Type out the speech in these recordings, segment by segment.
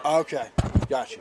Okay, gotcha.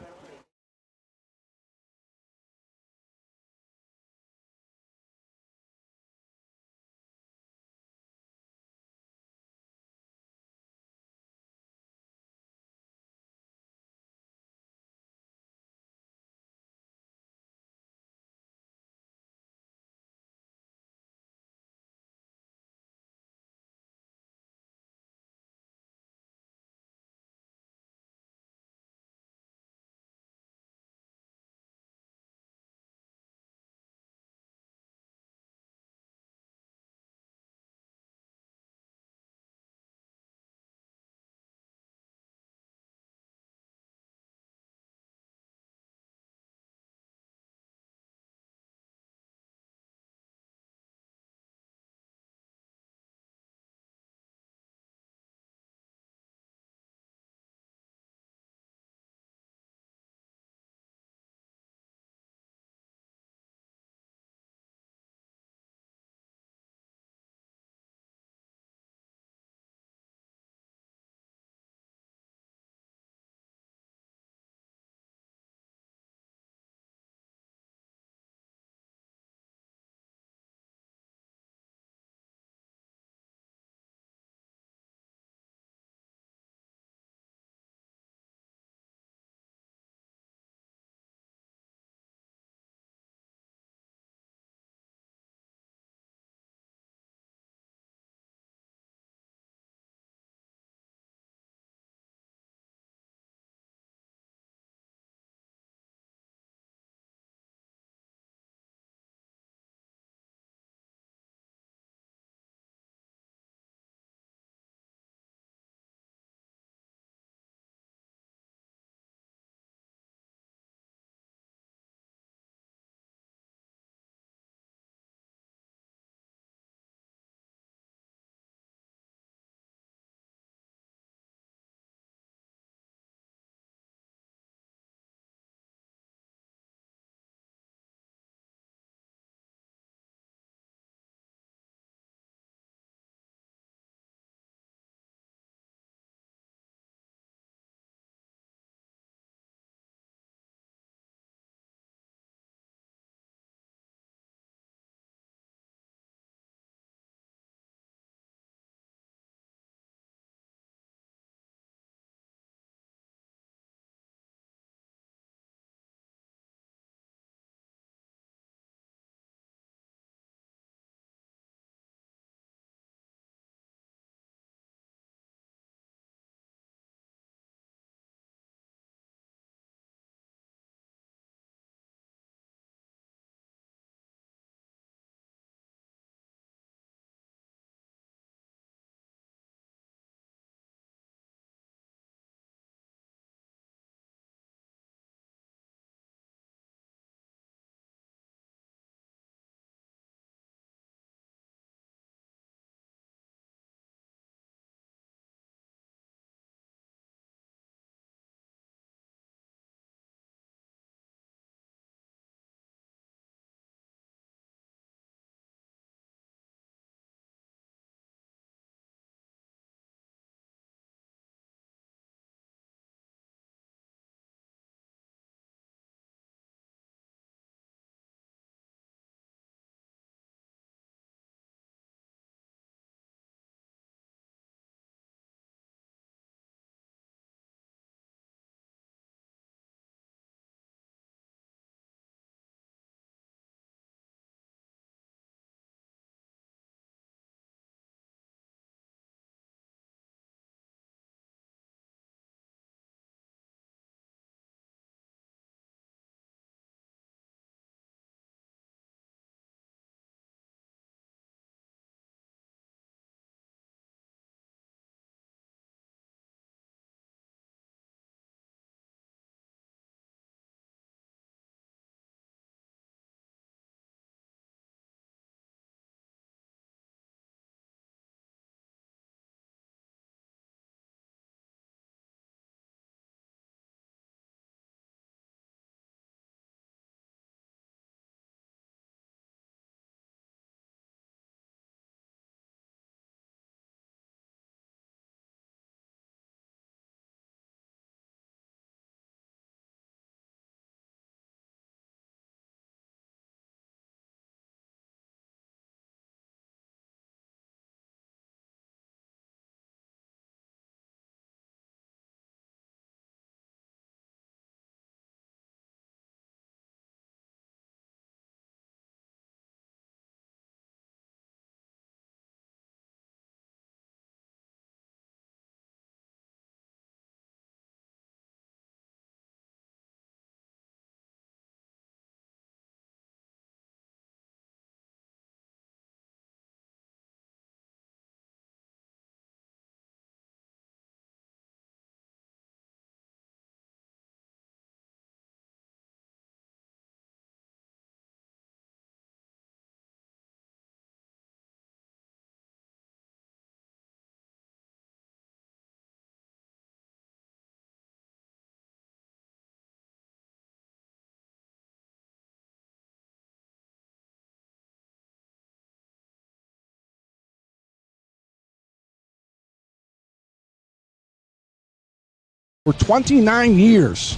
for 29 years.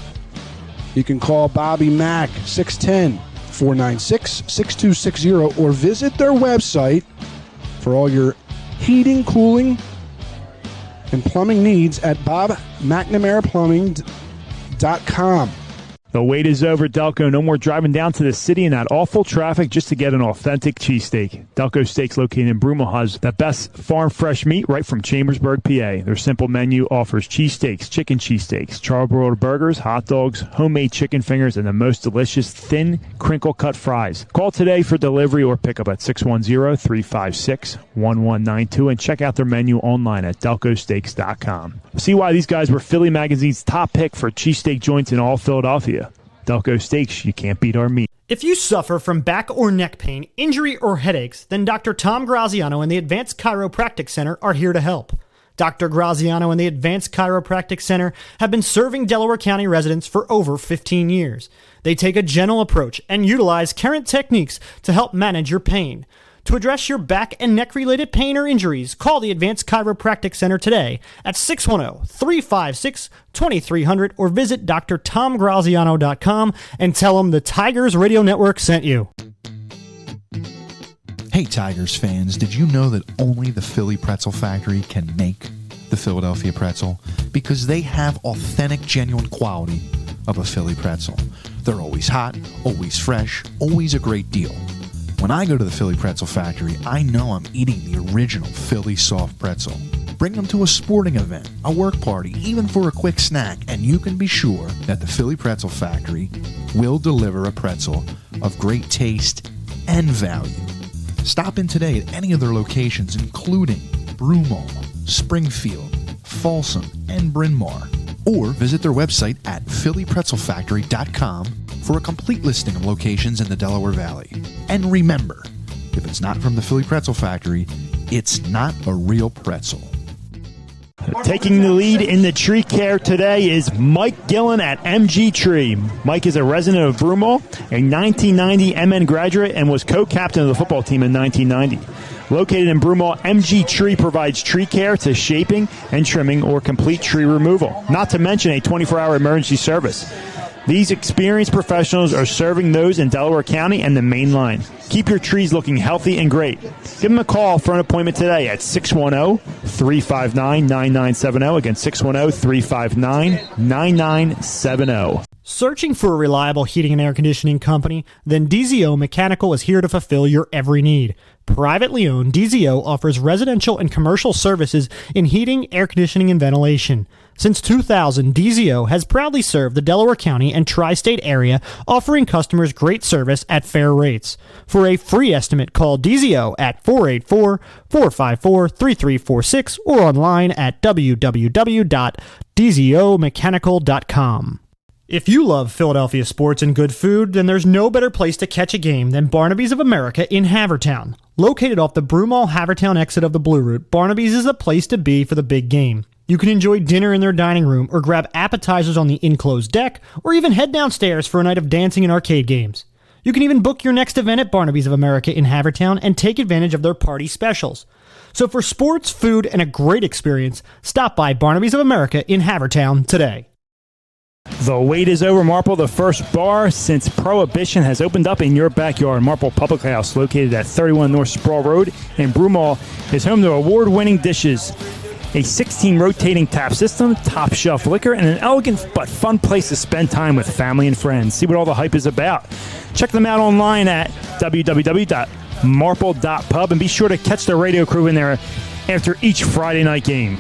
You can call Bobby Mack, 610-496-6260, or visit their website for all your heating, cooling, and plumbing needs at bobmcnamara.plumbing.com. The wait is over, Delco. No more driving down to the city in that awful traffic just to get an authentic cheesesteak. Delco Steaks, located in Broomall, has the best farm fresh meat right from Chambersburg, PA. Their simple menu offers cheesesteaks, chicken cheesesteaks, charbroiled burgers, hot dogs, homemade chicken fingers, and the most delicious thin, crinkle-cut fries. Call today for delivery or pickup at 610-356-1192 and check out their menu online at delcosteaks.com. See why these guys were Philly Magazine's top pick for cheesesteak joints in all Philadelphia. Delco Steaks, you can't beat our meat. If you suffer from back or neck pain, injury, or headaches, then Dr. Tom Graziano and the Advanced Chiropractic Center are here to help. Dr. Graziano and the Advanced Chiropractic Center have been serving Delaware County residents for over 15 years. They take a gentle approach and utilize current techniques to help manage your pain. To address your back and neck-related pain or injuries, call the Advanced Chiropractic Center today at 610-356-2300 or visit drtomgraziano.com and tell them the Tigers Radio Network sent you. Hey Tigers fans, did you know that only the Philly Pretzel Factory can make the Philadelphia pretzel? Because they have authentic, genuine quality of a Philly pretzel. They're always hot, always fresh, always a great deal. When I go to the Philly Pretzel Factory, I know I'm eating the original Philly soft pretzel. Bring them to a sporting event, a work party, even for a quick snack, and you can be sure that the Philly Pretzel Factory will deliver a pretzel of great taste and value. Stop in today at any of their locations, including Broomall, Springfield, Folsom, and Bryn Mawr, or visit their website at phillypretzelfactory.com for a complete listing of locations in the Delaware Valley. And remember, if it's not from the Philly Pretzel Factory, it's not a real pretzel. Taking the lead in the tree care today is Mike Gillen at MG Tree. Mike is a resident of Broomall, a 1990 MN graduate, and was co-captain of the football team in 1990. Located in Broomall, MG Tree provides tree care to shaping and trimming or complete tree removal, not to mention a 24-hour emergency service. These experienced professionals are serving those in Delaware County and the main line. Keep your trees looking healthy and great. Give them a call for an appointment today at 610-359-9970. Again, 610-359-9970. Searching for a reliable heating and air conditioning company? Then DZO Mechanical is here to fulfill your every need. Privately owned, DZO offers residential and commercial services in heating, air conditioning, and ventilation. Since 2000, DZO has proudly served the Delaware County and tri-state area, offering customers great service at fair rates. For a free estimate, call DZO at 484-454-3346 or online at www.dzomechanical.com. If you love Philadelphia sports and good food, then there's no better place to catch a game than Barnaby's of America in Havertown. Located off the Broomall-Havertown exit of the Blue Route, Barnaby's is the place to be for the big game. You can enjoy dinner in their dining room or grab appetizers on the enclosed deck, or even head downstairs for a night of dancing and arcade games. You can even book your next event at Barnaby's of America in Havertown and take advantage of their party specials. So for sports, food, and a great experience, stop by Barnaby's of America in Havertown today. The wait is over, Marple. The first bar since Prohibition has opened up in your backyard. Marple Public House, located at 31 North Sproul Road in Broomall, is home to award-winning dishes, a 16 rotating tap system, top shelf liquor, and an elegant but fun place to spend time with family and friends. See what all the hype is about. Check them out online at www.marple.pub and be sure to catch the radio crew in there after each Friday night game.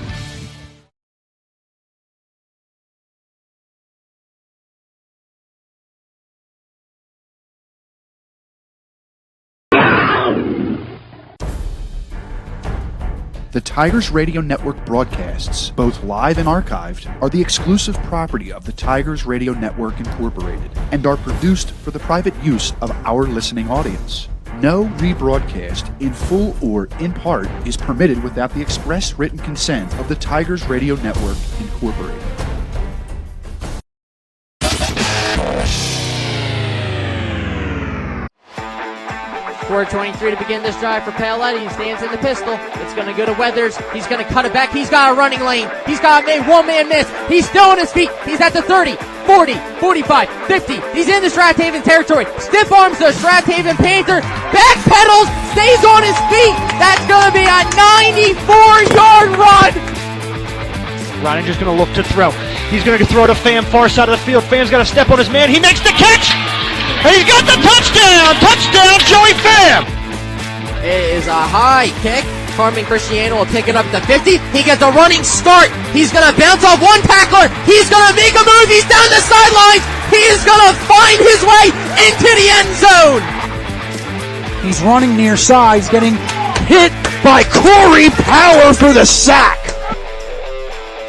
The Tigers Radio Network broadcasts, both live and archived, are the exclusive property of the Tigers Radio Network Incorporated and are produced for the private use of our listening audience. No rebroadcast, in full or in part, is permitted without the express written consent of the Tigers Radio Network Incorporated. 4:23 to begin this drive for Paoletti. He stands in the pistol. It's going to go to Weathers. He's going to cut it back. He's got a running lane. He's got a one-man miss. He's still on his feet. He's at the 30, 40, 45, 50. He's in the Strathaven territory. Stiff arms the Strathaven Panther. Backpedals. Stays on his feet. That's going to be a 94-yard run. Reininger's going to look to throw. He's going to throw to Pham, far side of the field. Pham's got to step on his man. He makes the catch. And he's got the touchdown! Touchdown, Joey Pham! It is a high kick. Carmen Cristiano will pick it up at the 50. He gets a running start. He's going to bounce off one tackler. He's going to make a move. He's down the sidelines. He is going to find his way into the end zone. He's running near side. He's getting hit by Corey Power for the sack.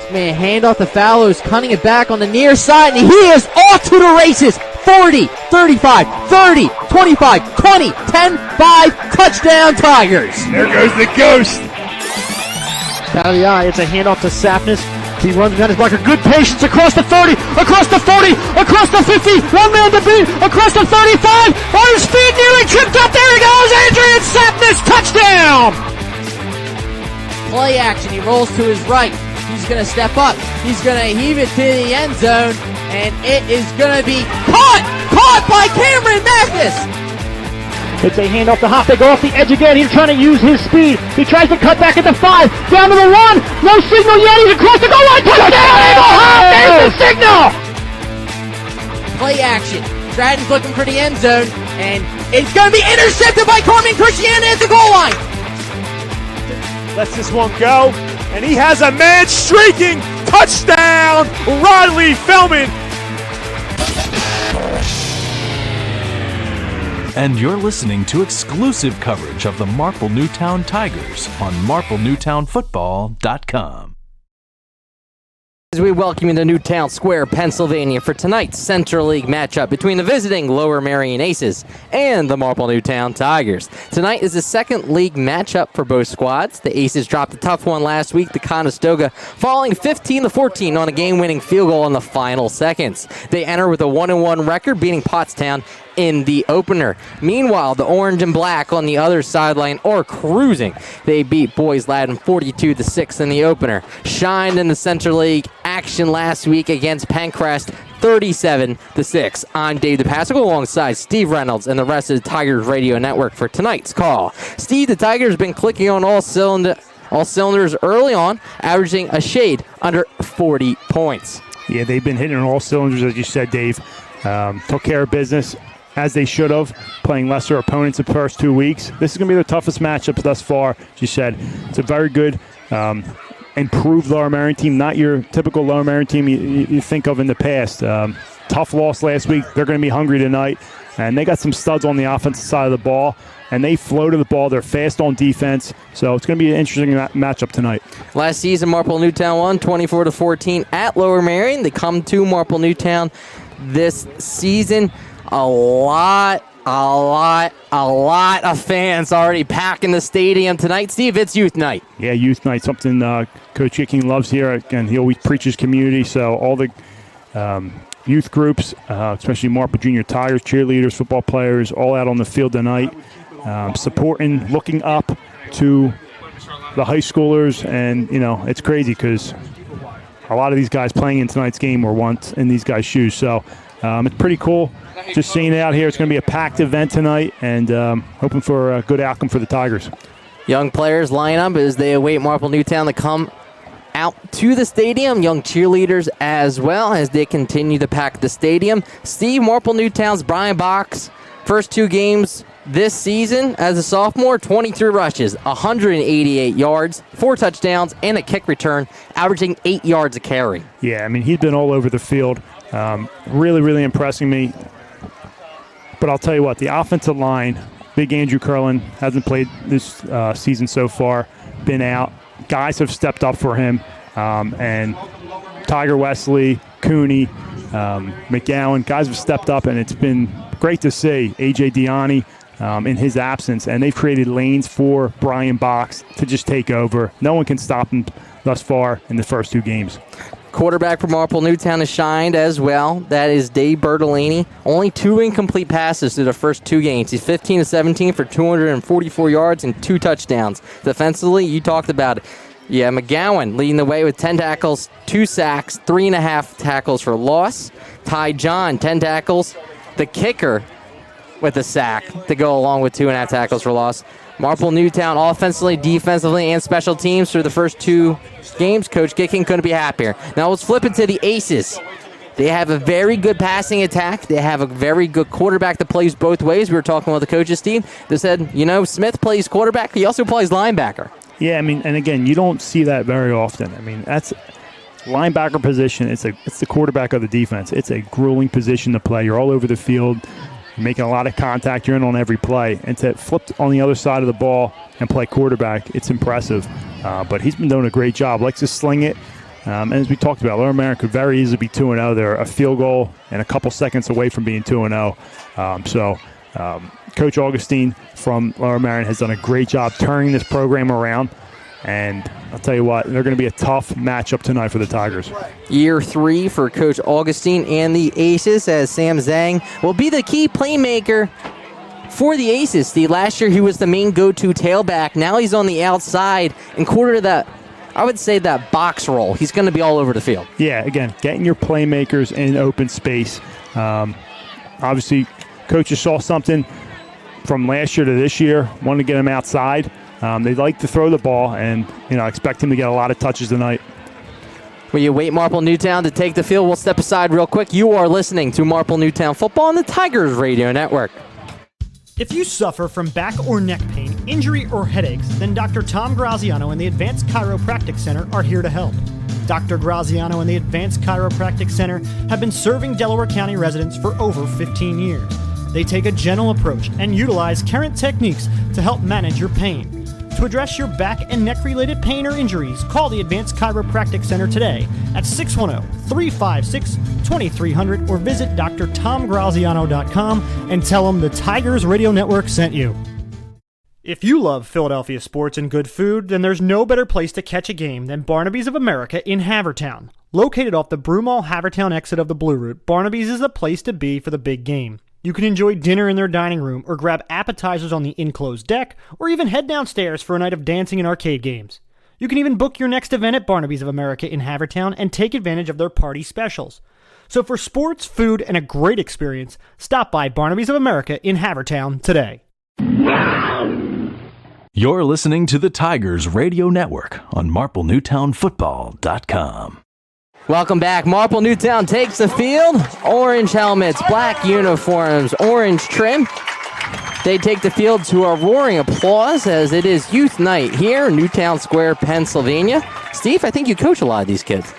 Man, hand off to Fallows, cutting it back on the near side, and he is off to the races. 40, 35, 30, 25, 20, 10, 5, touchdown Tigers. There goes the ghost. Out of the eye, it's a handoff to Sapness. He runs behind his blocker. Good patience across the 30, across the 40, across the 50. One man to beat, across the 35. On his feet, nearly tripped up. There he goes, Adrian Sapness, touchdown. Play action, he rolls to his right. He's going to step up. He's going to heave it to the end zone, and it is going to be caught by Cameron Mathis. It's a handoff to Hoff. They go off the edge again. He's trying to use his speed. He tries to cut back at the 5, down to the 1. No signal yet. He's across the goal line. Touchdown, Eagle Hoff. There's the signal. Play action. Stratton's looking for the end zone, and it's going to be intercepted by Carmen Cristiano at the goal line. Lets this one go, and he has a man streaking. Touchdown, Riley Feldman. And you're listening to exclusive coverage of the Marple Newtown Tigers on MarpleNewtownFootball.com. As we welcome you to Newtown Square, Pennsylvania for tonight's Central League matchup between the visiting Lower Merion Aces and the Marple Newtown Tigers. Tonight is the second league matchup for both squads. The Aces dropped a tough one last week to Conestoga, falling 15-14 on a game-winning field goal in the final seconds. They enter with a 1-1 record, beating Pottstown in the opener. Meanwhile, the orange and black on the other sideline are cruising. They beat Boys Ladin 42-6 in the opener. Shined in the Central League action last week against Pencrest 37-6. I'm Dave DePassico alongside Steve Reynolds and the rest of the Tigers Radio Network for tonight's call. Steve, the Tigers have been clicking on all cylinders early on, averaging a shade under 40 points. Yeah, they've been hitting on all cylinders, as you said, Dave. Took care of business, as they should have, playing lesser opponents the first 2 weeks. This is going to be their toughest matchup thus far, as you said. It's a very good, improved Lower Merion team, not your typical Lower Merion team you think of in the past. Tough loss last week. They're going to be hungry tonight, and they got some studs on the offensive side of the ball, and they floated the ball. They're fast on defense, so it's going to be an interesting matchup tonight. Last season, Marple Newtown won 24-14 at Lower Merion. They come to Marple Newtown this season. A lot of fans already packing the stadium tonight. Steve, it's youth night. Yeah, youth night, something Coach Icking loves here. Again, he always preaches community, so all the youth groups, especially Marple Junior Tigers, cheerleaders, football players, all out on the field tonight, supporting, looking up to the high schoolers. And, you know, it's crazy because a lot of these guys playing in tonight's game were once in these guys' shoes. So it's pretty cool just seeing it out here. It's going to be a packed event tonight, and hoping for a good outcome for the Tigers. Young players line up as they await Marple Newtown to come out to the stadium. Young cheerleaders as well as they continue to pack the stadium. Steve, Marple Newtown's Brian Box, first 2 games this season as a sophomore, 23 rushes, 188 yards, 4 touchdowns, and a kick return, averaging 8 yards a carry. Yeah, I mean, he's been all over the field. Really impressing me. But I'll tell you what, the offensive line, Big Andrew Curlin hasn't played this season so far, been out. Guys have stepped up for him. And Tiger Wesley, Cooney, McGowan, guys have stepped up, and it's been great to see A.J. Diani in his absence. And they've created lanes for Brian Box to just take over. No one can stop him thus far in the first 2 games. Quarterback for Marple Newtown has shined as well. That is Dave Bertolini. Only 2 incomplete passes through the first 2 games. He's 15-17 for 244 yards and 2 touchdowns. Defensively, you talked about it. Yeah, McGowan leading the way with 10 tackles, 2 sacks, 3.5 tackles for loss. Ty John, 10 tackles. The kicker with a sack to go along with 2.5 tackles for loss. Marple Newtown offensively, defensively, and special teams through the first 2 games. Coach Gicking couldn't be happier. Now let's flip it to the Aces. They have a very good passing attack. They have a very good quarterback that plays both ways. We were talking with the coaches team. They said, Smith plays quarterback. He also plays linebacker. Yeah, and again, you don't see that very often. That's linebacker position. It's the quarterback of the defense. It's a grueling position to play. You're all over the field. You're making a lot of contact. You're in on every play. And to flip on the other side of the ball and play quarterback, it's impressive. But he's been doing a great job. Likes to sling it. And as we talked about, Lower Merion could very easily be 2-0. They're a field goal and a couple seconds away from being 2-0. Coach Augustine from Lower Merion has done a great job turning this program around. And I'll tell you what, they're going to be a tough matchup tonight for the Tigers. Year 3 for Coach Augustine and the Aces, as Sam Zhang will be the key playmaker for the Aces. Steve, last year he was the main go-to tailback. Now he's on the outside and quarter that, I would say, that box roll. He's going to be all over the field. Yeah, again, getting your playmakers in open space. Obviously, coaches saw something from last year to this year, wanted to get him outside. They like to throw the ball, and expect him to get a lot of touches tonight. Will you wait Marple Newtown to take the field? We'll step aside real quick. You are listening to Marple Newtown Football on the Tigers Radio Network. If you suffer from back or neck pain, injury, or headaches, then Dr. Tom Graziano and the Advanced Chiropractic Center are here to help. Dr. Graziano and the Advanced Chiropractic Center have been serving Delaware County residents for over 15 years. They take a gentle approach and utilize current techniques to help manage your pain. To address your back and neck-related pain or injuries, call the Advanced Chiropractic Center today at 610-356-2300 or visit drtomgraziano.com and tell them the Tigers Radio Network sent you. If you love Philadelphia sports and good food, then there's no better place to catch a game than Barnaby's of America in Havertown. Located off the Broomall Havertown exit of the Blue Route, Barnaby's is the place to be for the big game. You can enjoy dinner in their dining room or grab appetizers on the enclosed deck or even head downstairs for a night of dancing and arcade games. You can even book your next event at Barnaby's of America in Havertown and take advantage of their party specials. So for sports, food, and a great experience, stop by Barnaby's of America in Havertown today. You're listening to the Tigers Radio Network on MarpleNewtownFootball.com. Welcome back. Marple Newtown takes the field. Orange helmets, black uniforms, orange trim. They take the field to a roaring applause as it is youth night here in Newtown Square, Pennsylvania. Steve, I think you coach a lot of these kids.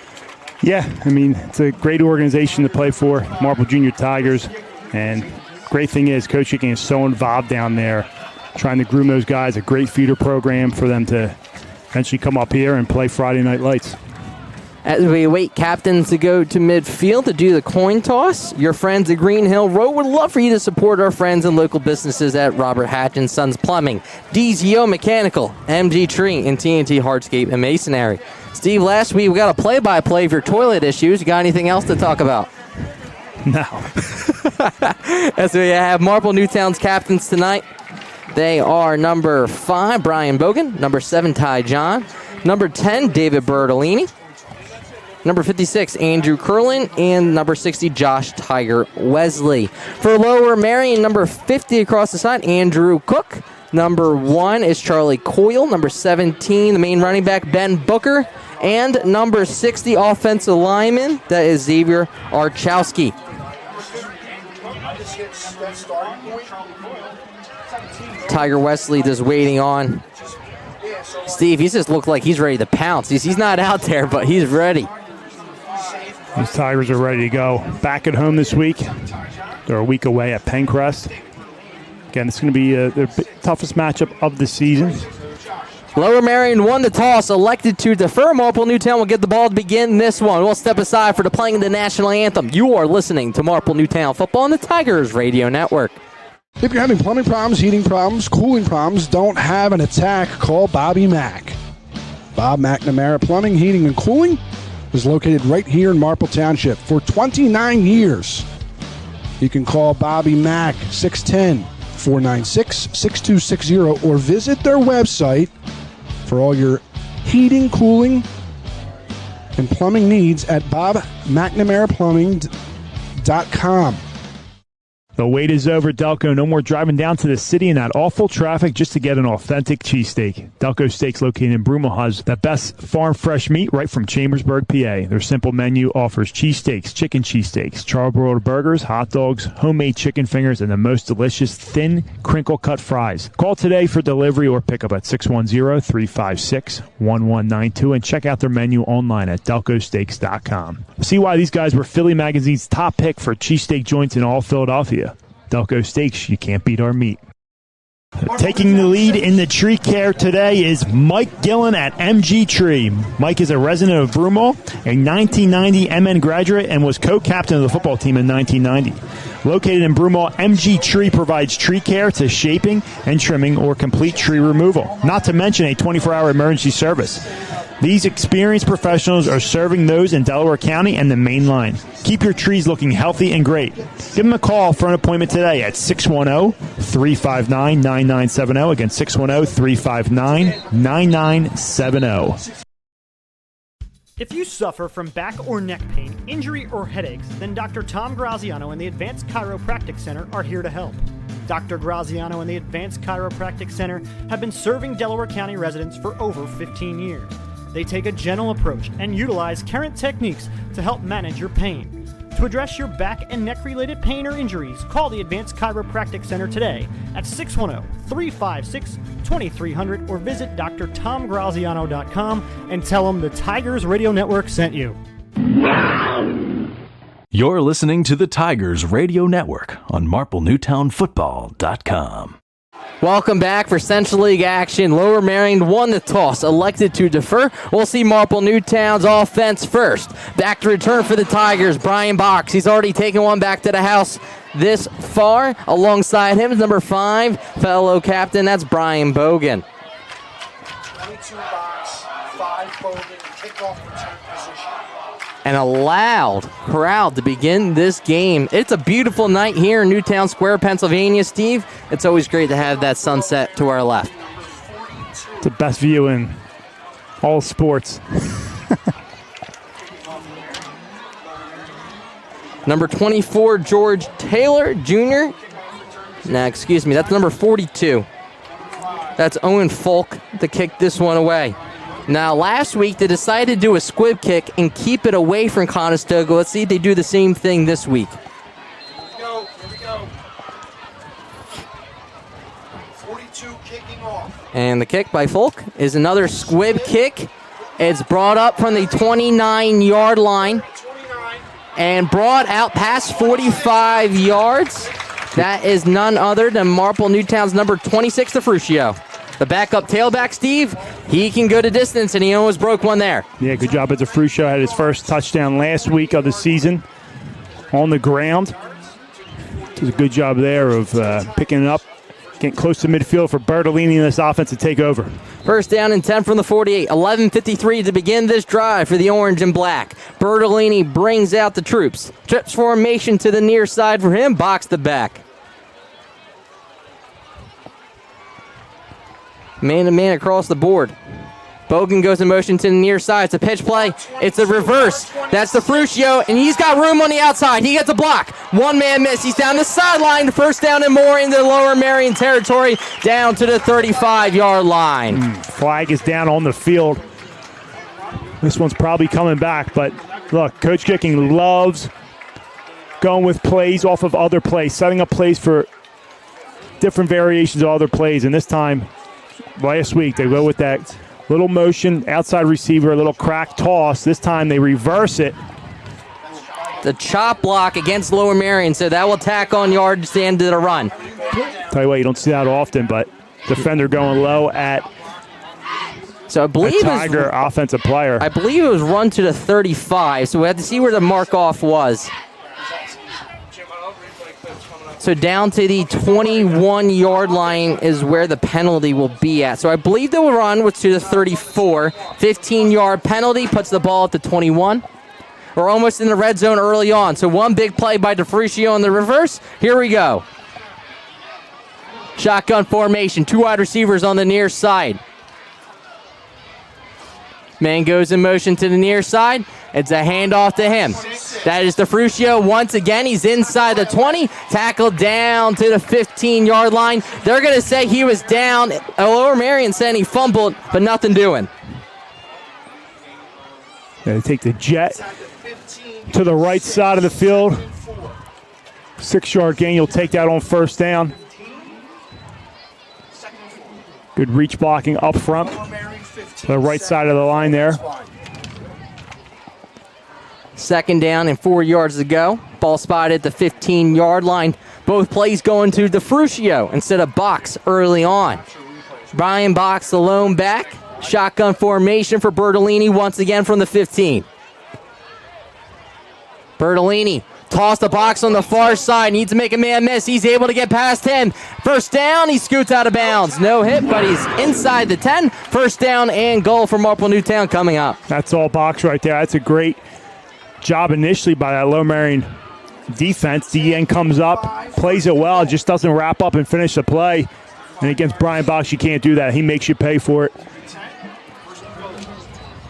Yeah, it's a great organization to play for, Marple Junior Tigers. And great thing is, Coach Hickey is so involved down there, trying to groom those guys, a great feeder program for them to eventually come up here and play Friday Night Lights. As we await captains to go to midfield to do the coin toss, your friends at Green Hill Road would love for you to support our friends and local businesses at Robert Hatch & Sons Plumbing, DZO Mechanical, MG Tree, and TNT Hardscape and Masonry. Steve, last week we got a play-by-play of your toilet issues. You got anything else to talk about? No. As we have Marple Newtown's captains tonight, they are number 5, Brian Bogan, number 7, Ty John, number 10, David Bertolini, number 56, Andrew Curlin, and number 60, Josh Tiger Wesley. For Lower Merion, number 50 across the side, Andrew Cook. Number 1 is Charlie Coyle. Number 17, the main running back, Ben Booker. And number 60, offensive lineman, that is Xavier Archowski. Tiger Wesley just waiting on Steve. He just looked like he's ready to pounce. He's not out there, but he's ready. These Tigers are ready to go. Back at home this week. They're a week away at Pencrest. Again, it's going to be their toughest matchup of the season. Lower Marion won the toss, elected to defer. Marple Newtown will get the ball to begin this one. We'll step aside for the playing of the national anthem. You are listening to Marple Newtown Football on the Tigers Radio Network. If you're having plumbing problems, heating problems, cooling problems, don't have an attack, call Bobby Mack. Bob McNamara Plumbing, Heating, and Cooling. is located right here in Marple Township for 29 years. You can call Bobby Mack 610-496-6260 or visit their website for all your heating, cooling, and plumbing needs at bobmcnamara.plumbing.com. The wait is over, Delco. No more driving down to the city in that awful traffic just to get an authentic cheesesteak. Delco Steaks, located in Broomall, has the best farm fresh meat right from Chambersburg, PA. Their simple menu offers cheesesteaks, chicken cheesesteaks, charbroiled burgers, hot dogs, homemade chicken fingers, and the most delicious thin, crinkle-cut fries. Call today for delivery or pickup at 610-356-1192 and check out their menu online at delcosteaks.com. See why these guys were Philly Magazine's top pick for cheesesteak joints in all Philadelphia. Delco Steaks, you can't beat our meat. Taking the lead in the tree care today is Mike Gillen at MG Tree. Mike is a resident of Broomall, a 1990 MN graduate, and was co-captain of the football team in 1990. Located in Broomall, MG Tree provides tree care to shaping and trimming or complete tree removal, not to mention a 24-hour emergency service. These experienced professionals are serving those in Delaware County and the main line. Keep your trees looking healthy and great. Give them a call for an appointment today at 610-359-9970. Again, 610-359-9970. If you suffer from back or neck pain, injury, or headaches, then Dr. Tom Graziano and the Advanced Chiropractic Center are here to help. Dr. Graziano and the Advanced Chiropractic Center have been serving Delaware County residents for over 15 years. They take a gentle approach and utilize current techniques to help manage your pain. To address your back and neck-related pain or injuries, call the Advanced Chiropractic Center today at 610-356-2300 or visit drtomgraziano.com and tell them the Tigers Radio Network sent you. You're listening to the Tigers Radio Network on MarpleNewtownFootball.com. Welcome back for Central League action. Lower Merion won the toss, elected to defer. We'll see Marple Newtown's offense first. Back to return for the Tigers, Brian Box. He's already taken one back to the house this far. Alongside him is number 5, fellow captain. That's Brian Bogan. 22 Box, 5 Bogan, kickoff return position. And a loud crowd to begin this game. It's a beautiful night here in Newtown Square, Pennsylvania, Steve. It's always great to have that sunset to our left. It's the best view in all sports. Number 24, George Taylor Jr. Now, excuse me, that's number 42. That's Owen Folk to kick this one away. Now, last week, they decided to do a squib kick and keep it away from Conestoga. Let's see if they do the same thing this week. Here we go. 42 kicking off. And the kick by Folk is another squib kick. It's brought up from the 29-yard line and brought out past 45 yards. That is none other than Marple Newtown's number 26, DeFrucio. The backup tailback, Steve, he can go to distance, and he almost broke one there. Yeah, good job. DeFrucio had his first touchdown last week of the season on the ground. It was a good job there of picking it up, getting close to midfield for Bertolini in this offense to take over. First down and 10 from the 48. 11:53 to begin this drive for the orange and black. Bertolini brings out the troops. Trips formation to the near side for him. Box the back. Man-to-man across the board. Bogan goes in motion to the near side. It's a pitch play. It's a reverse. That's DeFrucio, and he's got room on the outside. He gets a block. One man miss. He's down the sideline. First down and more into Lower Merion territory, down to the 35-yard line. Flag is down on the field. This one's probably coming back, but look, Coach Kicking loves going with plays off of other plays, setting up plays for different variations of other plays, and this time, last week, they go with that little motion, outside receiver, a little crack toss. This time they reverse it. The chop block against Lower Merion, so that will tack on yards to the end of the run. Tell you what, you don't see that often, but defender going low at so I believe a Tiger offensive player. I believe it was run to the 35, so we have to see where the mark off was. So down to the 21-yard line is where the penalty will be at. So I believe the run was to the 34. 15-yard penalty puts the ball at the 21. We're almost in the red zone early on. So one big play by DeFrucio in the reverse. Here we go. Shotgun formation. 2 wide receivers on the near side. Man goes in motion to the near side. It's a handoff to him. That is DeFrucio once again. He's inside the 20. Tackled down to the 15-yard line. They're going to say he was down. Lower Merion saying he fumbled, but nothing doing. They take the jet to the right side of the field. 6-yard gain. You'll take that on first down. Good reach blocking up front. To the right side of the line there. Second down and 4 yards to go. Ball spotted at the 15-yard line. Both plays going to DeFrucio instead of Box early on. Brian Box, the lone back. Shotgun formation for Bertolini once again from the 15. Bertolini toss the box on the far side. Needs to make a man miss. He's able to get past him. First down. He scoots out of bounds. No hit, but he's inside the 10. First down and goal for Marple Newtown coming up. That's all Box right there. That's a great job initially by that Lower Merion defense. DN comes up, plays it well, just doesn't wrap up and finish the play. And against Brian Box, you can't do that. He makes you pay for it.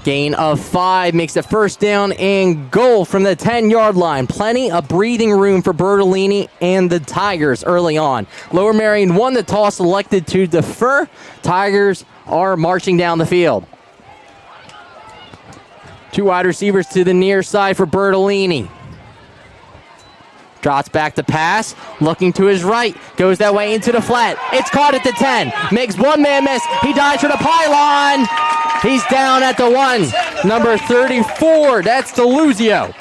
Gain of 5 makes it first down and goal from the 10-yard line. Plenty of breathing room for Bertolini and the Tigers early on. Lower Merion won the toss, elected to defer. Tigers are marching down the field. 2 wide receivers to the near side for Bertolini. Drops back to pass, looking to his right, goes that way into the flat. It's caught at the 10, makes one man miss. He dives for the pylon. He's down at the 1. Number 34, that's DeLuzio.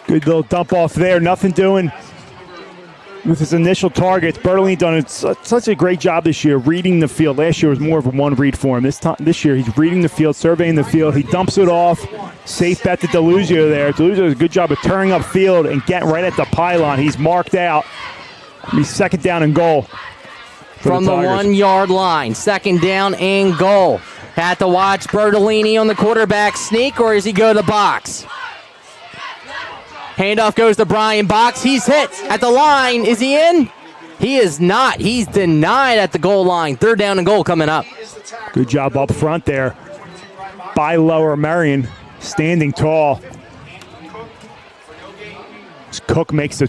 Good little dump off there, nothing doing with his initial targets. Bertolini done such a great job this year reading the field. Last year was more of a one read for him. This year he's reading the field, surveying the field. He dumps it off. Safe bet to DeLuzio there. DeLuzio does a good job of turning up field and getting right at the pylon. He's marked out. He's second down and goal from the 1-yard line. Second down and goal. Had to watch Bertolini on the quarterback sneak, or does he go to the box? Handoff goes to Brian Box. He's hit at the line. Is he in? He is not. He's denied at the goal line. Third down and goal coming up. Good job up front there by Lower Merion, standing tall. Cook makes the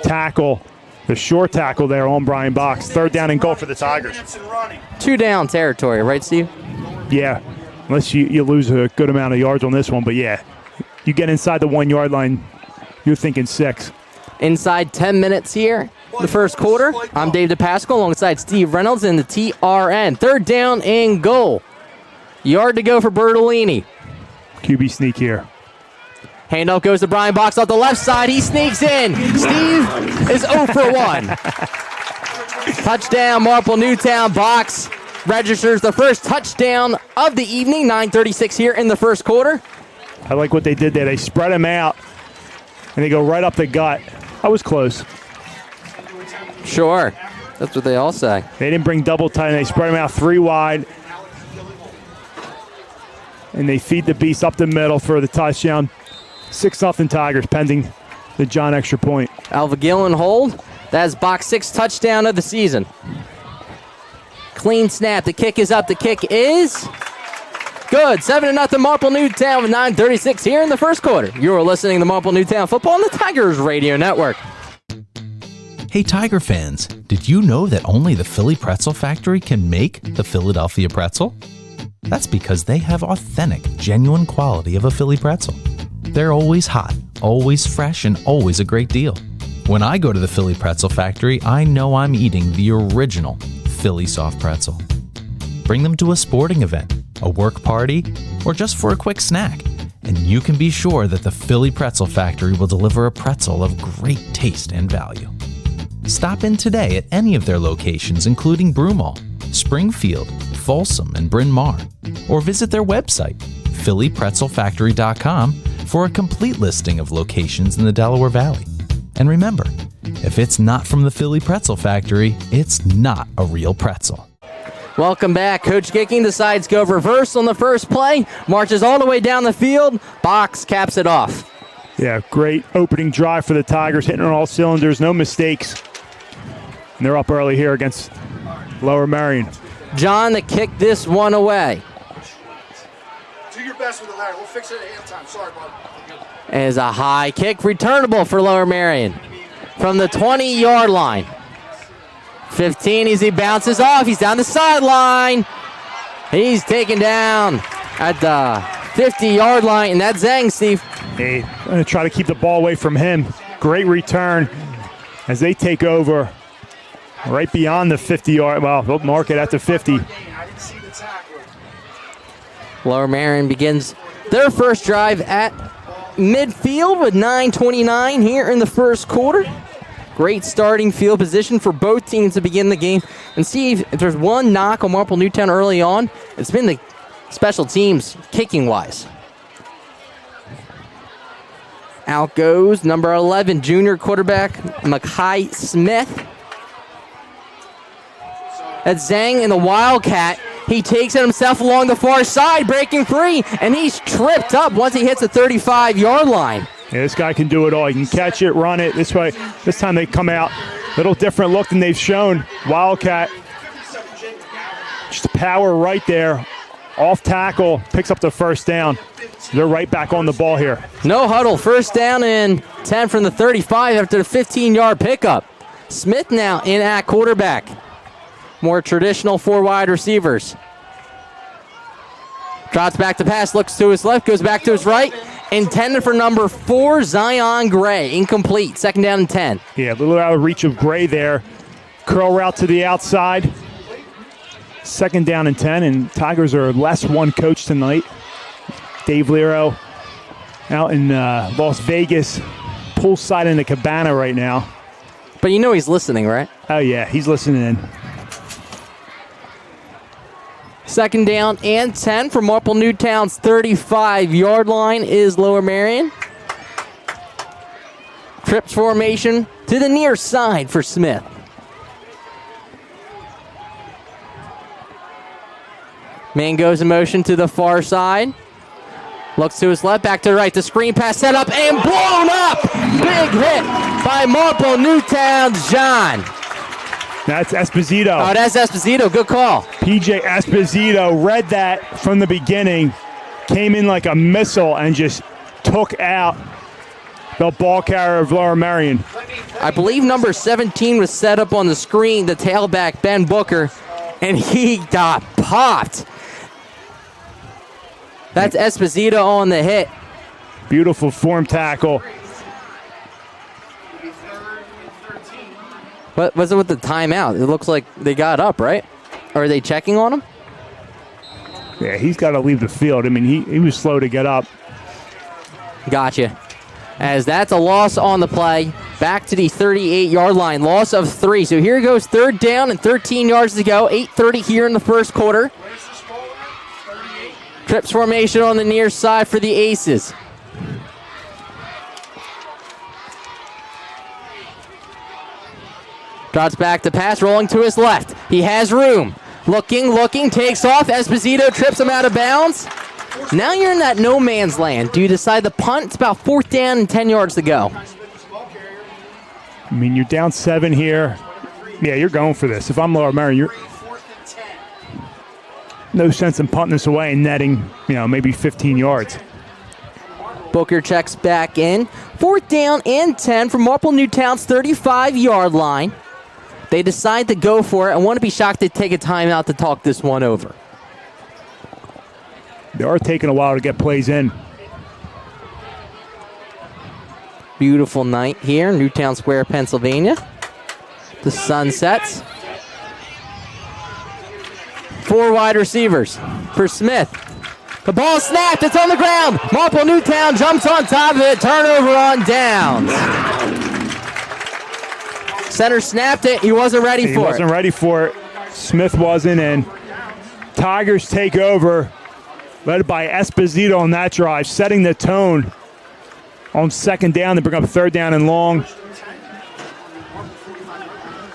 tackle, the short tackle there on Brian Box. Third down and goal for the Tigers. 2 down territory, right, Steve? Yeah, unless you lose a good amount of yards on this one. But yeah, you get inside the 1-yard line, you're thinking 6. Inside 10 minutes here, the first quarter. I'm Dave DePascal alongside Steve Reynolds in the TRN. Third down and goal. Yard to go for Bertolini. QB sneak here. Handoff goes to Brian Box off the left side. He sneaks in. Steve is 0 for 1. Touchdown, Marple Newtown. Box registers the first touchdown of the evening. 9:36 here in the first quarter. I like what they did there. They spread him out, and they go right up the gut. I was close. Sure. That's what they all say. They didn't bring double tight. They spread him out 3 wide. And they feed the beast up the middle for the touchdown. 6-0 Tigers pending the John extra point. Alva Gillen hold. That's Box 6 touchdown of the season. Clean snap. The kick is up. The kick is good. 7-0 Marple Newtown with 9:36 here in the first quarter. You are listening to Marple Newtown Football on the Tigers Radio Network. Hey Tiger fans, did you know that only the Philly Pretzel Factory can make the Philadelphia pretzel? That's because they have authentic, genuine quality of a Philly pretzel. They're always hot, always fresh, and always a great deal. When I go to the Philly Pretzel Factory, I know I'm eating the original Philly soft pretzel. Bring them to a sporting event, a work party, or just for a quick snack, and you can be sure that the Philly Pretzel Factory will deliver a pretzel of great taste and value. Stop in today at any of their locations, including Broomall, Springfield, Folsom, and Bryn Mawr, or visit their website, phillypretzelfactory.com, for a complete listing of locations in the Delaware Valley. And remember, If it's not from the Philly Pretzel Factory, it's not a real pretzel. Welcome back. Coach Gicking decides to go reverse on the first play, marches all the way down the field. Box caps it off. Yeah, great opening drive for the Tigers, hitting on all cylinders, no mistakes. And they're up early here against Lower Merion. John to kick this one away. Do your best with it, Larry. We'll fix it at halftime. Sorry, bud. As a high kick, returnable for Lower Merion from the 20-yard line. 15 as he bounces off. He's down the sideline. He's taken down at the 50-yard line, and that's Zhang, Steve. Hey, going to try to keep the ball away from him. Great return as they take over right beyond the 50-yard. Well, they'll mark it at the 50. Lower Merion begins their first drive at midfield with 9:29 here in the first quarter. Great starting field position for both teams to begin the game. And see if there's one knock on Marple Newtown early on, it's been the special teams kicking-wise. Out goes number 11, junior quarterback Mackay Smith. That's Zhang in the Wildcat. He takes it himself along the far side, breaking free, and he's tripped up once he hits the 35-yard line. Yeah, this guy can do it all. He can catch it, run it. This time they come out a little different look than they've shown. Wildcat, just power right there, off tackle, picks up the first down. They're right back on the ball here. No huddle, first down and 10 from the 35 after the 15-yard pickup. Smith now in at quarterback. More traditional four wide receivers. Drops back to pass, looks to his left, goes back to his right. Intended for number 4, Zion Gray. Incomplete. Second down and 10. Yeah, a little out of reach of Gray there. Curl route to the outside. Second down and 10, and Tigers are less one coach tonight. Dave Lero out in Las Vegas, poolside in the cabana right now. But you know he's listening, right? Oh, yeah, he's listening in. Second down and 10 from Marple Newtown's 35-yard line is Lower Merion. Trips formation to the near side for Smith. Man goes in motion to the far side. Looks to his left, back to the right. The screen pass set up and blown up. Big hit by Marple Newtown's John. That's Esposito. Oh, that's Esposito. Good call. PJ Esposito read that from the beginning, came in like a missile and just took out the ball carrier of Lower Merion. I believe number 17 was set up on the screen, the tailback, Ben Booker, and he got popped. That's Esposito on the hit. Beautiful form tackle. What was it with the timeout? It looks like they got up, right? Or are they checking on him? Yeah, he's got to leave the field. I mean, he was slow to get up. Gotcha. As that's a loss on the play. Back to the 38-yard line. Loss of 3. So here goes third down and 13 yards to go. 8:30 here in the first quarter. Trips formation on the near side for the Aces. Drops back to pass, rolling to his left. He has room. Looking, takes off. Esposito trips him out of bounds. Now you're in that no man's land. Do you decide to punt? It's about 4th down and 10 yards to go. I mean, you're down 7 here. Yeah, you're going for this. If I'm Lower Merion, you're no sense in punting this away and netting, maybe 15 yards. Booker checks back in. 4th down and 10 from Marple Newtown's 35-yard line. They decide to go for it. I want to be shocked they take a timeout to talk this one over. They are taking a while to get plays in. Beautiful night here, Newtown Square, Pennsylvania. The sun sets. 4 wide receivers for Smith. The ball snapped. It's on the ground. Marple Newtown jumps on top of it. Turnover on downs. Center snapped it. He wasn't ready for it. He wasn't ready for it. Smith wasn't, and Tigers take over, led by Esposito on that drive, setting the tone on second down. They bring up 3rd down and long.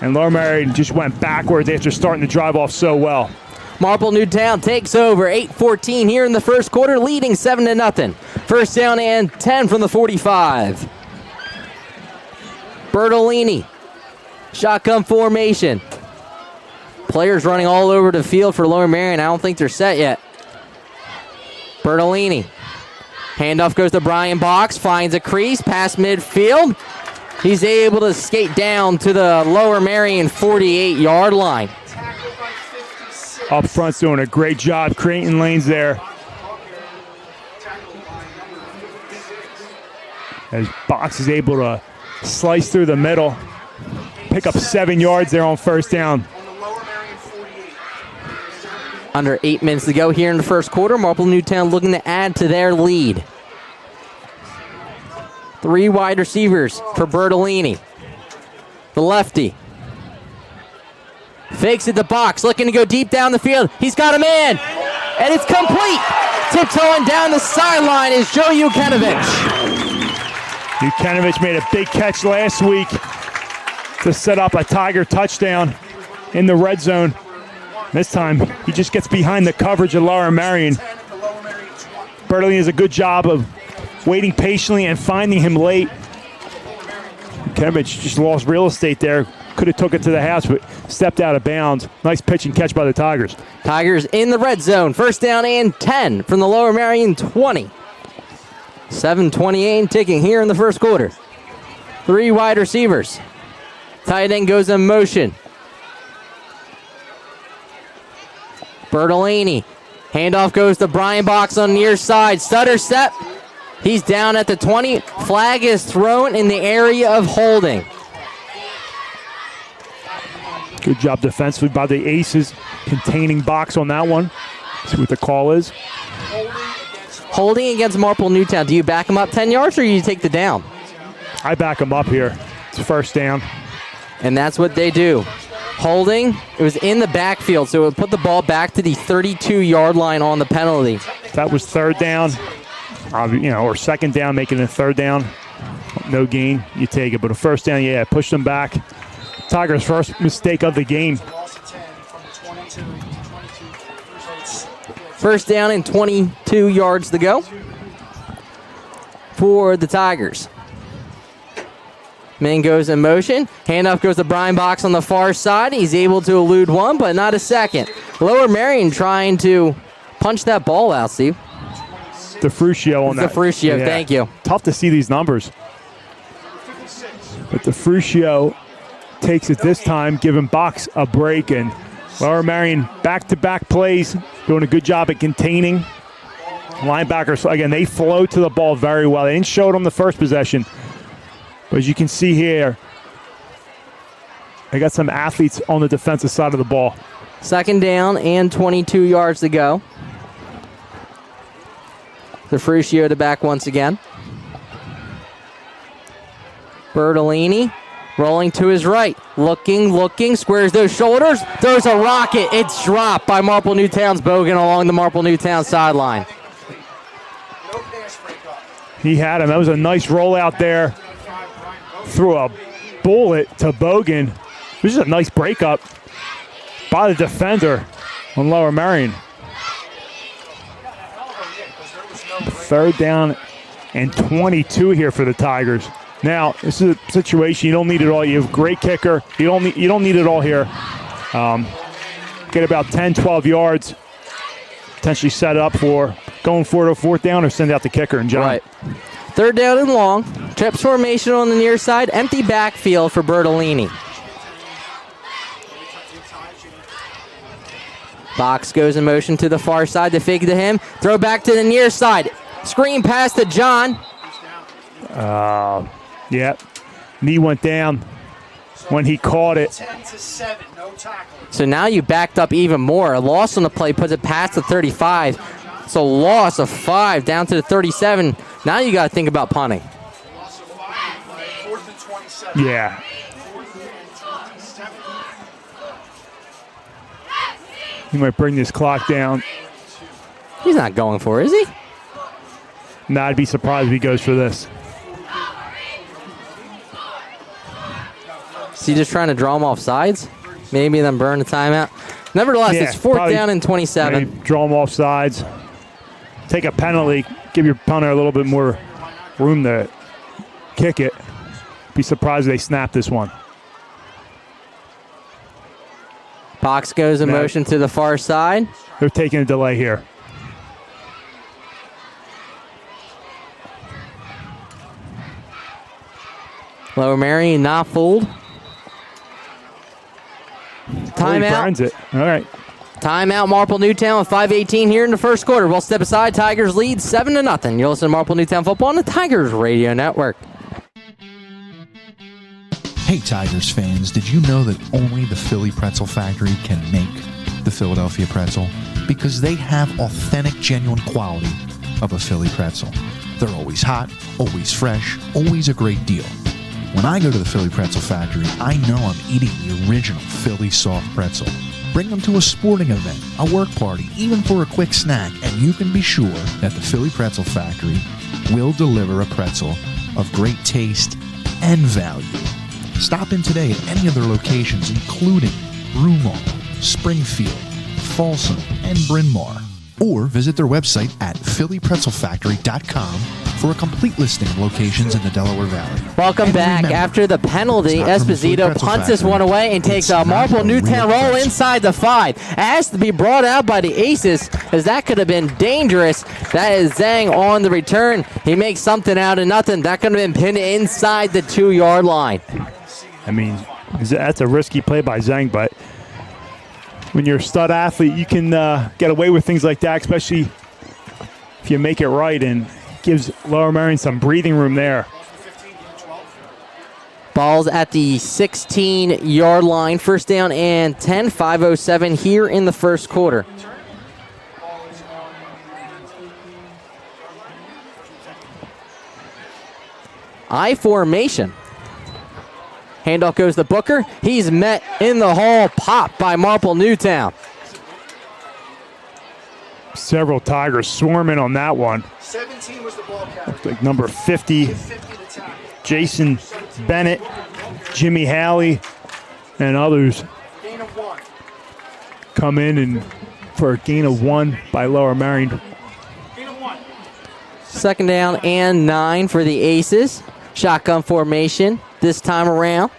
And Lower Merion just went backwards after starting to drive off so well. Marple Newtown takes over 8-14 here in the first quarter, leading 7-0. First down and 10 from the 45. Bertolini, shotgun formation. Players running all over the field for Lower Merion. I don't think they're set yet. Bertolini. Handoff goes to Brian Box, finds a crease, past midfield. He's able to skate down to the Lower Merion 48-yard line. Up front's doing a great job creating lanes there. As Box is able to slice through the middle, pick up 7 yards there on first down. Under 8 minutes to go here in the first quarter. Marple Newtown looking to add to their lead. 3 wide receivers for Bertolini. The lefty. Fakes at the box, looking to go deep down the field. He's got a man, and it's complete. Tiptoeing down the sideline is Joe Jukanovich. Jukanovich made a big catch last week to set up a Tiger touchdown in the red zone. This time, he just gets behind the coverage of Lower Merion. Bertolini does a good job of waiting patiently and finding him late. Jukanovich just lost real estate there. Could have took it to the house, but stepped out of bounds. Nice pitch and catch by the Tigers. Tigers in the red zone. First down and 10 from the Lower Merion 20. 7:28 ticking here in the first quarter. 3 wide receivers. Tight end goes in motion. Bertolini. Handoff goes to Brian Box on the near side. Stutter step. He's down at the 20. Flag is thrown in the area of holding. Good job defensively by the Aces, containing Box on that one. See what the call is. Holding against Marple Newtown. Do you back him up 10 yards or do you take the down? I back him up here. It's first down. And that's what they do. Holding, it was in the backfield, so it would put the ball back to the 32-yard line on the penalty. That was third down, or second down, making it third down. No gain, you take it. But a first down, yeah, push them back. Tigers' first mistake of the game. First down and 22 yards to go for the Tigers. Man goes in motion. Handoff goes to Brian Box on the far side. He's able to elude one, but not a second. Lower Marion trying to punch that ball out, Steve. DeFrucio on that. DeFrucio, thank you. Tough to see these numbers. But DeFrucio takes it this time, giving Box a break. And Lower Marion back-to-back plays, doing a good job at containing. Linebackers, again, they flow to the ball very well. They didn't show it on the first possession. But as you can see here, they got some athletes on the defensive side of the ball. Second down and 22 yards to go. DeFrucio to back once again. Bertolini rolling to his right. Looking, squares those shoulders, throws a rocket. It's dropped by Marple Newtown's Bogan along the Marple Newtown sideline. He had him. That was a nice rollout there. Threw a bullet to Bogan. This is a nice breakup by the defender on Lower Merion. Third down and 22 here for the Tigers. Now, this is a situation you don't need it all. You have a great kicker. You don't need it all here. Get about 10, 12 yards. Potentially set up for going for it on fourth down or send out the kicker and John. Right. Third down and long. Trips formation on the near side. Empty backfield for Bertolini. Box goes in motion to the far side to fake to him. Throw back to the near side. Screen pass to John. Yeah. Knee went down when he caught it. So now you backed up even more. A loss on the play puts it past the 35. So loss of 5 down to the 37. Now you got to think about punting. Yeah. He might bring this clock down. He's not going for it, is he? No, I'd be surprised if he goes for this. Is he just trying to draw him off sides? Maybe then burn the timeout. Nevertheless, Yeah, it's fourth down and 27. Maybe draw them off sides. Take a penalty. Give your punter a little bit more room to kick it. Be surprised if they snap this one. Box goes in motion to the far side. They're taking a delay here. Lower Merion not fooled. Timeout. Burns it. All right. Timeout, Marple Newtown with 5:18 here in the first quarter. We'll step aside. Tigers lead 7-0. You'll listen to Marple Newtown football on the Tigers Radio Network. Hey, Tigers fans, did you know that only the Philly Pretzel Factory can make the Philadelphia pretzel? Because they have authentic, genuine quality of a Philly pretzel. They're always hot, always fresh, always a great deal. When I go to the Philly Pretzel Factory, I know I'm eating the original Philly soft pretzel. Bring them to a sporting event, a work party, even for a quick snack, and you can be sure that the Philly Pretzel Factory will deliver a pretzel of great taste and value. Stop in today at any of their locations, including Broomall, Springfield, Folsom, and Bryn Mawr. Or visit their website at phillypretzelfactory.com for a complete listing of locations in the Delaware Valley. Welcome And back. remember, After the penalty, it's not from the Philly Esposito Pretzel punts this Factory. one away and takes It's a not Marple a Newtown real roll pretzel. inside the 5. It has to be brought out by the Aces, as that could have been dangerous. That is Zhang on the return. He makes something out of nothing. That could have been pinned inside the 2-yard line. I mean, that's a risky play by Zhang, but when you're a stud athlete, you can get away with things like that, especially if you make it right, and gives Lower Merion some breathing room there. Ball's at the 16-yard line. First down and 10, 5:07 here in the first quarter. I formation. Handoff goes to Booker. He's met in the hole. Pop by Marple Newtown. Several Tigers swarming on that one. 17 was the ball carrier. Looked like number 50, 50 to tackle. Jason Bennett, Jimmy Halley, and others Gain of 1. come in and for a gain of 1 by Lower Merion. Gain of 1. Second down and 9 for the Aces. Shotgun formation this time around.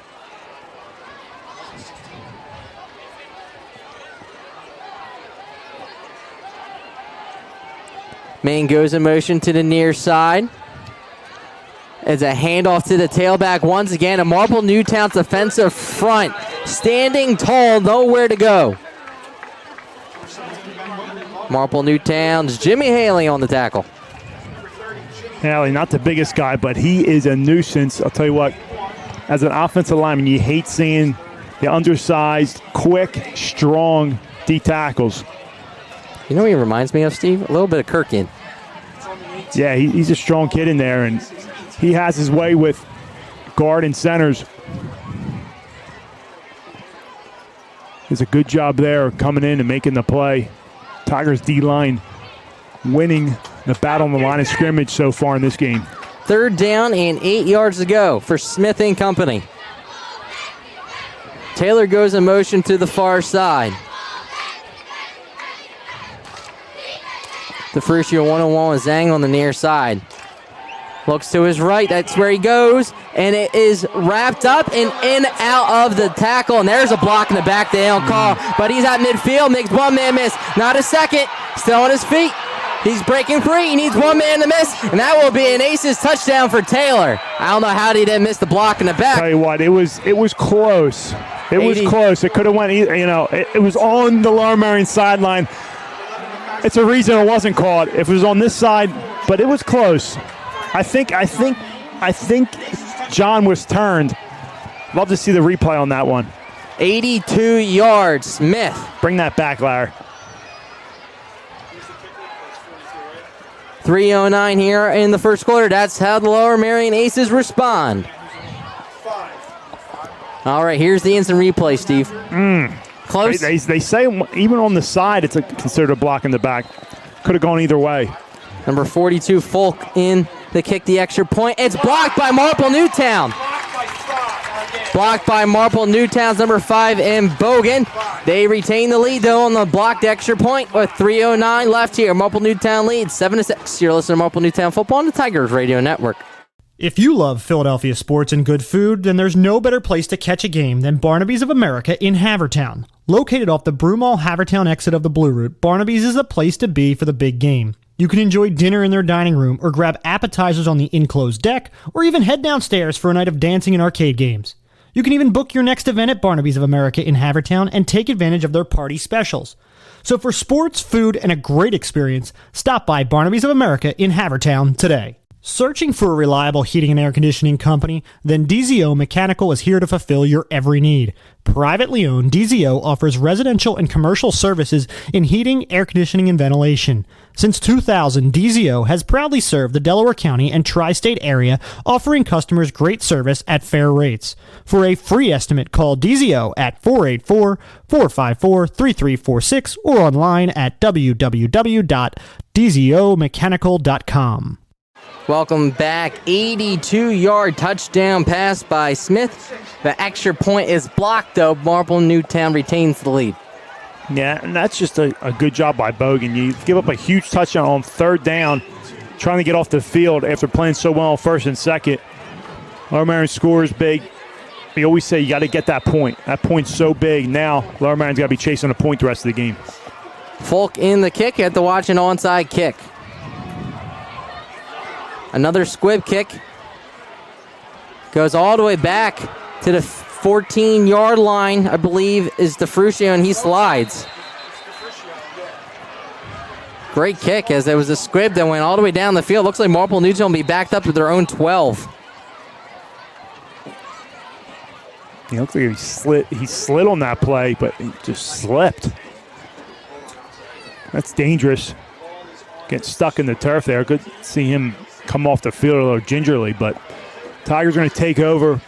Main goes in motion to the near side. It's a handoff to the tailback once again. And Marple Newtown's defensive front standing tall, nowhere to go. Marple Newtown's Jimmy Haley on the tackle. Halley, not the biggest guy, but he is a nuisance. I'll tell you what, as an offensive lineman, you hate seeing the undersized, quick, strong D tackles. You know what he reminds me of, Steve? A little bit of Kirkin. Yeah, he's a strong kid in there, and he has his way with guard and centers. Does a good job there coming in and making the play. Tigers D-line winning the battle on the line of scrimmage so far in this game. Third down and 8 yards to go for Smith and company. Taylor goes in motion to the far side. The first year one-on-one with Zhang on the near side. Looks to his right, that's where he goes, and it is wrapped up and in out of the tackle, and there's a block in the back they don't call, but he's at midfield, makes one man miss, not a second, still on his feet. He's breaking free, he needs one man to miss, and that will be an Aces touchdown for Taylor. I don't know how he didn't miss the block in the back. Tell you what, it was close. It was 80. close. It could have went, it was on the Lower Merion sideline. It's a reason it wasn't caught. If it was on this side, but it was close. I think John was turned. Love to see the replay on that one. 82 yards, Smith. Bring that back, Larry. 3:09 here in the first quarter. That's how the Lower Merion Aces respond. All right, here's the instant replay, Steve. Close. They say even on the side, it's considered a block in the back. Could have gone either way. Number 42, Folk in to kick the extra point. It's blocked by Marple Newtown. Blocked by Marple Newtown's number 5 and Bogan. They retain the lead though on the blocked extra point with 3:09 left here. Marple Newtown leads 7-6. You're listening to Marple Newtown Football on the Tigers Radio Network. If you love Philadelphia sports and good food, then there's no better place to catch a game than Barnaby's of America in Havertown. Located off the Broomall Havertown exit of the Blue Route, Barnaby's is the place to be for the big game. You can enjoy dinner in their dining room or grab appetizers on the enclosed deck, or even head downstairs for a night of dancing and arcade games. You can even book your next event at Barnaby's of America in Havertown and take advantage of their party specials. So for sports, food, and a great experience, stop by Barnaby's of America in Havertown today. Searching for a reliable heating and air conditioning company? Then DZO Mechanical is here to fulfill your every need. Privately owned, DZO offers residential and commercial services in heating, air conditioning, and ventilation. Since 2000, DZO has proudly served the Delaware County and tri-state area, offering customers great service at fair rates. For a free estimate, call DZO at 484-454-3346 or online at www.dzomechanical.com. Welcome back. 82-yard touchdown pass by Smith. The extra point is blocked, though. Marple Newtown retains the lead. Yeah, and that's just a good job by Bogan. You give up a huge touchdown on third down, trying to get off the field after playing so well on first and second. Lower Merion scores big. We always say you got to get that point. That point's so big. Now Lower Merion's got to be chasing a point the rest of the game. Folk in the kick. You have to watch an onside kick. Another squib kick. Goes all the way back to the 14-yard line, I believe, is DeFrucio, and he slides. Great kick, as there was a squib that went all the way down the field. Looks like Marple Newtown will be backed up to their own 12. He looks like he slid on that play, but he just slipped. That's dangerous. Getting stuck in the turf there. Good to see him come off the field a little gingerly, but Tigers are going to take over,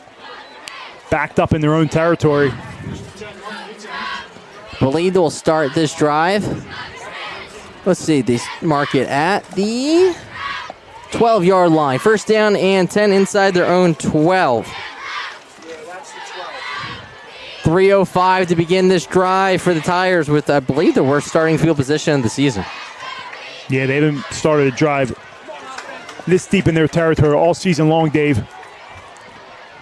backed up in their own territory. Believe they'll start this drive. Let's see, they mark it at the 12-yard line. First down and 10 inside their own 12. 3:05 to begin this drive for the Tigers with, I believe, the worst starting field position of the season. Yeah, they haven't started a drive this deep in their territory all season long, Dave.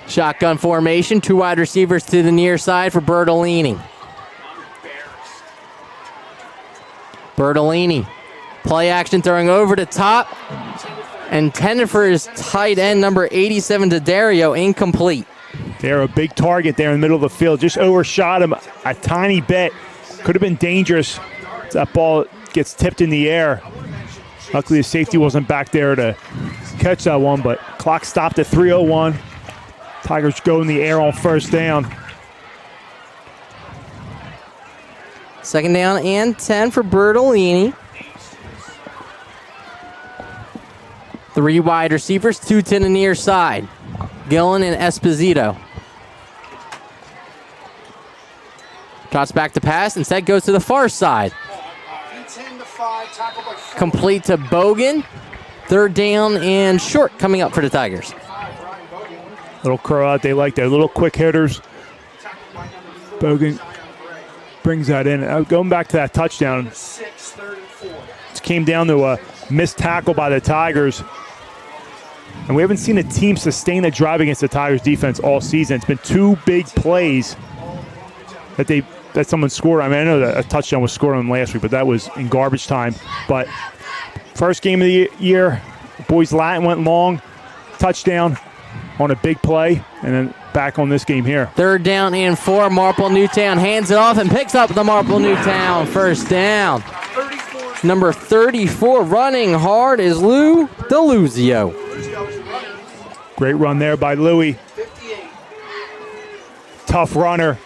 Shotgun formation, 2 wide receivers to the near side for Bertolini. Bertolini, play action throwing over the top, intended for his tight end, number 87, Dario, incomplete. They're a big target there in the middle of the field. Just overshot him a tiny bit. Could have been dangerous. That ball gets tipped in the air. Luckily, the safety wasn't back there to catch that one, but clock stopped at 3:01. Tigers go in the air on first down. Second down and 10 for Bertolini. 3 wide receivers, 2 to the near side. Gillen and Esposito. Drops back to pass, instead goes to the far side. Complete to Bogan. Third down and short coming up for the Tigers. Little curl out, they like their little quick hitters. Bogan brings that in. Going back to that touchdown, it came down to a missed tackle by the Tigers. And we haven't seen a team sustain a drive against the Tigers defense all season. It's been 2 big plays that someone scored. I mean, I know that a touchdown was scored on them last week, but that was in garbage time. But first game of the year, boys Latin went long, touchdown on a big play, and then back on this game here. Third down and 4. Marple Newtown hands it off and picks up the Marple Newtown first down. Number 34 running hard is Lou DeLuzio. Great run there by Louie. Tough runner.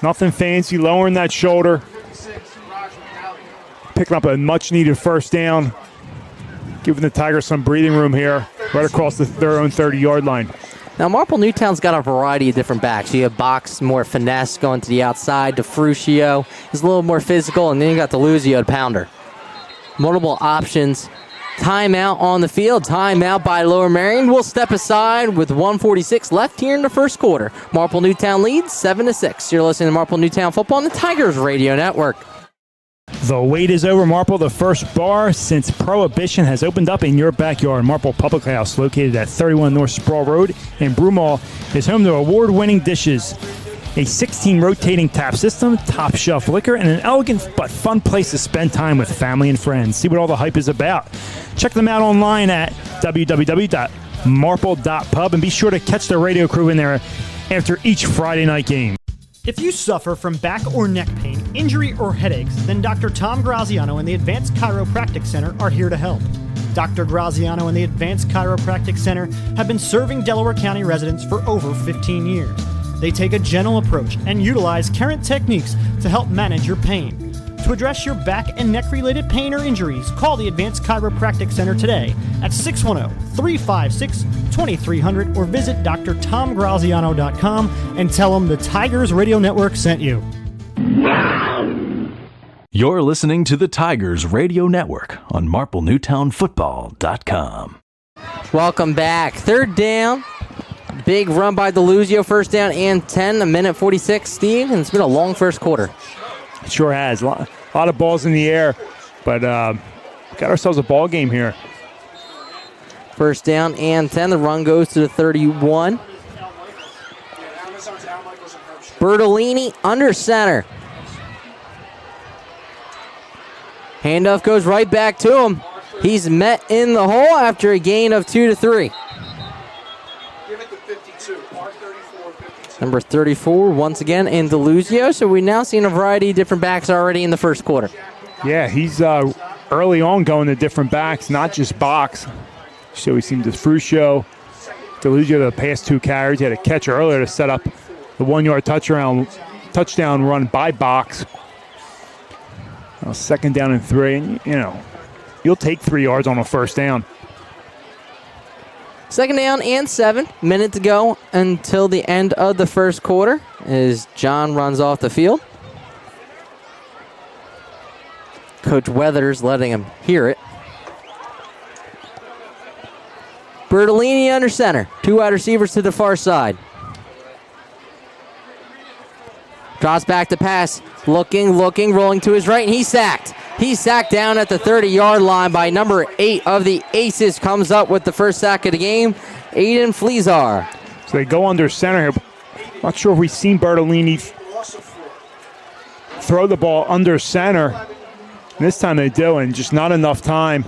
Nothing fancy, lowering that shoulder. Picking up a much-needed first down. Giving the Tigers some breathing room here, right across their own 30-yard line. Now, Marple Newtown's got a variety of different backs. You have Box, more finesse, going to the outside. DeFrucio is a little more physical, and then you got DeLuzio, the pounder. Multiple options Timeout on the field. Timeout by Lower Merion. We'll step aside with 1:46 left here in the first quarter. Marple Newtown leads 7-6. You're listening to Marple Newtown Football on the Tigers Radio Network. The wait is over, Marple. The first bar since Prohibition has opened up in your backyard. Marple Public House, located at 31 North Sproul Road in Broomall, is home to award-winning dishes, a 16 rotating tap system, top shelf liquor, and an elegant but fun place to spend time with family and friends. See what all the hype is about. Check them out online at www.marple.pub and be sure to catch the radio crew in there after each Friday night game. If you suffer from back or neck pain, injury, or headaches, then Dr. Tom Graziano and the Advanced Chiropractic Center are here to help. Dr. Graziano and the Advanced Chiropractic Center have been serving Delaware County residents for over 15 years. They take a gentle approach and utilize current techniques to help manage your pain. To address your back and neck-related pain or injuries, call the Advanced Chiropractic Center today at 610-356-2300 or visit drtomgraziano.com and tell them the Tigers Radio Network sent you. You're listening to the Tigers Radio Network on MarpleNewtownFootball.com. Welcome back. Third down. Big run by Deluzio. First down and 10. A minute 46, Steve. And it's been a long first quarter. It sure has. A lot of balls in the air, but got ourselves a ball game here. First down and 10. The run goes to the 31. Bertolini under center. Handoff goes right back to him. He's met in the hole after a gain of 2 to 3. Give it to 52. Number 34 once again in Deluzio. So we've now seen a variety of different backs already in the first quarter. Yeah, he's early on going to different backs, not just box. So we seen DeFruscio, Deluzio the past 2 carries. He had a catch earlier to set up the 1-yard touchdown run by box. Second down and 3, and you'll take 3 yards on a first down. Second down and 7. Minute to go until the end of the first quarter as John runs off the field. Coach Weathers letting him hear it. Bertolini under center. 2 wide receivers to the far side. Drops back to pass. Looking, rolling to his right, and he's sacked. He's sacked down at the 30-yard line by number 8 of the Aces. Comes up with the first sack of the game, Aiden Fleazar. So they go under center here. Not sure if we've seen Bertolini throw the ball under center. This time they do, and just not enough time.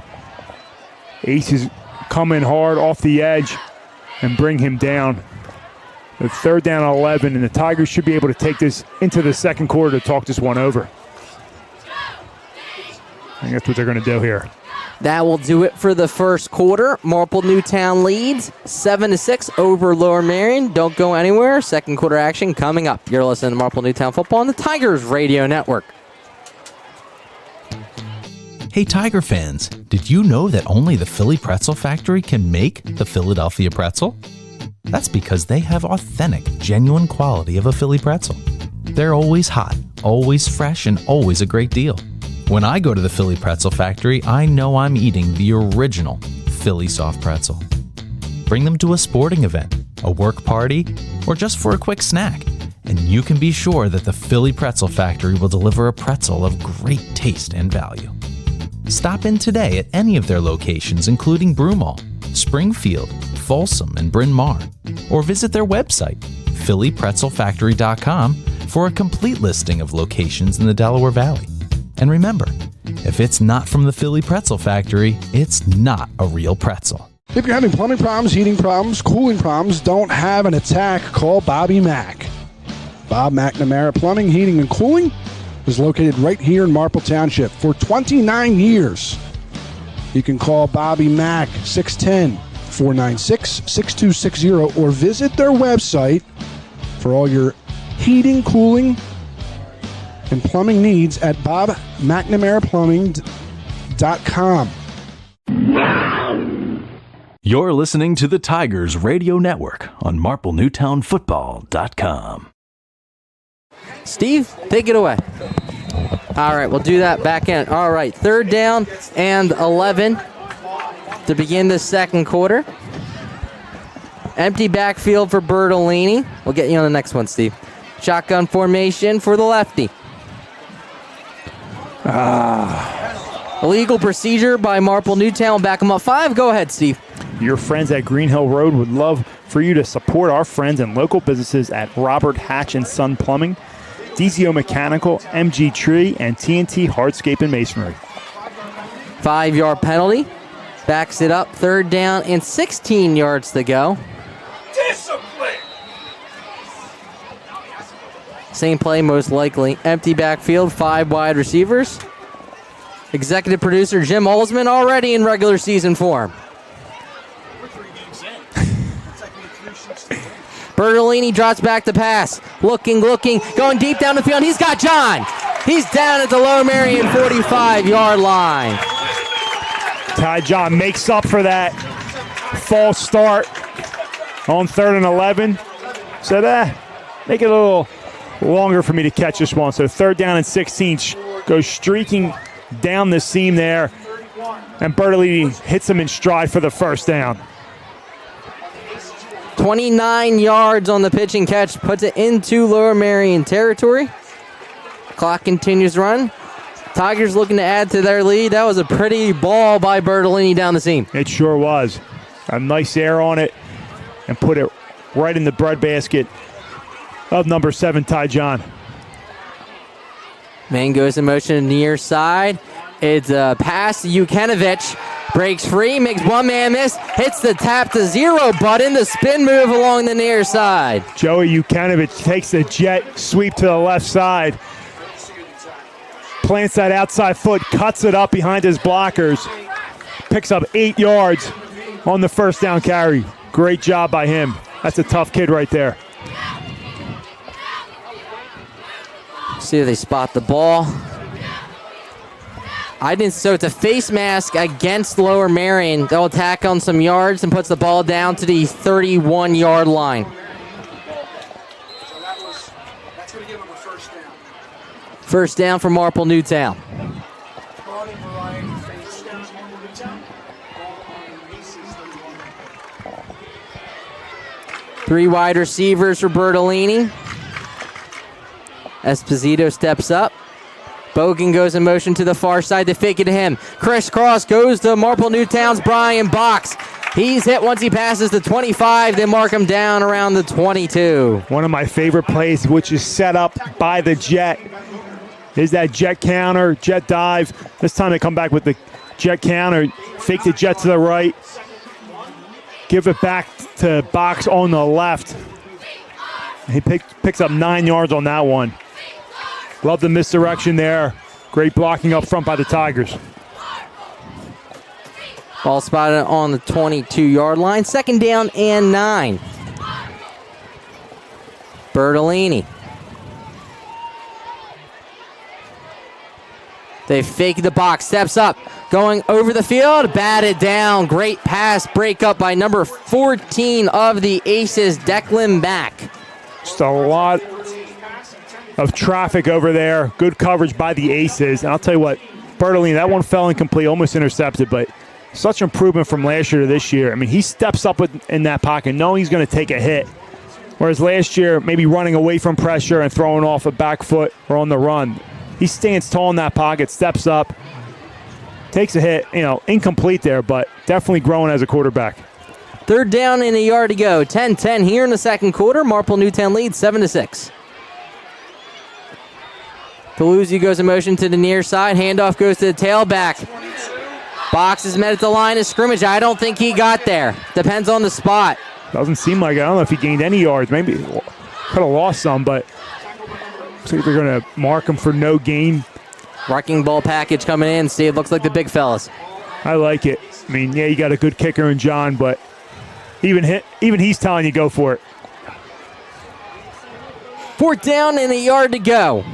Aces come in hard off the edge and bring him down. The third down and 11, and the Tigers should be able to take this into the second quarter to talk this one over. I think that's what they're going to do here. That will do it for the first quarter. Marple Newtown leads 7-6 over Lower Merion. Don't go anywhere. Second quarter action coming up. You're listening to Marple Newtown Football on the Tigers Radio Network. Hey Tiger fans, did you know that only the Philly Pretzel Factory can make the Philadelphia pretzel? That's because they have authentic, genuine quality of a Philly pretzel. They're always hot, always fresh, and always a great deal. When I go to the Philly Pretzel Factory, I know I'm eating the original Philly soft pretzel. Bring them to a sporting event, a work party, or just for a quick snack, and you can be sure that the Philly Pretzel Factory will deliver a pretzel of great taste and value. Stop in today at any of their locations, including Broomall, Springfield, Folsom, and Bryn Mawr, or visit their website, phillypretzelfactory.com, for a complete listing of locations in the Delaware Valley. And remember, if it's not from the Philly Pretzel Factory, it's not a real pretzel. If you're having plumbing problems, heating problems, cooling problems, don't have an attack, call Bobby Mack. Bob McNamara Plumbing, Heating, and Cooling is located right here in Marple Township for 29 years. You can call Bobby Mack, 610-496-6260, or visit their website for all your heating, cooling, and plumbing needs at bobmcnamaraPlumbing.com. You're listening to the Tigers Radio Network on MarpleNewtownFootball.com. Steve, take it away. All right, we'll do that back in. All right, third down and 11. to begin the second quarter. Empty backfield for Bertolini. We'll get you on the next one, Steve. Shotgun formation for the lefty. Illegal procedure by Marple Newtown. Back them up 5. Go ahead, Steve. Your friends at Green Hill Road would love for you to support our friends and local businesses at Robert Hatch and Son Plumbing, DZO Mechanical, MG Tree, and TNT Hardscape and Masonry. 5-yard penalty. Backs it up. 3rd down and 16 yards to go. Discipline! Same play most likely. Empty backfield, 5 wide receivers. Executive producer Jim Olsman already in regular season form. Bertolini drops back to pass. Looking, going deep down the field. He's got John. He's down at the Lower Merion 45-yard line. Ty John makes up for that false start on 3rd and 11. So make it a little longer for me to catch this one. So 3rd down and 16, goes streaking down the seam there, and Bertolini hits him in stride for the 1st down. 29 yards on the pitch and catch, puts it into Lower Merion territory. Clock continues to run. Tigers looking to add to their lead. That was a pretty ball by Bertolini down the seam. It sure was. A nice air on it and put it right in the breadbasket of number 7, Ty John. Man goes in motion near side. It's a pass to Jukanovich. Breaks free, makes one man miss, hits the tap to 0 button, the spin move along the near side. Joey Jukanovich takes the jet sweep to the left side. Plants that outside foot, cuts it up behind his blockers. Picks up 8 yards on the 1st down carry. Great job by him. That's a tough kid right there. See if they spot the ball. So it's a face mask against Lower Merion. They'll attack on some yards and puts the ball down to the 31-yard line. So that's going to give them a 1st down. 1st down for Marple Newtown. Morning variety face Marple Newtown. 3 wide receivers for Bertolini. Esposito steps up. Bogan goes in motion to the far side to fake it to him. Crisscross goes to Marple Newtown's Brian Box. He's hit once he passes the 25. They mark him down around the 22. One of my favorite plays, which is set up by the jet, is that jet counter, jet dive. This time they come back with the jet counter, fake the jet to the right, give it back to Box on the left. He picks up 9 yards on that one. Love the misdirection there. Great blocking up front by the Tigers. Ball spotted on the 22-yard line. 2nd down and 9. Bertolini. They fake the box, steps up, going over the field, batted down. Great pass break up by number 14 of the Aces, Declan Mack. Just a lot of traffic over there. Good coverage by the Aces. And I'll tell you what, Bertolini, that one fell incomplete, almost intercepted, but such improvement from last year to this year. I mean, he steps up in that pocket knowing he's going to take a hit. Whereas last year, maybe running away from pressure and throwing off a back foot or on the run. He stands tall in that pocket, steps up, takes a hit, incomplete there, but definitely growing as a quarterback. 3rd down and a yard to go. 10-10 here in the second quarter. Marple Newtown leads 7-6. Peluzzi goes in motion to the near side. Handoff goes to the tailback. Box is met at the line of scrimmage. I don't think he got there. Depends on the spot. Doesn't seem like it. I don't know if he gained any yards. Maybe could have lost some, but looks like they're going to mark him for no gain. Wrecking ball package coming in. Steve, looks like the big fellas. I like it. I mean, yeah, you got a good kicker in John, but even he's telling you go for it. 4th down and a yard to go.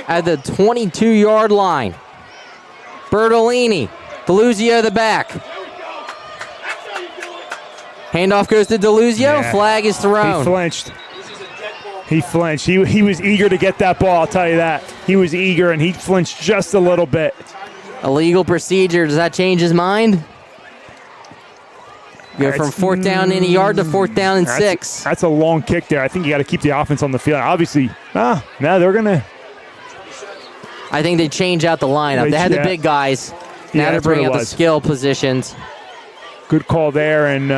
At the 22-yard line. Bertolini. Deluzio the back. Handoff goes to Deluzio. Yeah. Flag is thrown. He flinched. He was eager to get that ball, I'll tell you that. He was eager, and he flinched just a little bit. Illegal procedure. Does that change his mind? Go from fourth down in a yard to fourth down and 6. That's a long kick there. I think you got to keep the offense on the field. Obviously, now they're going to. I think they change out the lineup. They had the big guys. Now they're bringing out the skill positions. Good call there. And,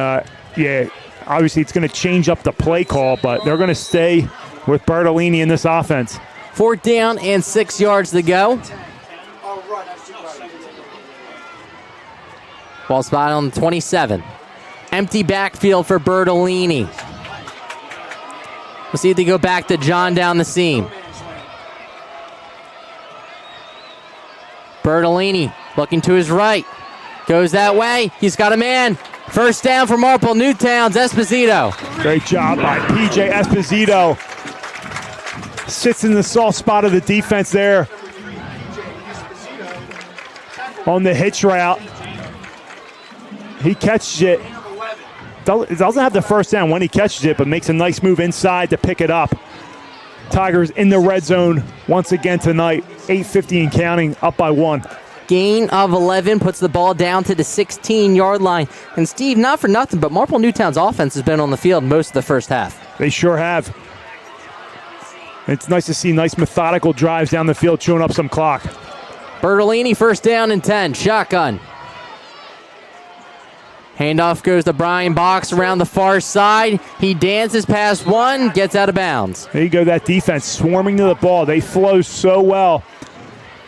obviously it's going to change up the play call, but they're going to stay with Bertolini in this offense. Fourth down and 6 yards to go. Ball spot on the 27. Empty backfield for Bertolini. We'll see if they go back to John down the seam. Bertolini looking to his right. Goes that way. He's got a man. First down for Marple Newtown's Esposito. Great job by P.J. Esposito. Sits in the soft spot of the defense there. On the hitch route. He catches it. Doesn't have the first down when he catches it, but makes a nice move inside to pick it up. Tigers in the red zone once again tonight. 8:50 and counting, up by 1. Gain of 11 puts the ball down to the 16-yard line. And Steve, not for nothing, but Marple Newtown's offense has been on the field most of the first half. They sure have. It's nice to see nice methodical drives down the field, chewing up some clock. Bertolini, first down and 10, shotgun. Handoff goes to Brian Box around the far side. He dances past one, gets out of bounds. There you go, that defense swarming to the ball. They flow so well.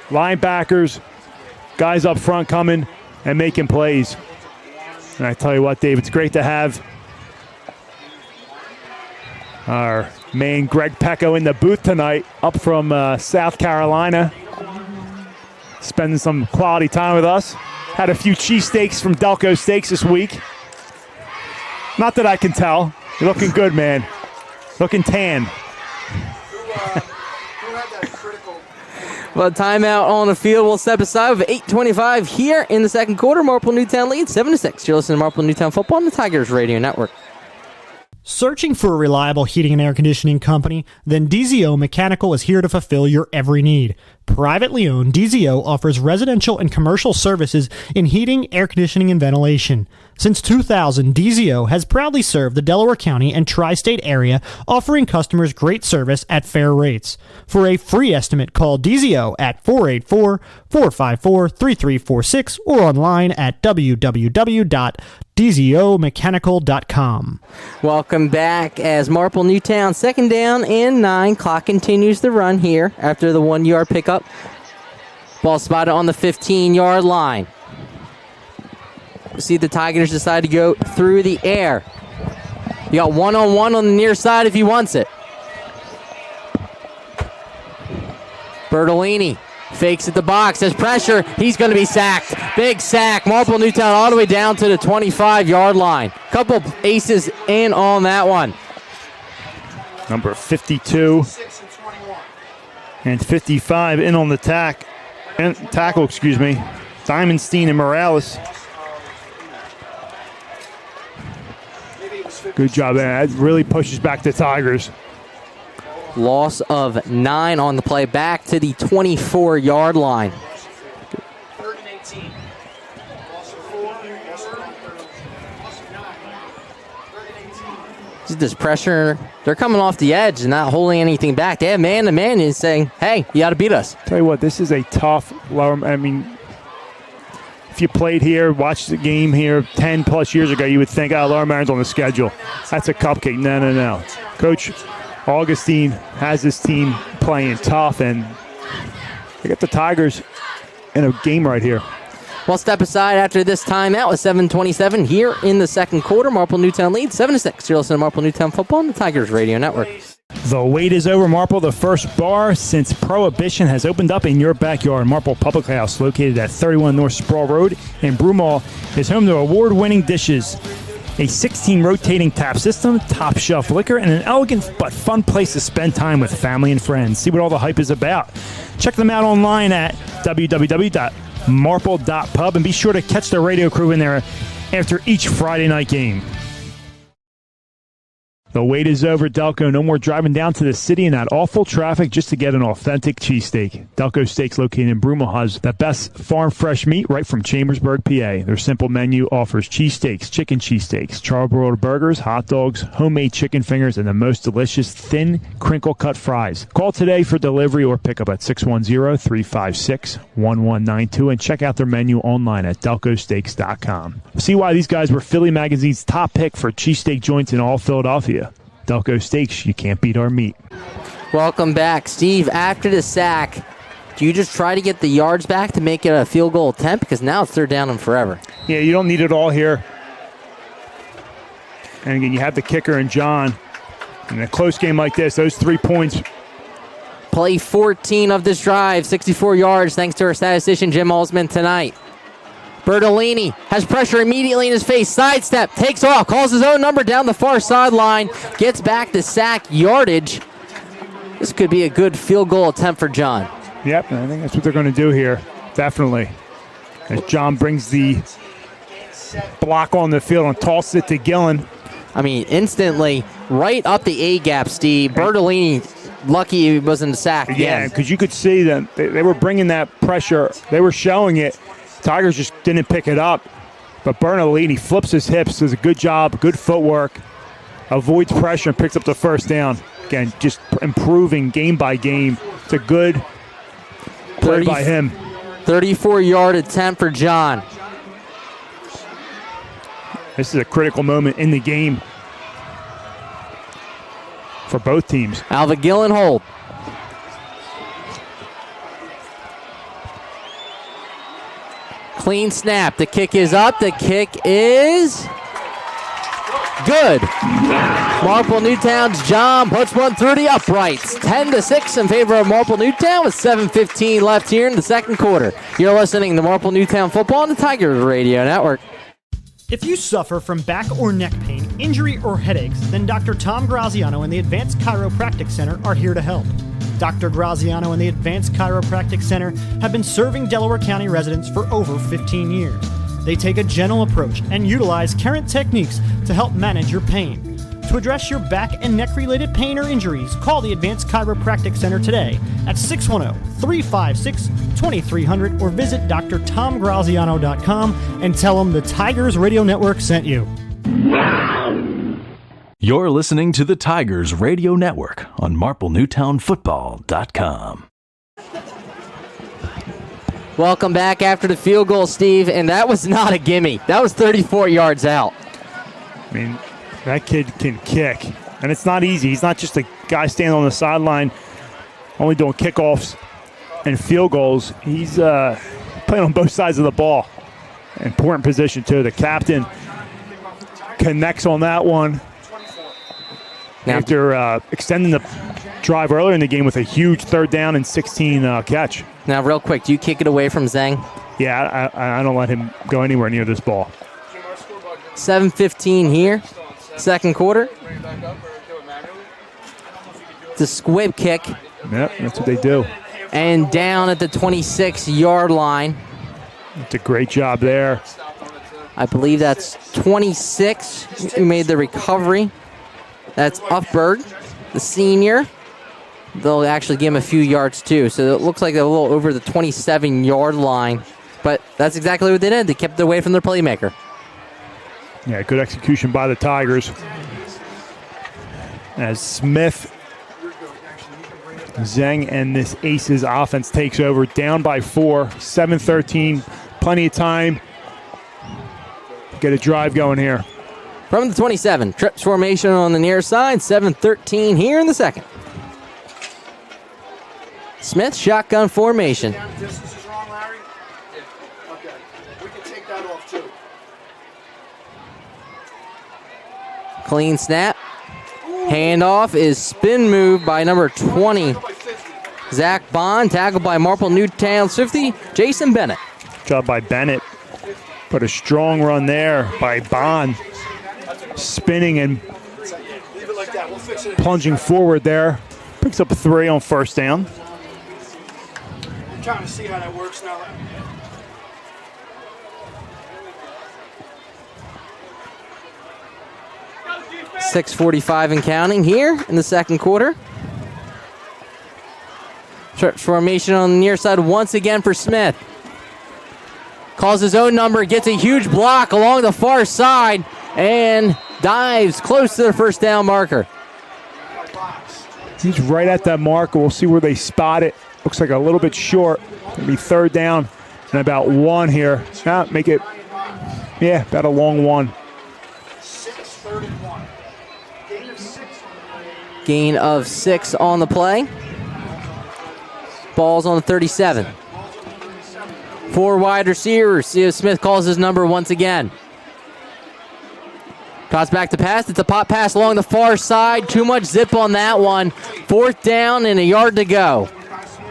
Linebackers, guys up front coming and making plays. And I tell you what, Dave, it's great to have our man Greg Pecco in the booth tonight, up from South Carolina, spending some quality time with us. Had a few cheesesteaks from Delco Steaks this week. Not that I can tell. You're looking good, man. Looking tan. Well, timeout on the field. We'll step aside with 8:25 here in the second quarter. Marple Newtown leads 7-6. You're listening to Marple Newtown Football on the Tigers Radio Network. Searching for a reliable heating and air conditioning company? Then DZO Mechanical is here to fulfill your every need. Privately owned, DZO offers residential and commercial services in heating, air conditioning, and ventilation. Since 2000, DZO has proudly served the Delaware County and tri-state area, offering customers great service at fair rates. For a free estimate, call DZO at 484-454-3346 or online at www.dzomechanical.com. Welcome back as Marple Newtown, second down and 9. Clock continues to run here after the 1-yard pickup. Ball spotted on the 15-yard line. See the Tigers decide to go through the air. You got one-on-one on the near side if he wants it. Bertolini fakes at the box. There's pressure. He's going to be sacked. Big sack. Marple Newtown all the way down to the 25-yard line. Couple aces in on that one. Number 52 and 55 in on the tackle. Diamondstein and Morales. Good job there. That really pushes back the Tigers. Loss of 9 on the play, back to the 24-yard line. This pressure, they're coming off the edge and not holding anything back. They have man-to-man and saying, hey, you got to beat us. Tell you what, this is a tough Lower. I mean, if you played here, watched the game here 10-plus years ago, you would think, Lower Merion's on the schedule. That's a cupcake. No. Coach Augustine has this team playing tough, and they got the Tigers in a game right here. We'll step aside after this timeout with 7:27 here in the second quarter. Marple Newtown leads 7-6. You're listening to Marple Newtown Football on the Tigers Radio Network. The wait is over, Marple. The first bar since Prohibition has opened up in your backyard. Marple Public House, located at 31 North Sproul Road in Broomall, is home to award-winning dishes, a 16 rotating tap system, top shelf liquor, and an elegant but fun place to spend time with family and friends. See what all the hype is about. Check them out online at www.marple.pub and be sure to catch the radio crew in there after each Friday night game. The wait is over, Delco. No more driving down to the city in that awful traffic just to get an authentic cheesesteak. Delco Steaks, located in Broomall, has the best farm fresh meat right from Chambersburg, PA. Their simple menu offers cheesesteaks, chicken cheesesteaks, charbroiled burgers, hot dogs, homemade chicken fingers, and the most delicious thin, crinkle-cut fries. Call today for delivery or pickup at 610-356-1192 and check out their menu online at delcosteaks.com. See why these guys were Philly Magazine's top pick for cheesesteak joints in all Philadelphia. Delco Steaks, you can't beat our meat. Welcome back. Steve, after the sack, do you just try to get the yards back to make it a field goal attempt? Because now it's third down and forever. Yeah, you don't need it all here. And again, you have the kicker and John. In a close game like this, those 3 points. Play 14 of this drive, 64 yards, thanks to our statistician Jim Alsman tonight. Bertolini has pressure immediately in his face. Sidestep, takes off, calls his own number down the far sideline, gets back the sack yardage. This could be a good field goal attempt for John. Yep, I think that's what they're going to do here, definitely. As John brings the block on the field and tosses it to Gillen. I mean, instantly, right up the A-gap, Steve. Bertolini, lucky he wasn't sacked again. Yeah, because you could see that they were bringing that pressure. They were showing it. Tigers just didn't pick it up. But Bertolini flips his hips, does a good job, good footwork, avoids pressure, and picks up the first down. Again, just improving game by game. It's a good play by him. 34-yard attempt for John. This is a critical moment in the game for both teams. Alva Gillen hold. Clean snap. The kick is up. The kick is good. Marple Newtown's John puts one through the uprights. 10-6 in favor of Marple Newtown with 7:15 left here in the second quarter. You're listening to Marple Newtown Football on the Tigers Radio Network. If you suffer from back or neck pain, injury, or headaches, then Dr. Tom Graziano and the Advanced Chiropractic Center are here to help. Dr. Graziano and the Advanced Chiropractic Center have been serving Delaware County residents for over 15 years. They take a gentle approach and utilize current techniques to help manage your pain. To address your back and neck-related pain or injuries, call the Advanced Chiropractic Center today at 610-356-2300 or visit drtomgraziano.com and tell them the Tigers Radio Network sent you. You're listening to the Tigers Radio Network on MarpleNewtownFootball.com. Welcome back after the field goal, Steve, and that was not a gimme. That was 34 yards out. I mean, that kid can kick, and it's not easy. He's not just a guy standing on the sideline only doing kickoffs and field goals. He's playing on both sides of the ball. Important position, too. The captain connects on that one after extending the drive earlier in the game with a huge 3rd down and 16 catch. Now, real quick, do you kick it away from Zhang? Yeah, I don't let him go anywhere near this ball. 7:15 here, second quarter. It's a squib kick. Yep, that's what they do. And down at the 26-yard line. It's a great job there. I believe that's 26 who made the recovery. That's Uffberg, the senior. They'll actually give him a few yards, too. So it looks like they're a little over the 27-yard line. But that's exactly what they did. They kept it away from their playmaker. Yeah, good execution by the Tigers. As Smith, Zhang, and this Aces offense takes over, down by 4, 7-13. Plenty of time. Get a drive going here. From the 27, trips formation on the near side, 7-13 here in the second. Smith, shotgun formation. Distance is wrong, Larry? Yeah. Okay. We can take that off, too. Clean snap. Handoff is spin move by number 20. Zach Bond, tackled by Marple Newtown 50, Jason Bennett. Good job by Bennett. But a strong run there by Bond. Spinning and plunging forward there. Picks up 3 on first down. I'm trying to see how that works now. 6:45 and counting here in the second quarter. Trips formation on the near side once again for Smith. Calls his own number, gets a huge block along the far side, and dives close to the first down marker. He's right at that marker. We'll see where they spot it. Looks like a little bit short. It'll be third down and about one here. Make it, about a long one. 6:31. Gain of 6 on the play. Ball's on the 37. 4 wide receivers. Smith calls his number once again. Toss back to pass. It's a pop pass along the far side. Too much zip on that one. Fourth down and a yard to go.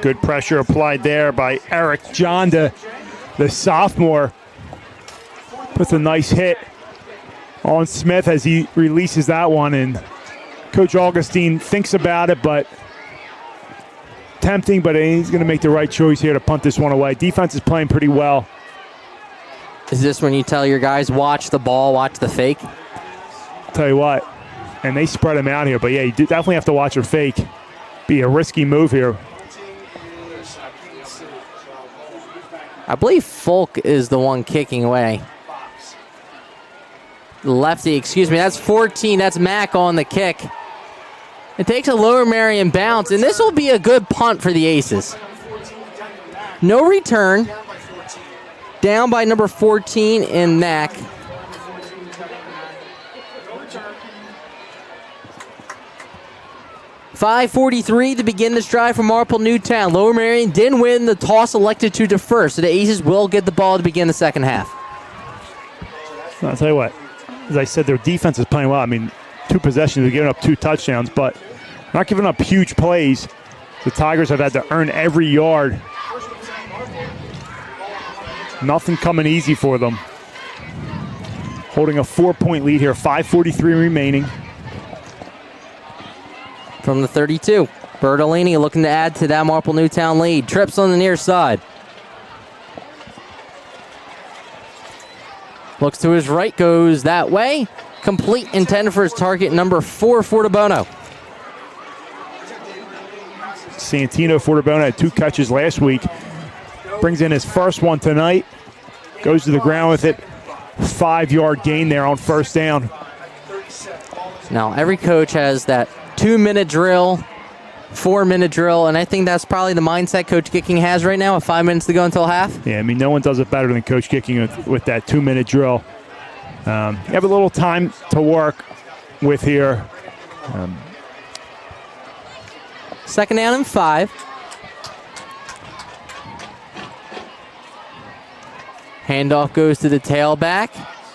Good pressure applied there by Eric Jonda, the sophomore. Puts a nice hit on Smith as he releases that one. And Coach Augustine thinks about it, but tempting, but he's going to make the right choice here to punt this one away. Defense is playing pretty well. Is this when you tell your guys, watch the ball, watch the fake? Tell you what, and they spread him out here, but you definitely have to watch your fake. Be a risky move here. I believe Folk is the one kicking away. Lefty, excuse me, that's 14. That's Mack on the kick. It takes a Lower Merion bounce, and this will be a good punt for the Aces. No return. Down by number 14 in Mack. .5:43 to begin this drive for Marple Newtown. Lower Merion didn't win. The toss elected to defer, so the Aces will get the ball to begin the second half. I'll tell you what, as I said, their defense is playing well. I mean, 2 possessions, they're giving up 2 touchdowns, but not giving up huge plays. The Tigers have had to earn every yard. Nothing coming easy for them. Holding a 4-point lead here, 5:43 remaining. From the 32, Bertolini looking to add to that Marple Newtown lead. Trips on the near side. Looks to his right, goes that way. Complete, intended for his target, number 4, Fortabono. Santino Fortabono had 2 catches last week. Brings in his first one tonight. Goes to the ground with it. 5-yard gain there on first down. Now, every coach has that 2-minute drill, 4-minute drill, and I think that's probably the mindset Coach Kicking has right now with 5 minutes to go until half. Yeah, I mean, no one does it better than Coach Kicking with that 2-minute drill. You have a little time to work with here. Second down and 5. Handoff goes to the tailback.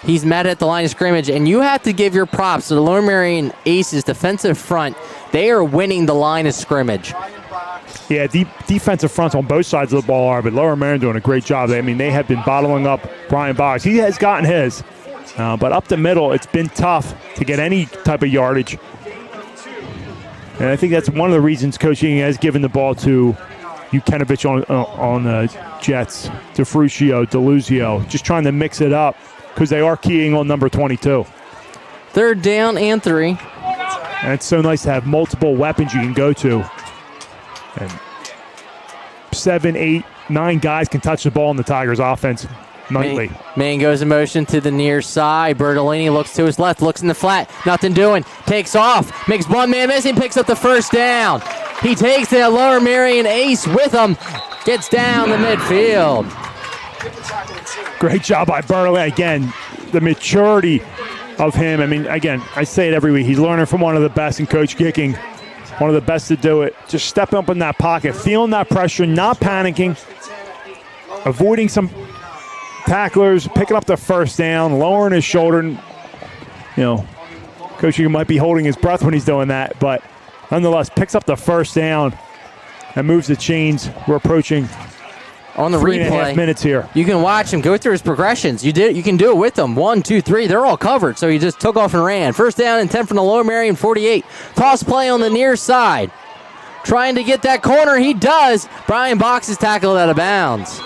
He's met at the line of scrimmage, and you have to give your props to the Lower Merion Aces defensive front. They are winning the line of scrimmage. Yeah, defensive fronts on both sides of the ball are, but Lower Merion doing a great job. I mean, they have been bottling up Brian Boggs. He has gotten his, but up the middle, it's been tough to get any type of yardage. And I think that's one of the reasons coaching has given the ball to Jukinovich on the Jets, DeFrucio, DeLuzio, just trying to mix it up because they are keying on number 22. Third down and 3. And it's so nice to have multiple weapons you can go to. And 7, 8, 9 guys can touch the ball in the Tigers' offense nightly. Man goes in motion to the near side. Bertolini looks to his left, looks in the flat. Nothing doing. Takes off. Makes one man missing. Picks up the first down. He takes the Lower Merion ace with him. Gets down the midfield. Great job by Bertolini. Again, the maturity of him. I mean, again, I say it every week. He's learning from one of the best in Coach Kicking. One of the best to do it. Just stepping up in that pocket, feeling that pressure, not panicking, avoiding some tacklers, picking up the first down, lowering his shoulder. And, Coach Kicking might be holding his breath when he's doing that, but nonetheless, picks up the first down and moves the chains. We're approaching on the 3.5 minutes here. You can watch him go through his progressions. You can do it with them. 1, 2, 3. They're all covered. So he just took off and ran. First down and 10 from the Lower Merion 48. Toss play on the near side. Trying to get that corner. He does. Brian Box is tackled out of bounds.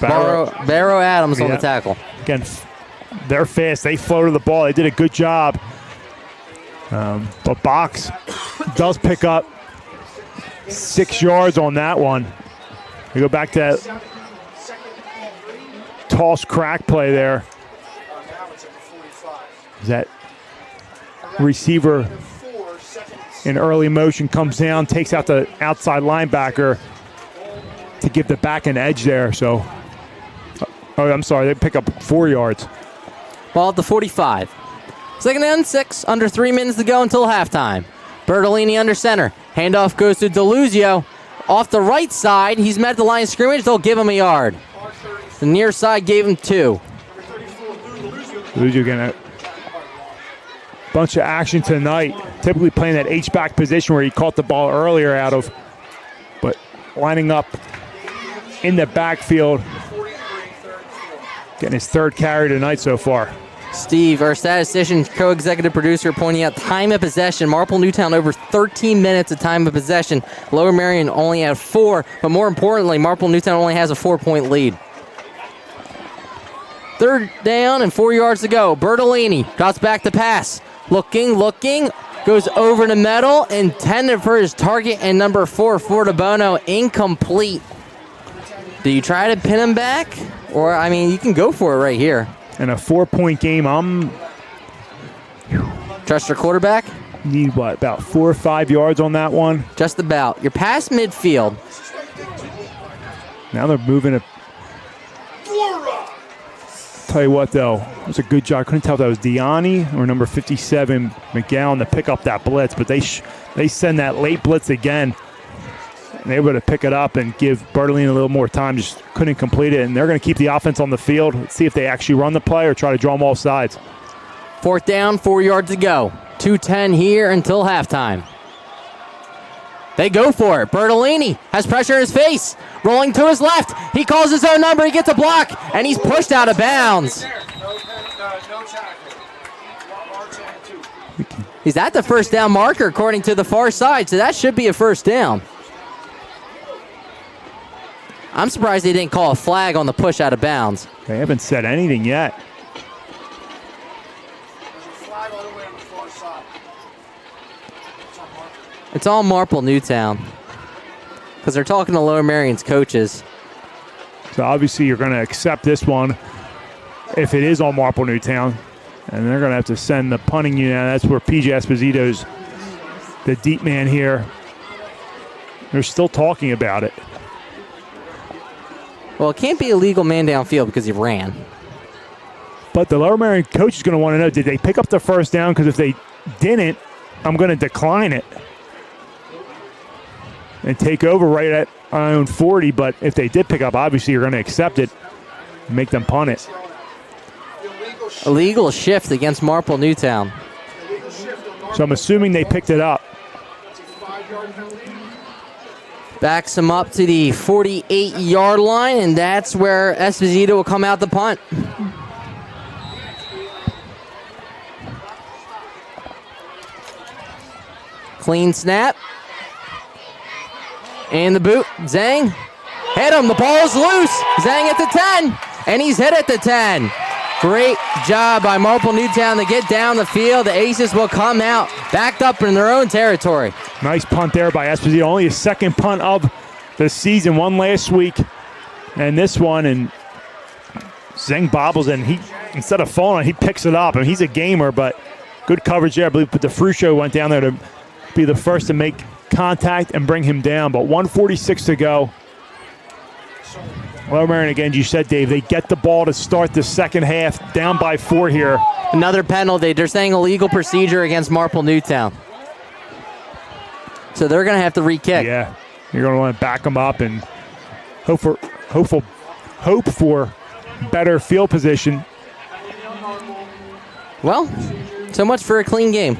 Barrow Adams on the tackle. Again, they're fast. They floated the ball. They did a good job. But Box does pick up 6 yards on that one. We go back to that toss crack play there. That receiver in early motion comes down, takes out the outside linebacker to give the back an edge there. So, I'm sorry, they pick up 4 yards. Ball at the 45. Second and 6, under 3 minutes to go until halftime. Bertolini under center. Handoff goes to DeLuzio. Off the right side, he's met at the line of scrimmage. They'll give him a yard. The near side gave him 2. DeLuzio getting a bunch of action tonight. Typically playing that H-back position where he caught the ball earlier out of, but lining up in the backfield. Getting his 3rd carry tonight so far. Steve, our statistician, co-executive producer, pointing out time of possession. Marple Newtown over 13 minutes of time of possession. Lower Merion only had 4, but more importantly, Marple Newtown only has a 4-point lead. 3rd down and 4 yards to go. Bertolini drops back to pass. Looking, goes over the middle, intended for his target, and number 4, Fortabono, incomplete. Do you try to pin him back? Or, I mean, you can go for it right here. In a 4-point game, Trust your quarterback? Need what, about 4 or 5 yards on that one? Just about. You're past midfield. Now they're moving it. Tell you what, though, it was a good job. I couldn't tell if that was Diani or number 57, McGowan, to pick up that blitz, but they send that late blitz again. And they were able to pick it up and give Bertolini a little more time. Just couldn't complete it, and they're going to keep the offense on the field. Let's see if they actually run the play or try to draw them off sides. 4th down, 4 yards to go. 2:10 here until halftime. They go for it. Bertolini has pressure in his face. Rolling to his left. He calls his own number. He gets a block, and he's pushed out of bounds. He's at the 1st down marker, according to the far side, so that should be a 1st down. I'm surprised they didn't call a flag on the push out of bounds. They haven't said anything yet. It's all Marple Newtown because they're talking to Lower Merion's coaches. So obviously you're going to accept this one if it is on Marple Newtown, and they're going to have to send the punting unit. That's where PJ Esposito's the deep man here. They're still talking about it. Well, it can't be a legal man downfield because he ran. But the Lower Merion coach is going to want to know, did they pick up the 1st down? Because if they didn't, I'm going to decline it and take over right at our own 40. But if they did pick up, obviously you're going to accept it and make them punt it. Illegal shift against Marple Newtown. So I'm assuming they picked it up. Backs him up to the 48-yard line, and that's where Esposito will come out the punt. Clean snap. And the boot. Zhang hit him. The ball's loose. Zhang at the 10, and he's hit at the 10. Great job by Marple Newtown to get down the field. The Aces will come out backed up in their own territory. Nice punt there by Esposito. Only his 2nd punt of the season. One last week and this one. And Zeng bobbles, and he, instead of falling, he picks it up. I mean, he's a gamer, but good coverage there. I believe DeFrucio went down there to be the first to make contact and bring him down. But 1:46 to go. Lower Merion, again, you said, Dave, they get the ball to start the 2nd half, down by 4 here. Another penalty. They're saying illegal procedure against Marple Newtown. So they're going to have to re-kick. Yeah, you're going to want to back them up and hope for better field position. Well, so much for a clean game.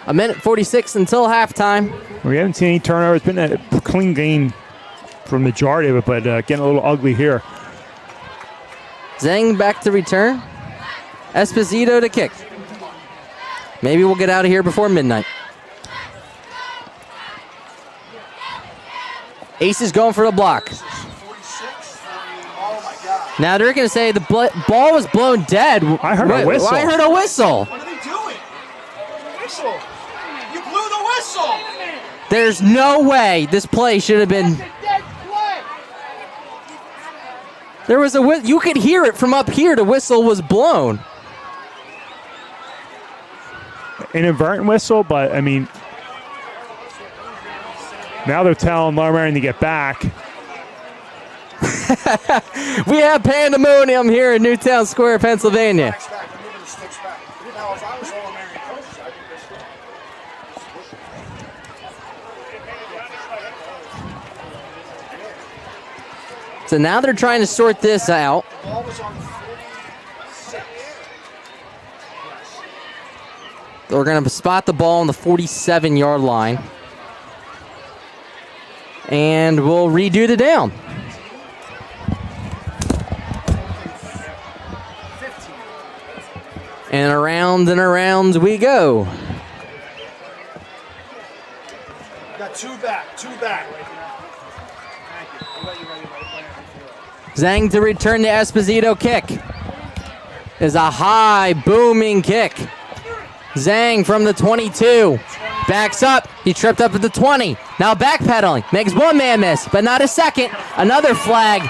1:46 until halftime. We haven't seen any turnovers. It's been a clean game for the majority of it, but getting a little ugly here. Zhang back to return. Esposito to kick. Maybe we'll get out of here before midnight. Aces going for the block. Now they're going to say the ball was blown dead. I heard a whistle. I heard a whistle. What are they doing? Whistle. You blew the whistle. There's no way this play should have been. There was a whistle. You could hear it from up here. The whistle was blown. Inadvertent whistle, but I mean, now they're telling Lower Merion to get back. We have pandemonium here in Newtown Square, Pennsylvania. So now they're trying to sort this out. We're going to spot the ball on the 47-yard line. And we'll redo the down. And around we go. Got two back. Zhang to return the Esposito kick. Is a high, booming kick. Zhang from the 22. Backs up. He tripped up at the 20. Now backpedaling. Makes one man miss, but not a second. Another flag.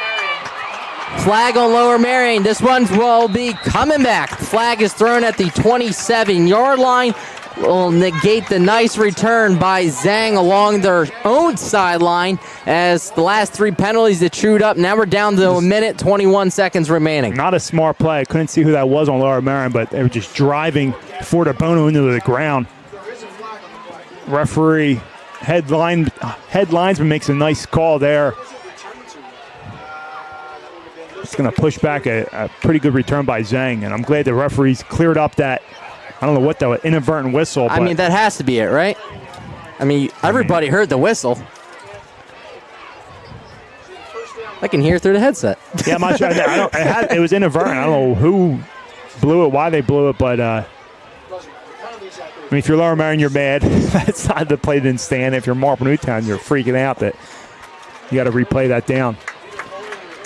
Flag on Lower Merion. This one will be coming back. Flag is thrown at the 27-yard line. Will negate the nice return by Zhang along their own sideline as the last three penalties that chewed up. Now we're down to a minute, 21 seconds remaining. Not a smart play. I couldn't see who that was on Lower Merion, but they were just driving for the bono into the ground. Referee head linesman makes a nice call there. It's going to push back a pretty good return by Zhang, and I'm glad the referees cleared up that, I don't know what the inadvertent whistle. I mean, that has to be it, right? I mean, everybody heard the whistle. I can hear it through the headset. Yeah, I'm not sure. It was inadvertent. I don't know who blew it, why they blew it, but I mean, if you're Lower Merion, you're mad. That's not the play didn't stand. If you're Marple Newtown, you're freaking out that you got to replay that down.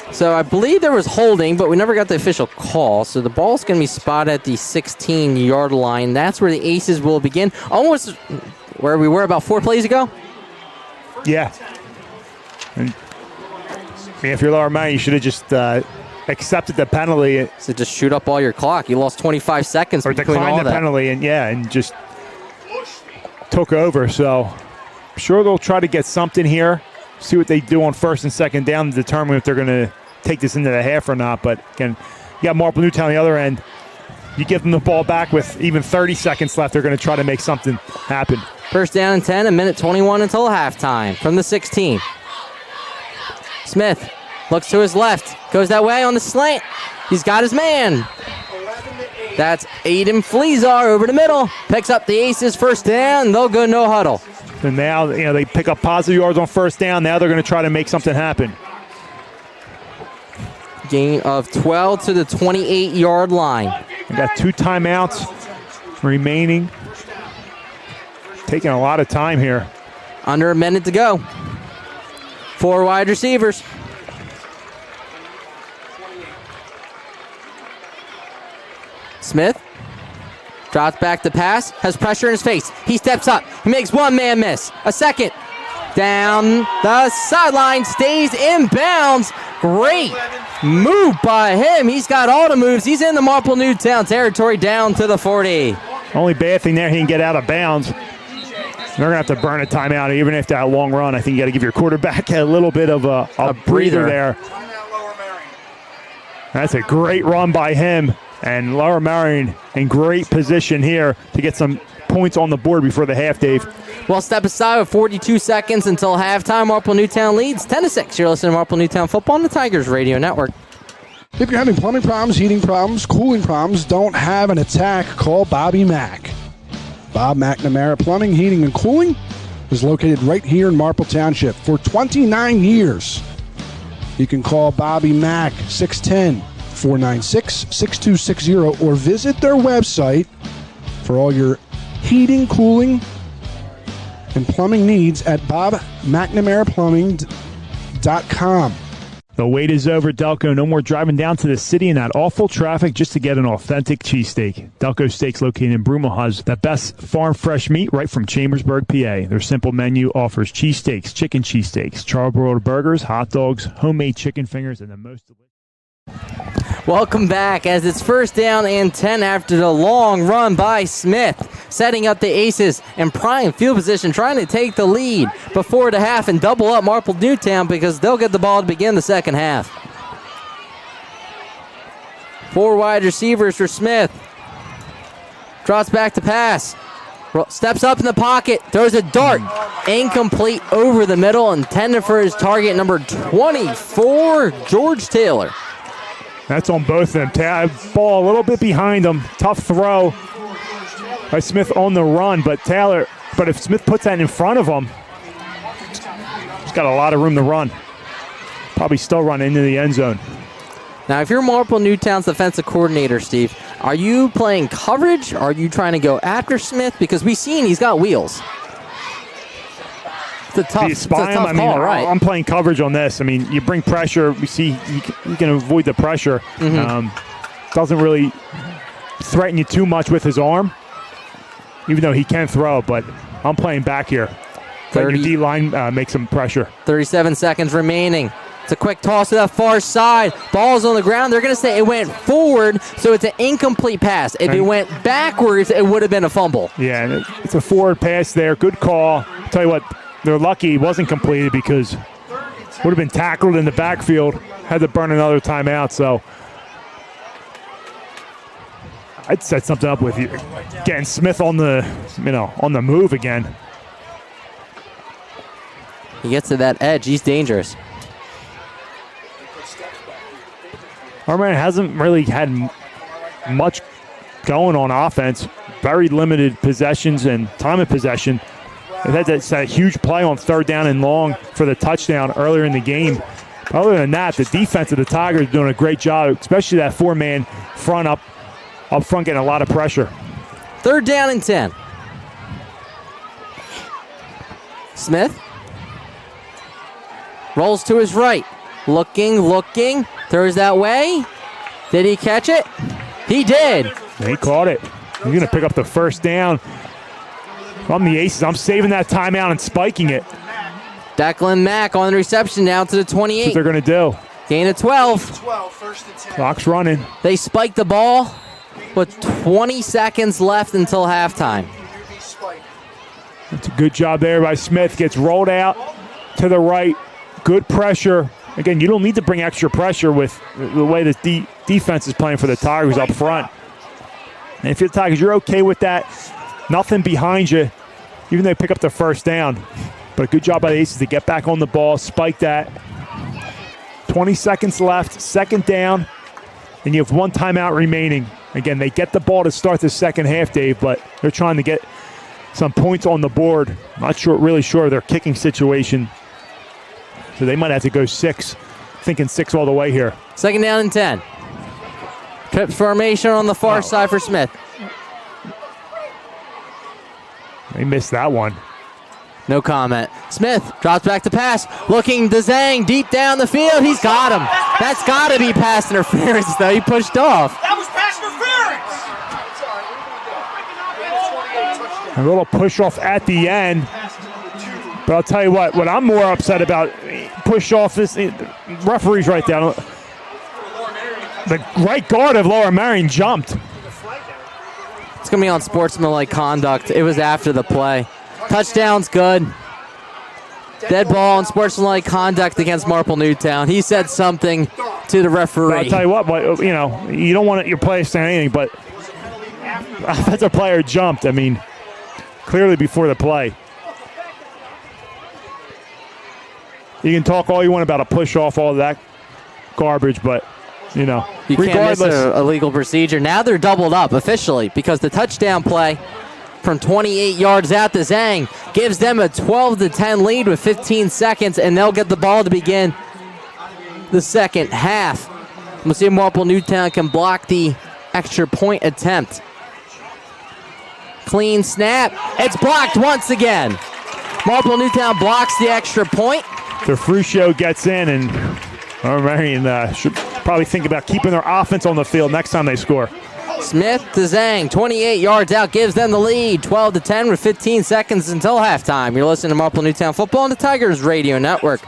So I believe there was holding, but we never got the official call. So the ball's going to be spotted at the 16-yard line. That's where the Aces will begin. Almost where we were about 4 plays ago. Yeah. And, I mean, if you're Lower Merion, you should have just accepted the penalty. So just shoot up all your clock. You lost 25 seconds. Or declined the penalty and just took over. So I'm sure they'll try to get something here. See what they do on first and second down to determine if they're going to take this into the half or not. But again, you got Marple Newtown on the other end. You give them the ball back with even 30 seconds left, they're going to try to make something happen. First down and 10, a minute 21 until halftime from the 16. Smith looks to his left, goes that way on the slant. He's got his man. That's Aiden Fleazar over the middle. Picks up the Aces first down. They'll go no huddle. And now, they pick up positive yards on first down. Now they're going to try to make something happen. Gain of 12 to the 28-yard line. We got 2 timeouts remaining. Taking a lot of time here. Under a minute to go. 4 wide receivers. Smith drops back to pass, has pressure in his face. He steps up. He makes one man miss. A second. Down the sideline, stays in bounds. Great move by him. He's got all the moves. He's in the Marple Newtown territory down to the 40. Only bad thing there, he can get out of bounds. They're going to have to burn a timeout even if that long run. I think you got to give your quarterback a little bit of a breather there. That's a great run by him. And Lower Merion in great position here to get some points on the board before the half, Dave. Well, step aside with 42 seconds until halftime. Marple Newtown leads 10-6. You're listening to Marple Newtown Football on the Tigers Radio Network. If you're having plumbing problems, heating problems, cooling problems, don't have an attack, call Bobby Mack. Bob McNamara Plumbing, Heating, and Cooling is located right here in Marple Township for 29 years. You can call Bobby Mack, 610-496-6260, or visit their website for all your heating, cooling, and plumbing needs at bobmcnamaraplumbing.com. The wait is over, Delco. No more driving down to the city in that awful traffic just to get an authentic cheesesteak. Delco Steaks, located in Broomall, has the best farm fresh meat right from Chambersburg, PA. Their simple menu offers cheesesteaks, chicken cheesesteaks, charbroiled burgers, hot dogs, homemade chicken fingers, and the most delicious. Welcome back as it's first down and 10 after the long run by Smith, setting up the Aces in prime field position, trying to take the lead before the half and double up Marple Newtown because they'll get the ball to begin the second half. 4 wide receivers for Smith. Drops back to pass. Steps up in the pocket, throws a dart, incomplete over the middle, intended for his target, number 24, George Taylor. That's on both of them. Ball a little bit behind him. Tough throw by Smith on the run, but if Smith puts that in front of him, he's got a lot of room to run. Probably still run into the end zone. Now, if you're Marple Newtown's defensive coordinator, Steve, are you playing coverage? Are you trying to go after Smith? Because we've seen he's got wheels. It's a tough call, right? I'm playing coverage on this. I mean, you bring pressure. We see you can avoid the pressure. Doesn't really threaten you too much with his arm, even though he can throw. But I'm playing back here. Letting your D-line make some pressure. 37 seconds remaining. It's a quick toss to the far side. Ball's on the ground. They're going to say it went forward, so it's an incomplete pass. If it went backwards, it would have been a fumble. Yeah, it's a forward pass there. Good call. I'll tell you what, they're lucky it wasn't completed because would have been tackled in the backfield. Had to burn another timeout, so I'd set something up with you. Getting Smith on the move again. He gets to that edge. He's dangerous. Marion hasn't really had much going on offense. Very limited possessions and time of possession. They had that huge play on 3rd down and long for the touchdown earlier in the game. Other than that, the defense of the Tigers is doing a great job, especially that 4-man front up front getting a lot of pressure. 3rd down and 10. Smith rolls to his right. Looking, throws that way. Did he catch it? He did. He caught it. He's going to pick up the first down. I'm the Aces. I'm saving that timeout and spiking it. Declan Mack on the reception down to the 28. That's what they're going to do. Gain of 12. First and 10. Clock's running. They spike the ball with 20 seconds left until halftime. That's a good job there by Smith. Gets rolled out to the right. Good pressure. Again, you don't need to bring extra pressure with the way the defense is playing for the Tigers up front. And if you're the Tigers, you're okay with that. Nothing behind you, even though they pick up the first down. But a good job by the Aces to get back on the ball, spike that. 20 seconds left, 2nd down, and you have 1 timeout remaining. Again, they get the ball to start the second half, Dave, but they're trying to get some points on the board. Not really sure of their kicking situation. So they might have to go 6, thinking 6 all the way here. 2nd down and 10. Trips formation on the far side for Smith. They missed that one. No comment. Smith drops back to pass. Looking to Zhang deep down the field. He's got him. That's got to be pass interference, though. He pushed off. That was pass interference. A little push off at the end. But I'll tell you what I'm more upset about, push off this, referee's right down. The right guard of Lower Merion jumped. It's going to be on sportsmanlike conduct. It was after the play. Touchdown's good. Dead ball and sportsmanlike conduct against Marple Newtown. He said something to the referee. But I'll tell you what, you don't want your player saying anything, but offensive player jumped. I mean, clearly before the play. You can talk all you want about a push off, all that garbage, but you can't miss a legal procedure. Now they're doubled up officially because the touchdown play from 28 yards out to Zhang gives them a 12-10 lead with 15 seconds, and they'll get the ball to begin the second half. We'll see if Marple Newtown can block the extra point attempt. Clean snap. It's blocked once again. Marple Newtown blocks the extra point. Ferruccio gets in, and Lower Marion should probably think about keeping their offense on the field next time they score. Smith to Zhang, 28 yards out, gives them the lead, 12-10 with 15 seconds until halftime. You're listening to Marple Newtown Football on the Tigers Radio Network.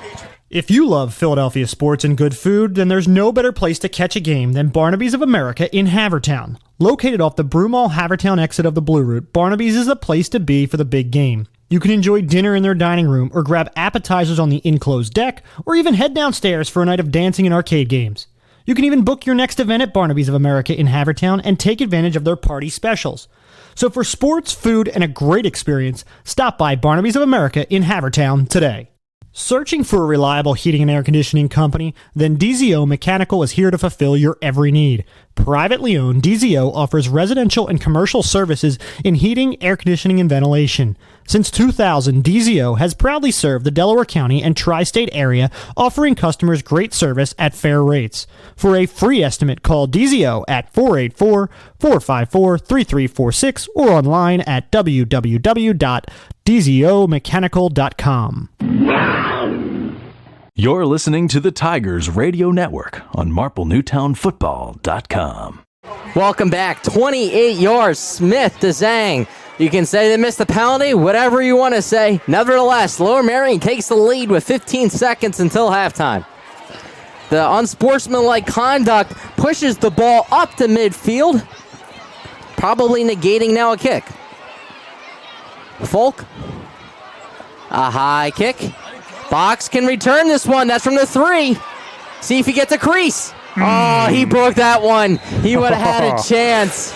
If you love Philadelphia sports and good food, then there's no better place to catch a game than Barnaby's of America in Havertown. Located off the Broomall Havertown exit of the Blue Route, Barnaby's is the place to be for the big game. You can enjoy dinner in their dining room or grab appetizers on the enclosed deck, or even head downstairs for a night of dancing and arcade games. You can even book your next event at Barnaby's of America in Havertown and take advantage of their party specials. So for sports, food, and a great experience, stop by Barnaby's of America in Havertown today. Searching for a reliable heating and air conditioning company? Then DZO Mechanical is here to fulfill your every need. Privately owned, DZO offers residential and commercial services in heating, air conditioning, and ventilation. Since 2000, DZO has proudly served the Delaware County and tri-state area, offering customers great service at fair rates. For a free estimate, call DZO at 484-454-3346 or online at www.dzomechanical.com. You're listening to the Tigers Radio Network on MarpleNewtownFootball.com. Welcome back. 28 yards, Smith to Zhang. You can say they missed the penalty, whatever you want to say. Nevertheless, Lower Merion takes the lead with 15 seconds until halftime. The unsportsmanlike conduct pushes the ball up to midfield, probably negating now a kick. Folk, a high kick. Box can return this one. That's from the 3. See if he gets a crease. Oh, he broke that one. He would have had a chance.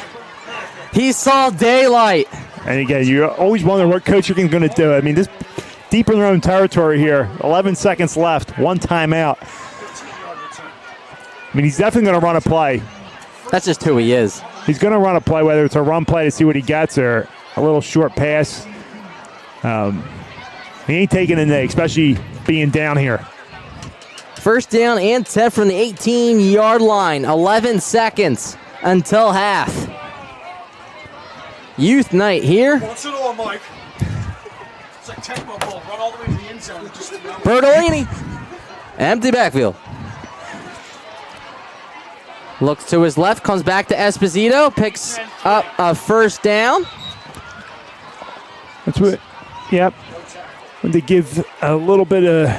He saw daylight. And again, you always wonder what coach you're going to do. I mean, this deep in their own territory here. 11 seconds left. 1 timeout. I mean, he's definitely going to run a play. That's just who he is. He's going to run a play, whether it's a run play to see what he gets or a little short pass. He ain't taking a knee, especially being down here. First down and 10 from the 18-yard line. 11 seconds until half. Youth night here. What's it all, Mike? It's like Tecmo Bowl. Run all the way to the end zone. Bertolini. Empty backfield. Looks to his left, comes back to Esposito, picks up a first down. That's what, yep. When they give a little bit of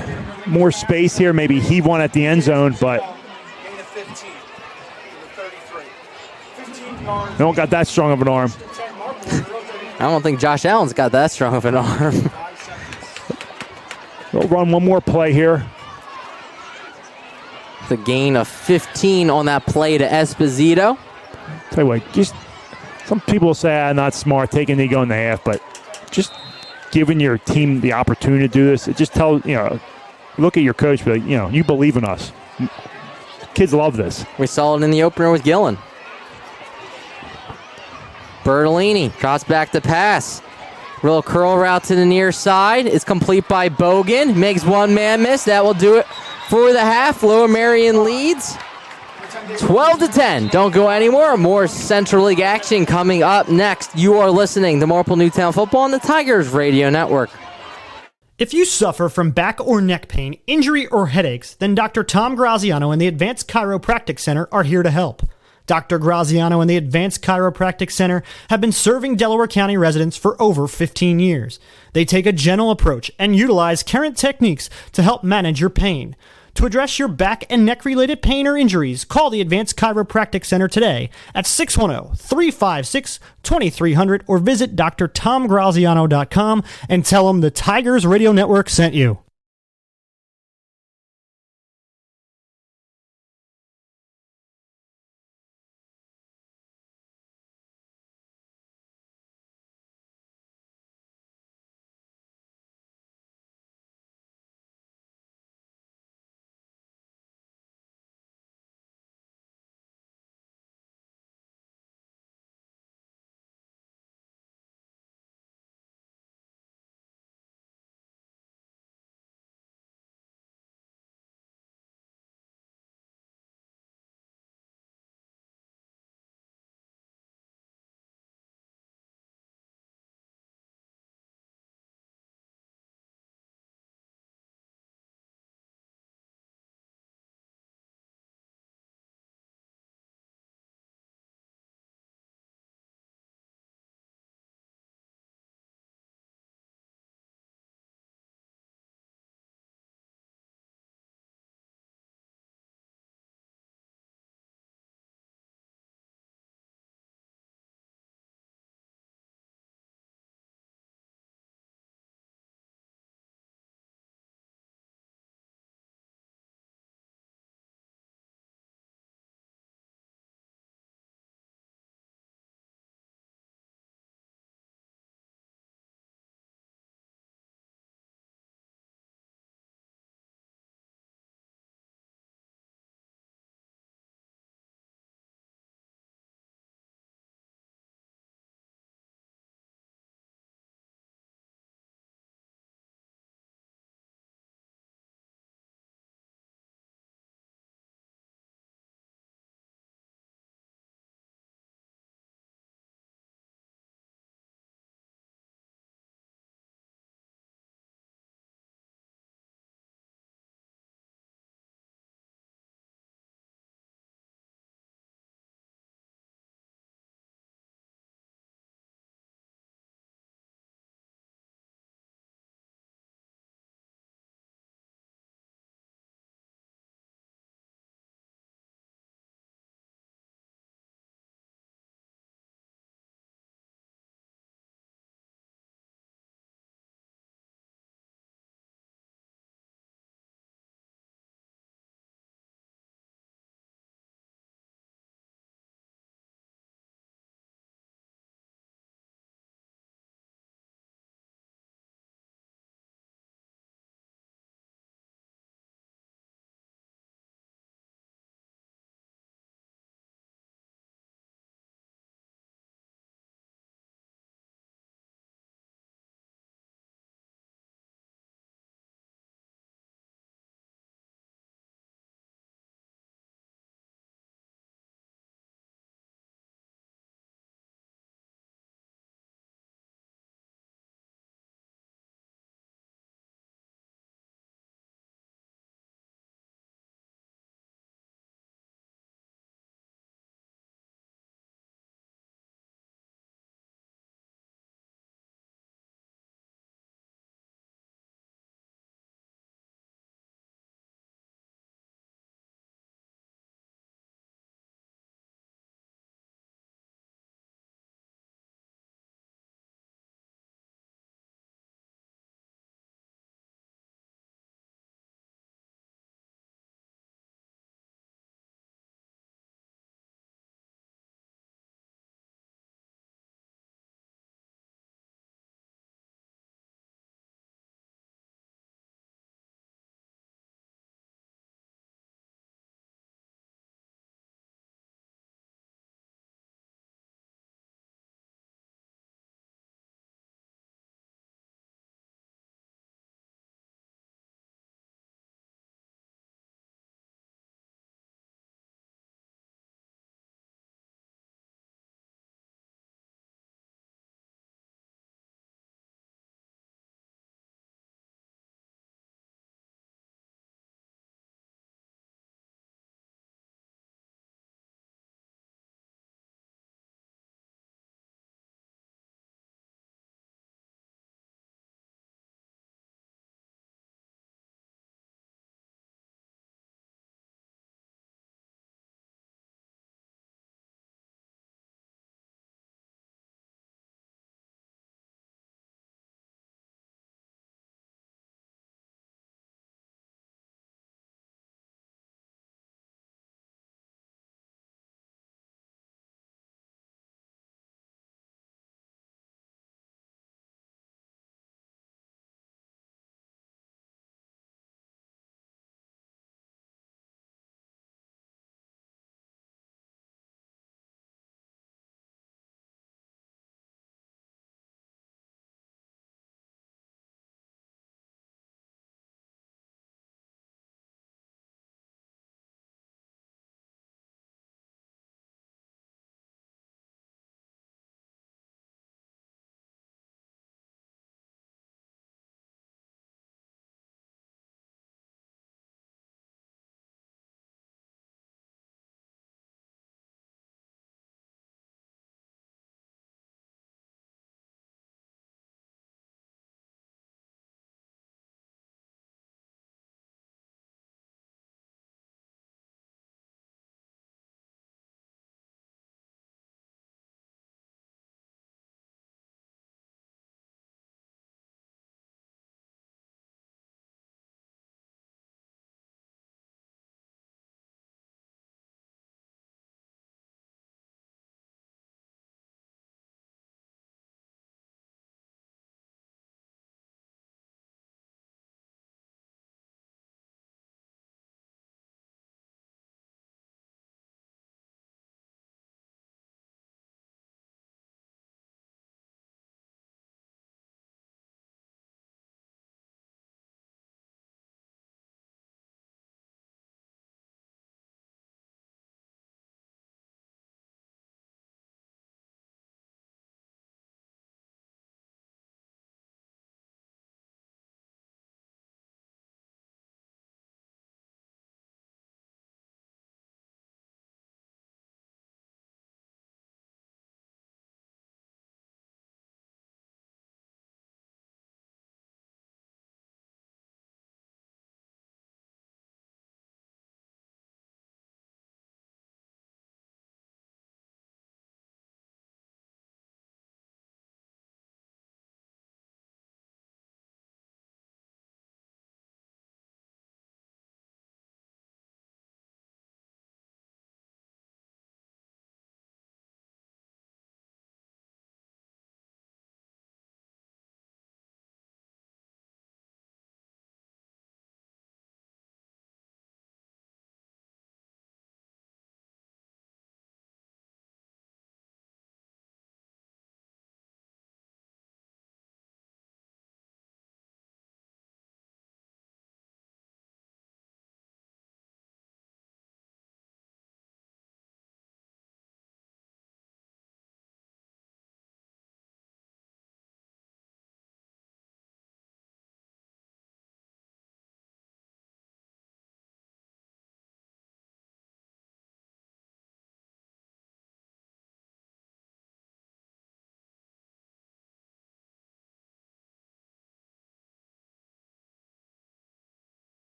more space here, maybe heave one at the end zone, but they don't got that strong of an arm. I don't think Josh Allen's got that strong of an arm. They'll run one more play here. The gain of 15 on that play to Esposito. Tell you what, just some people say I'm not smart, taking the go in the half, but just giving your team the opportunity to do this, it just tells, look at your coach, be like, you believe in us. Kids love this. We saw it in the opener with Gillen. Bertolini drops back to pass. Real curl route to the near side. It's complete by Bogan. Makes one man miss. That will do it for the half. Lower Merion leads 12-10. Don't go anywhere. More Central League action coming up next. You are listening to Marple Newtown Football on the Tigers Radio Network. If you suffer from back or neck pain, injury, or headaches, then Dr. Tom Graziano and the Advanced Chiropractic Center are here to help. Dr. Graziano and the Advanced Chiropractic Center have been serving Delaware County residents for over 15 years. They take a gentle approach and utilize current techniques to help manage your pain. To address your back and neck-related pain or injuries, call the Advanced Chiropractic Center today at 610-356-2300 or visit drtomgraziano.com and tell them the Tigers Radio Network sent you.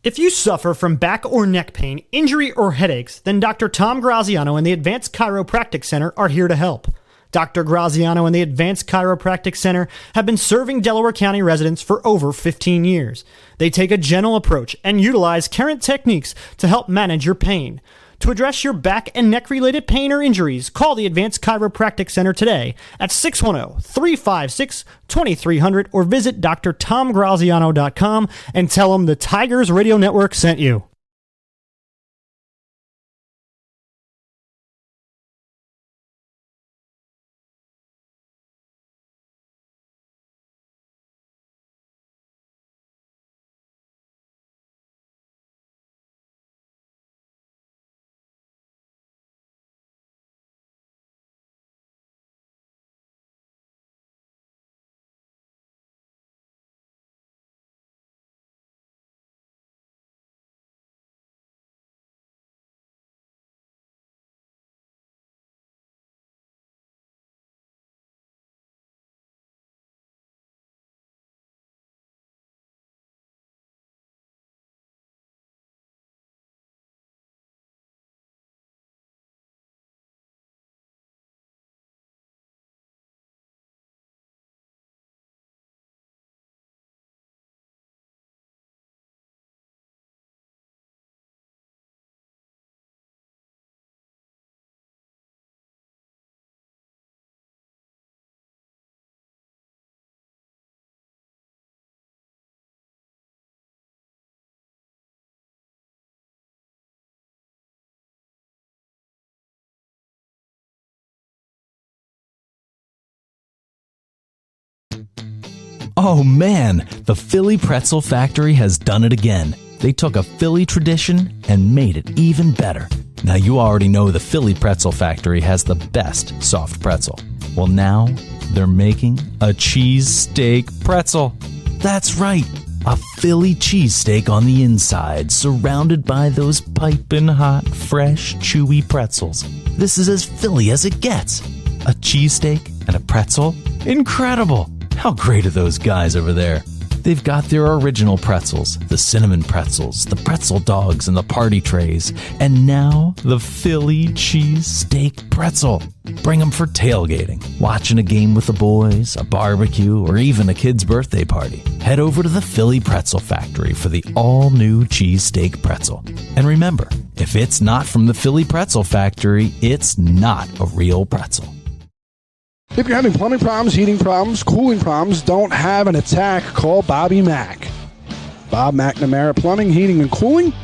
If you suffer from back or neck pain, injury, or headaches, then Dr. Tom Graziano and the Advanced Chiropractic Center are here to help. Dr. Graziano and the Advanced Chiropractic Center have been serving Delaware County residents for over 15 years. They take a gentle approach and utilize current techniques to help manage your pain. To address your back and neck-related pain or injuries, call the Advanced Chiropractic Center today at 610-356-2300 or visit drtomgraziano.com and tell them the Tigers Radio Network sent you. Oh man, the Philly Pretzel Factory has done it again. They took a Philly tradition and made it even better. Now you already know the Philly Pretzel Factory has the best soft pretzel. Well now, they're making a cheesesteak pretzel. That's right, a Philly cheesesteak on the inside, surrounded by those piping hot, fresh, chewy pretzels. This is as Philly as it gets. A cheesesteak and a pretzel? Incredible! How great are those guys over there? They've got their original pretzels, the cinnamon pretzels, the pretzel dogs, and the party trays, and now the Philly cheesesteak pretzel. Bring them for tailgating, watching a game with the boys, a barbecue, or even a kid's birthday party. Head over to the Philly Pretzel Factory for the all-new cheesesteak pretzel. And remember, if it's not from the Philly Pretzel Factory, it's not a real pretzel. If you're having plumbing problems, heating problems, cooling problems, don't have an attack, call Bobby Mack. Bob McNamara Plumbing, Heating, and Cooling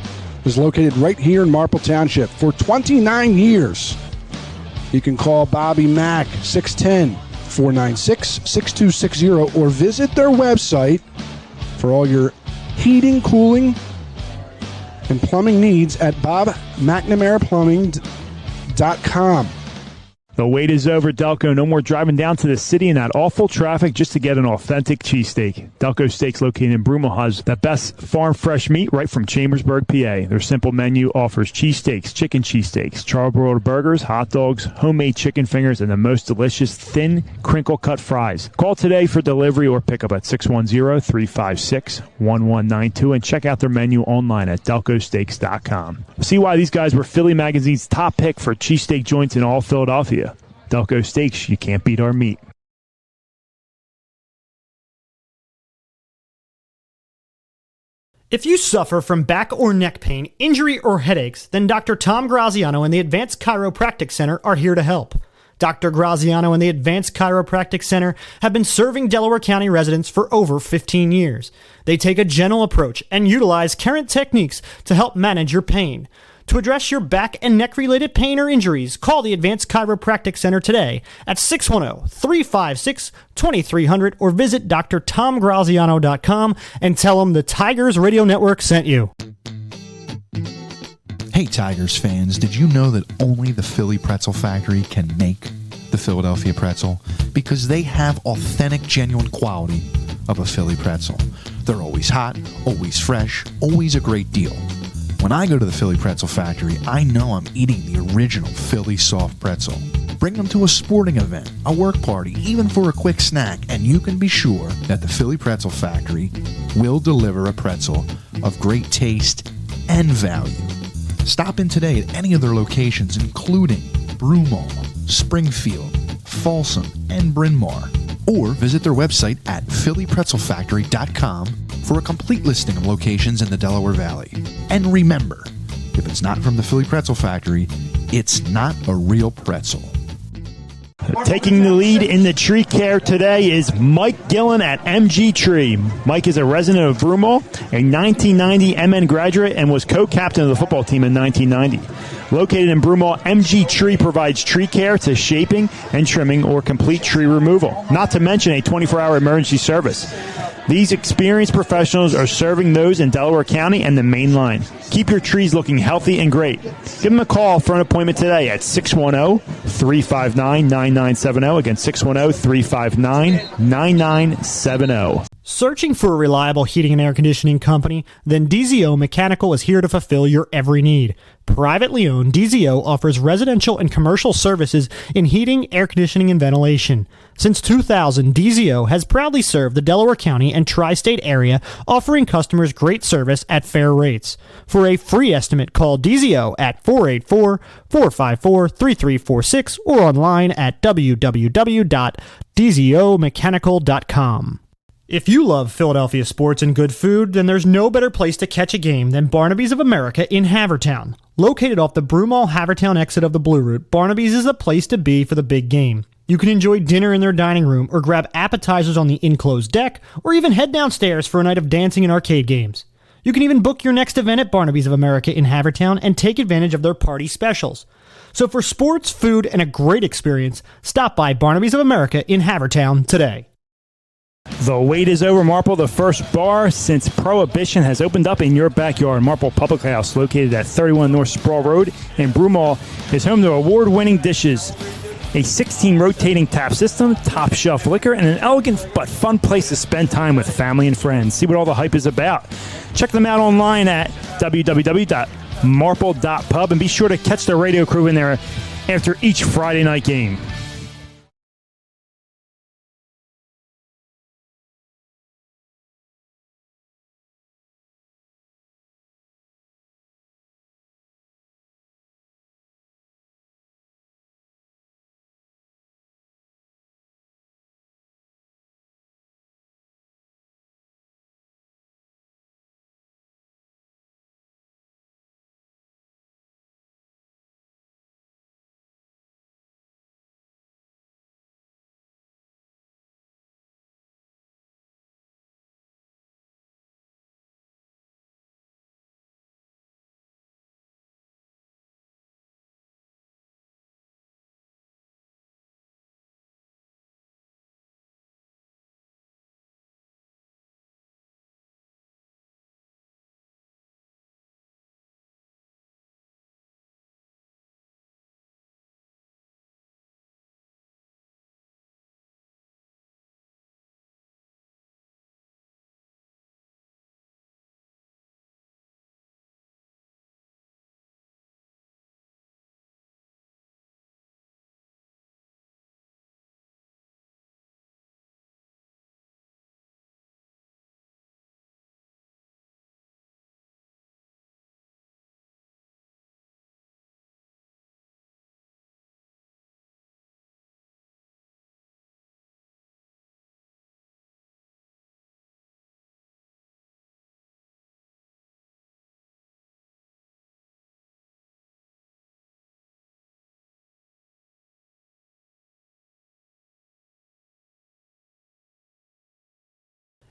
is located right here in Marple Township for 29 years. You can call Bobby Mack, 610-496-6260, or visit their website for all your heating, cooling, and plumbing needs at bobmcnamaraplumbing.com. The wait is over, Delco. No more driving down to the city in that awful traffic just to get an authentic cheesesteak. Delco Steaks, located in Broomall, has the best farm fresh meat right from Chambersburg, PA. Their simple menu offers cheesesteaks, chicken cheesesteaks, charbroiled burgers, hot dogs, homemade chicken fingers, and the most delicious thin, crinkle-cut fries. Call today for delivery or pickup at 610-356-1192 and check out their menu online at delcosteaks.com. See why these guys were Philly Magazine's top pick for cheesesteak joints in all Philadelphia. Delco Steaks, you can't beat our meat. If you suffer from back or neck pain, injury, or headaches, then Dr. Tom Graziano and the Advanced Chiropractic Center are here to help. Dr. Graziano and the Advanced Chiropractic Center have been serving Delaware County residents for over 15 years. They take a gentle approach and utilize current techniques to help manage your pain. To address your back and neck-related pain or injuries, call the Advanced Chiropractic Center today at 610-356-2300 or visit drtomgraziano.com and tell them the Tigers Radio Network sent you. Hey Tigers fans, did you know that only the Philly Pretzel Factory can make the Philadelphia pretzel? Because they have authentic, genuine quality of a Philly pretzel. They're always hot, always fresh, always a great deal. When I go to the Philly Pretzel Factory, I know I'm eating the original Philly soft pretzel. Bring them to a sporting event, a work party, even for a quick snack, and you can be sure that the Philly Pretzel Factory will deliver a pretzel of great taste and value. Stop in today at any of their locations, including Broomall, Springfield, Folsom, and Bryn Mawr, or visit their website at phillypretzelfactory.com for a complete listing of locations in the Delaware Valley. And remember, if it's not from the Philly Pretzel Factory, it's not a real pretzel. Taking the lead in the tree care today is Mike Gillen at MG Tree. Mike is a resident of Broomall, a 1990 MN graduate, and was co-captain of the football team in 1990. Located in Broomall, MG Tree provides tree care to shaping and trimming or complete tree removal, not to mention a 24-hour emergency service. These experienced professionals are serving those in Delaware County and the main line. Keep your trees looking healthy and great. Give them a call for an appointment today at 610-359-9970. Again, 610-359-9970. Searching for a reliable heating and air conditioning company? Then DZO Mechanical is here to fulfill your every need. Privately owned, DZO offers residential and commercial services in heating, air conditioning, and ventilation. Since 2000, DZO has proudly served the Delaware County and tri-state area, offering customers great service at fair rates. For a free estimate, call DZO at 484-454-3346 or online at www.dzomechanical.com. If you love Philadelphia sports and good food, then there's no better place to catch a game than Barnaby's of America in Havertown. Located off the Broomall Havertown exit of the Blue Route, Barnaby's is the place to be for the big game. You can enjoy dinner in their dining room or grab appetizers on the enclosed deck, or even head downstairs for a night of dancing and arcade games. You can even book your next event at Barnaby's of America in Havertown and take advantage of their party specials. So for sports, food, and a great experience, stop by Barnaby's of America in Havertown today. The wait is over, Marple. The first bar since Prohibition has opened up in your backyard. Marple Public House, located at 31 North Sproul Road in Broomall, is home to award-winning dishes, a 16 rotating tap system, top shelf liquor, and an elegant but fun place to spend time with family and friends. See what all the hype is about. Check them out online at www.marple.pub, and be sure to catch the radio crew in there after each Friday night game.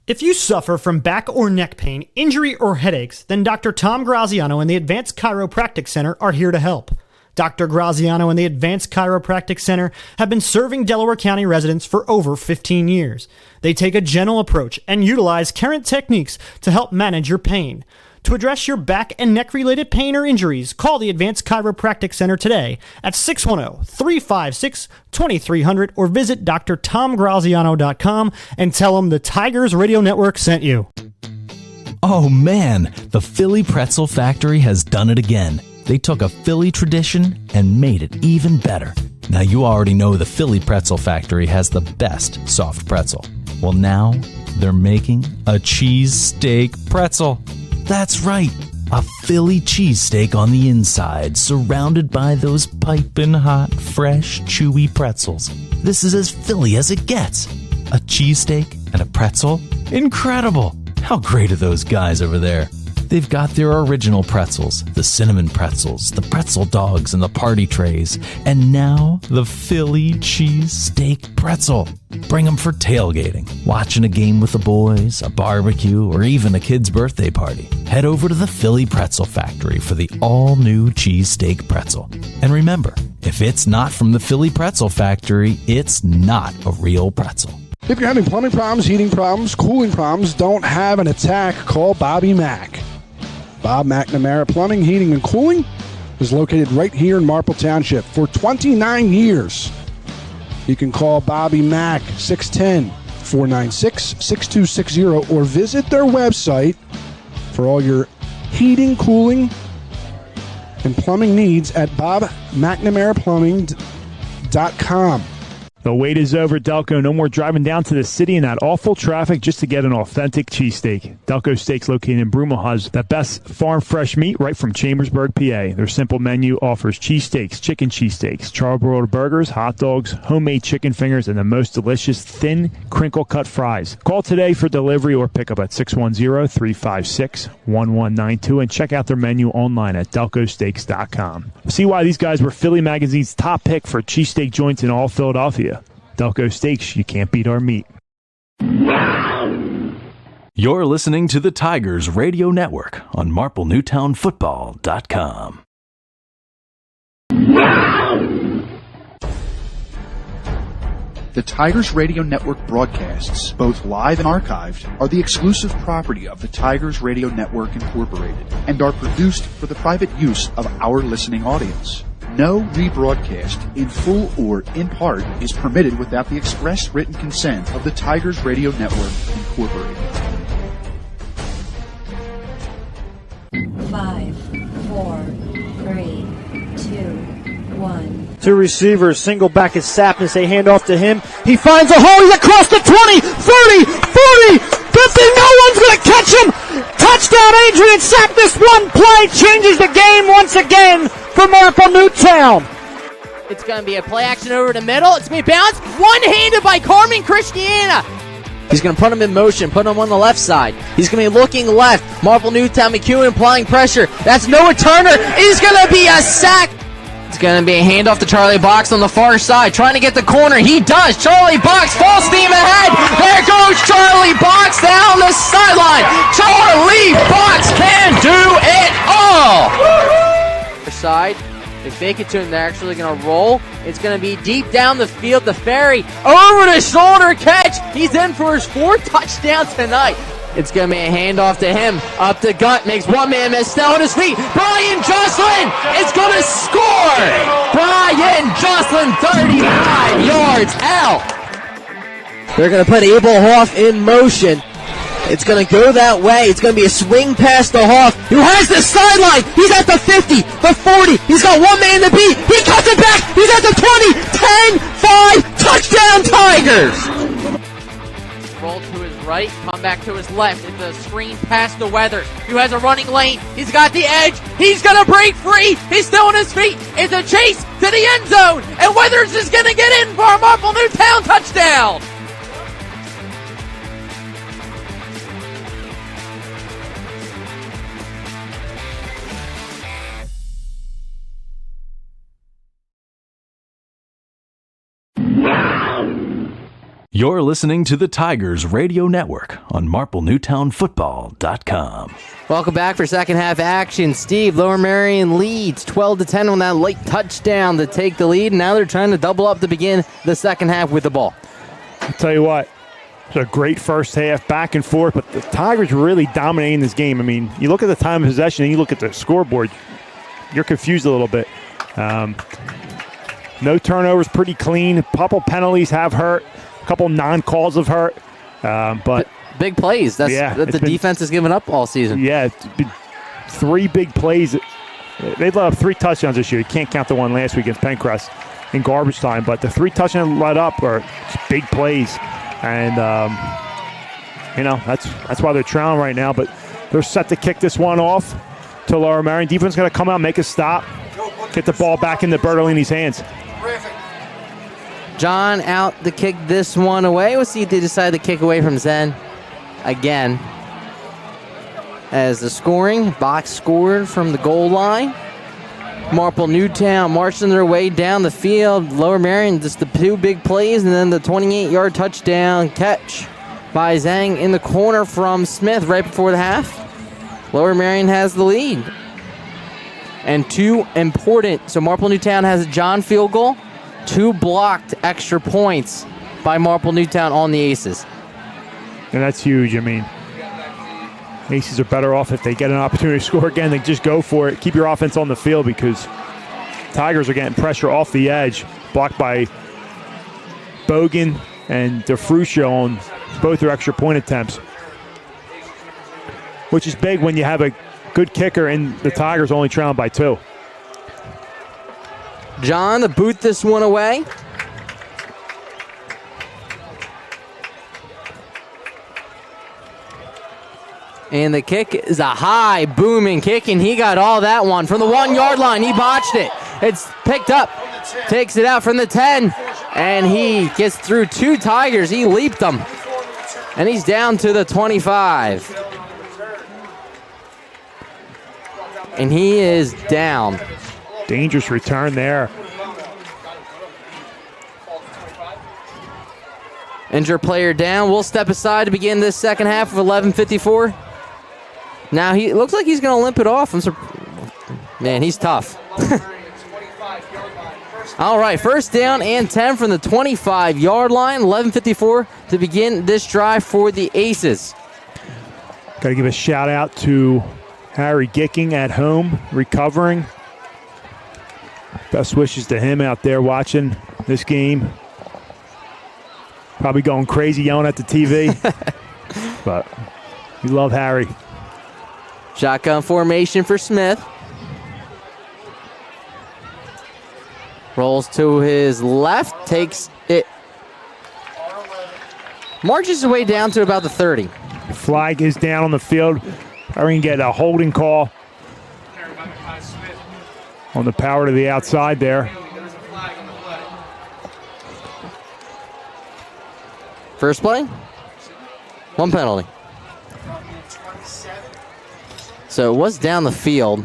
If you suffer from back or neck pain, injury, or headaches, then Dr. Tom Graziano and the Advanced Chiropractic Center are here to help. Dr. Graziano and the Advanced Chiropractic Center have been serving Delaware County residents for over 15 years. They take a gentle approach and utilize current techniques to help manage your pain. To address your back and neck-related pain or injuries, call the Advanced Chiropractic Center today at 610-356-2300 or visit drtomgraziano.com and tell them the Tigers Radio Network sent you. Oh man, the Philly Pretzel Factory has done it again. They took a Philly tradition and made it even better. Now you already know the Philly Pretzel Factory has the best soft pretzel. Well, now they're making a cheese steak pretzel. That's right, a Philly cheesesteak on the inside, surrounded by those piping hot, fresh, chewy pretzels. This is as Philly as it gets. A cheesesteak and a pretzel? Incredible! How great are those guys over there? They've got their original pretzels, the cinnamon pretzels, the pretzel dogs, and the party trays. And now, the Philly cheesesteak pretzel. Bring them for tailgating, watching a game with the boys, a barbecue, or even a kid's birthday party. Head over to the Philly Pretzel Factory for the all-new cheesesteak pretzel. And remember, if it's not from the Philly Pretzel Factory, it's not a real pretzel. If you're having plumbing problems, heating problems, cooling problems, don't have an attack, call Bobby Mack. Bob McNamara Plumbing, Heating, and Cooling is located right here in Marple Township for 29 years. You can call Bobby Mack, 610-496-6260, or visit their website for all your heating, cooling, and plumbing needs at bobmcnamaraplumbing.com. The wait is over, Delco. No more driving down to the city in that awful traffic just to get an authentic cheesesteak. Delco Steaks, located in Broomall, has the best farm fresh meat right from Chambersburg, PA. Their simple menu offers cheesesteaks, chicken cheesesteaks, charbroiled burgers, hot dogs, homemade chicken fingers, and the most delicious thin, crinkle-cut fries. Call today for delivery or pickup at 610-356-1192 and check out their menu online at delcosteaks.com. See why these guys were Philly Magazine's top pick for cheesesteak joints in all Philadelphia. Delco Steaks, you can't beat our meat. You're listening to the Tigers Radio Network on MarpleNewtownFootball.com. The Tigers Radio Network broadcasts, both live and archived, are the exclusive property of the Tigers Radio Network Incorporated and are produced for the private use of our listening audience. No rebroadcast, in full or in part, is permitted without the express written consent of the Tigers Radio Network Incorporated. 5, 4, 3, 2, 1. Two receivers, single back is Sapness. They hand off to him. He finds a hole. He's across the 20, 30, 40, 50. No one's going to catch him. Touchdown, Adrian Sapness. One play changes the game once again for Marple Newtown. It's going to be a play action over the middle. It's going to be bounced. One-handed by Carmen Christiana. He's going to put him in motion, put him on the left side. He's going to be looking left. Marple Newtown McEwen applying pressure. That's Noah Turner. It's going to be a sack. It's going to be a handoff to Charlie Box on the far side, trying to get the corner. He does. Charlie Box, full steam ahead. There goes Charlie Box down the sideline. Charlie Box can do it all. Side, they fake it to him. They're actually going to roll. It's going to be deep down the field. The Ferry over the shoulder catch. He's in for his fourth touchdown tonight. It's going to be a handoff to him. Up the gut, makes one man miss. Now on his feet. Brian Jocelyn is going to score. Brian Jocelyn, 35 yards out. They're going to put Abel Hoff in motion. It's going to go that way. It's going to be a swing pass to Hoff, who has the sideline. He's at the 50, the 40. He's got one man to beat. He cuts it back. He's at the 20, 10, 5. Touchdown, Tigers. Roll to his right, come back to his left. It's a screen pass to Weathers, who has a running lane. He's got the edge. He's going to break free. He's still on his feet. It's a chase to the end zone. And Weathers is going to get in for a Marple Newtown touchdown. You're listening to the Tigers Radio Network on MarpleNewtownFootball.com. Welcome back for second half action. Steve, Lower Merion leads 12-10 on that late touchdown to take the lead. Now they're trying to double up to begin the second half with the ball. I'll tell you what, it's a great first half, back and forth, but the Tigers were really dominating this game. I mean, you look at the time of possession and you look at the scoreboard, you're confused a little bit. No turnovers, pretty clean. A couple penalties have hurt. A couple non-calls have hurt. But big plays. That's the defense has given up all season. Yeah, it's been 3 big plays. They let up 3 touchdowns this year. You can't count the one last week against Pencrest in garbage time. But the 3 touchdowns let up are big plays. And, that's why they're trailing right now. But They're set to kick this one off to Lower Merion. Defense going to come out, make a stop, get the ball back into Bertolini's hands. John out to kick this one away. We'll see if they decide to kick away from Zen again. As the scoring, box scored from the goal line. Marple Newtown marching their way down the field. Lower Merion, just the two big plays, and then the 28-yard touchdown catch by Zhang in the corner from Smith right before the half. Lower Merion has the lead. And two important, so Marple Newtown has a John field goal, two blocked extra points by Marple Newtown on the Aces. And that's huge. I mean, Aces are better off if they get an opportunity to score again. They just go for it. Keep your offense on the field because Tigers are getting pressure off the edge. Blocked by Bogan and DeFrucio on both their extra point attempts. Which is big when you have a good kicker and the Tigers only trailing by 2. John to boot this one away. And the kick is a high, booming kick, and he got all that one from the 1-yard line. He botched it. It's picked up, takes it out from the 10, and he gets through 2 Tigers. He leaped them, and he's down to the 25. And he is down. Dangerous return there. Injured player down. We'll step aside to begin this second half of 11:54. Now it looks like he's going to limp it off. Man, he's tough. All right, first down and 10 from the 25-yard line. 11:54 to begin this drive for the Aces. Got to give a shout out to Harry Gicking at home, recovering. Best wishes to him out there watching this game. Probably going crazy yelling at the TV. But we love Harry. Shotgun formation for Smith. Rolls to his left, takes it. Marches his way down to about the 30. Flag is down on the field. Probably can get a holding call on the power to the outside there. First play, 1 penalty. So it was down the field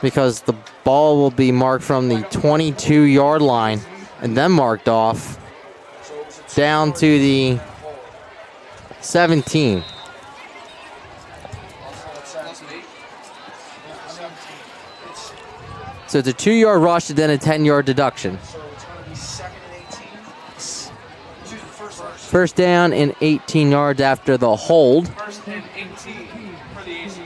because the ball will be marked from the 22-yard line and then marked off down to the 17. So it's a 2-yard rush and then a 10-yard deduction. First down and 18 yards after the hold. First and 18 for the Aces.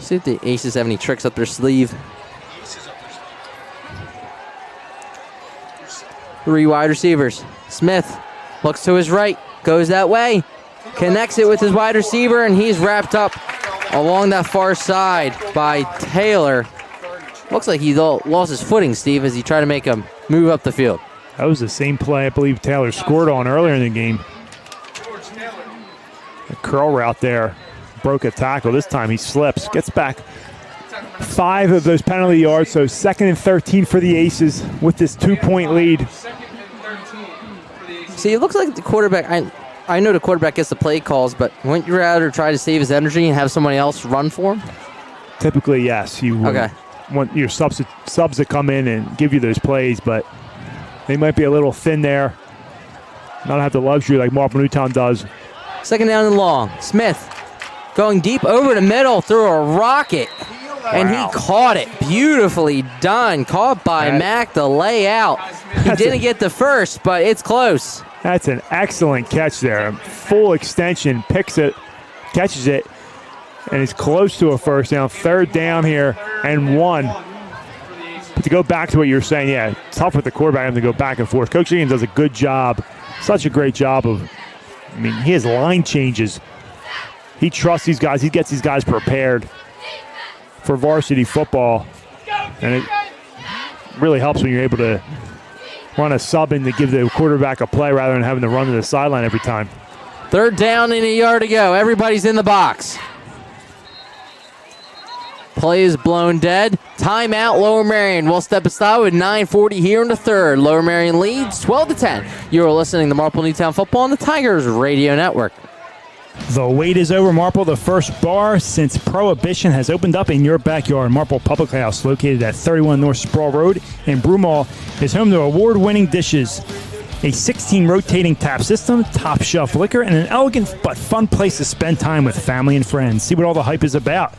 See if the Aces have any tricks up their sleeve. 3 wide receivers. Smith looks to his right, goes that way, connects it with his wide receiver, and he's wrapped up along that far side by Taylor. Looks like he lost his footing, Steve, as he tried to make him move up the field. That was the same play I believe Taylor scored on earlier in the game. A curl route there. Broke a tackle. This time he slips. Gets back 5 of those penalty yards, so 2nd and 13 for the Aces with this 2-point lead. See, it looks like the quarterback, I know the quarterback gets the play calls, but wouldn't you rather try to save his energy and have somebody else run for him? Typically, yes. You want your subs to come in and give you those plays, but they might be a little thin there. Not have the luxury like Marple Newtown does. Second down and long. Smith going deep over the middle through a rocket, and he caught it. Beautifully done. Caught by Mack, the layout. He didn't get the first, but it's close. That's an excellent catch there. Full extension, picks it, catches it, and is close to a first down. 3rd down here and 1. But to go back to what you were saying, yeah, tough with the quarterback having to go back and forth. Coach Higgins does a good job, such a great job of, I mean, he has line changes. He trusts these guys. He gets these guys prepared for varsity football. And it really helps when you're able to run a sub in to give the quarterback a play rather than having to run to the sideline every time. 3rd down and a yard to go. Everybody's in the box. Play is blown dead. Timeout, Lower Merion. We'll step aside with 9:40 here in the 3rd. Lower Merion leads 12-10. You're listening to Marple Newtown Football on the Tigers Radio Network. The wait is over, Marple. The first bar since Prohibition has opened up in your backyard. Marple Public House, located at 31 North Sproul Road in Broomall, is home to award-winning dishes, a 16 rotating tap system, top shelf liquor, and an elegant but fun place to spend time with family and friends. See what all the hype is about.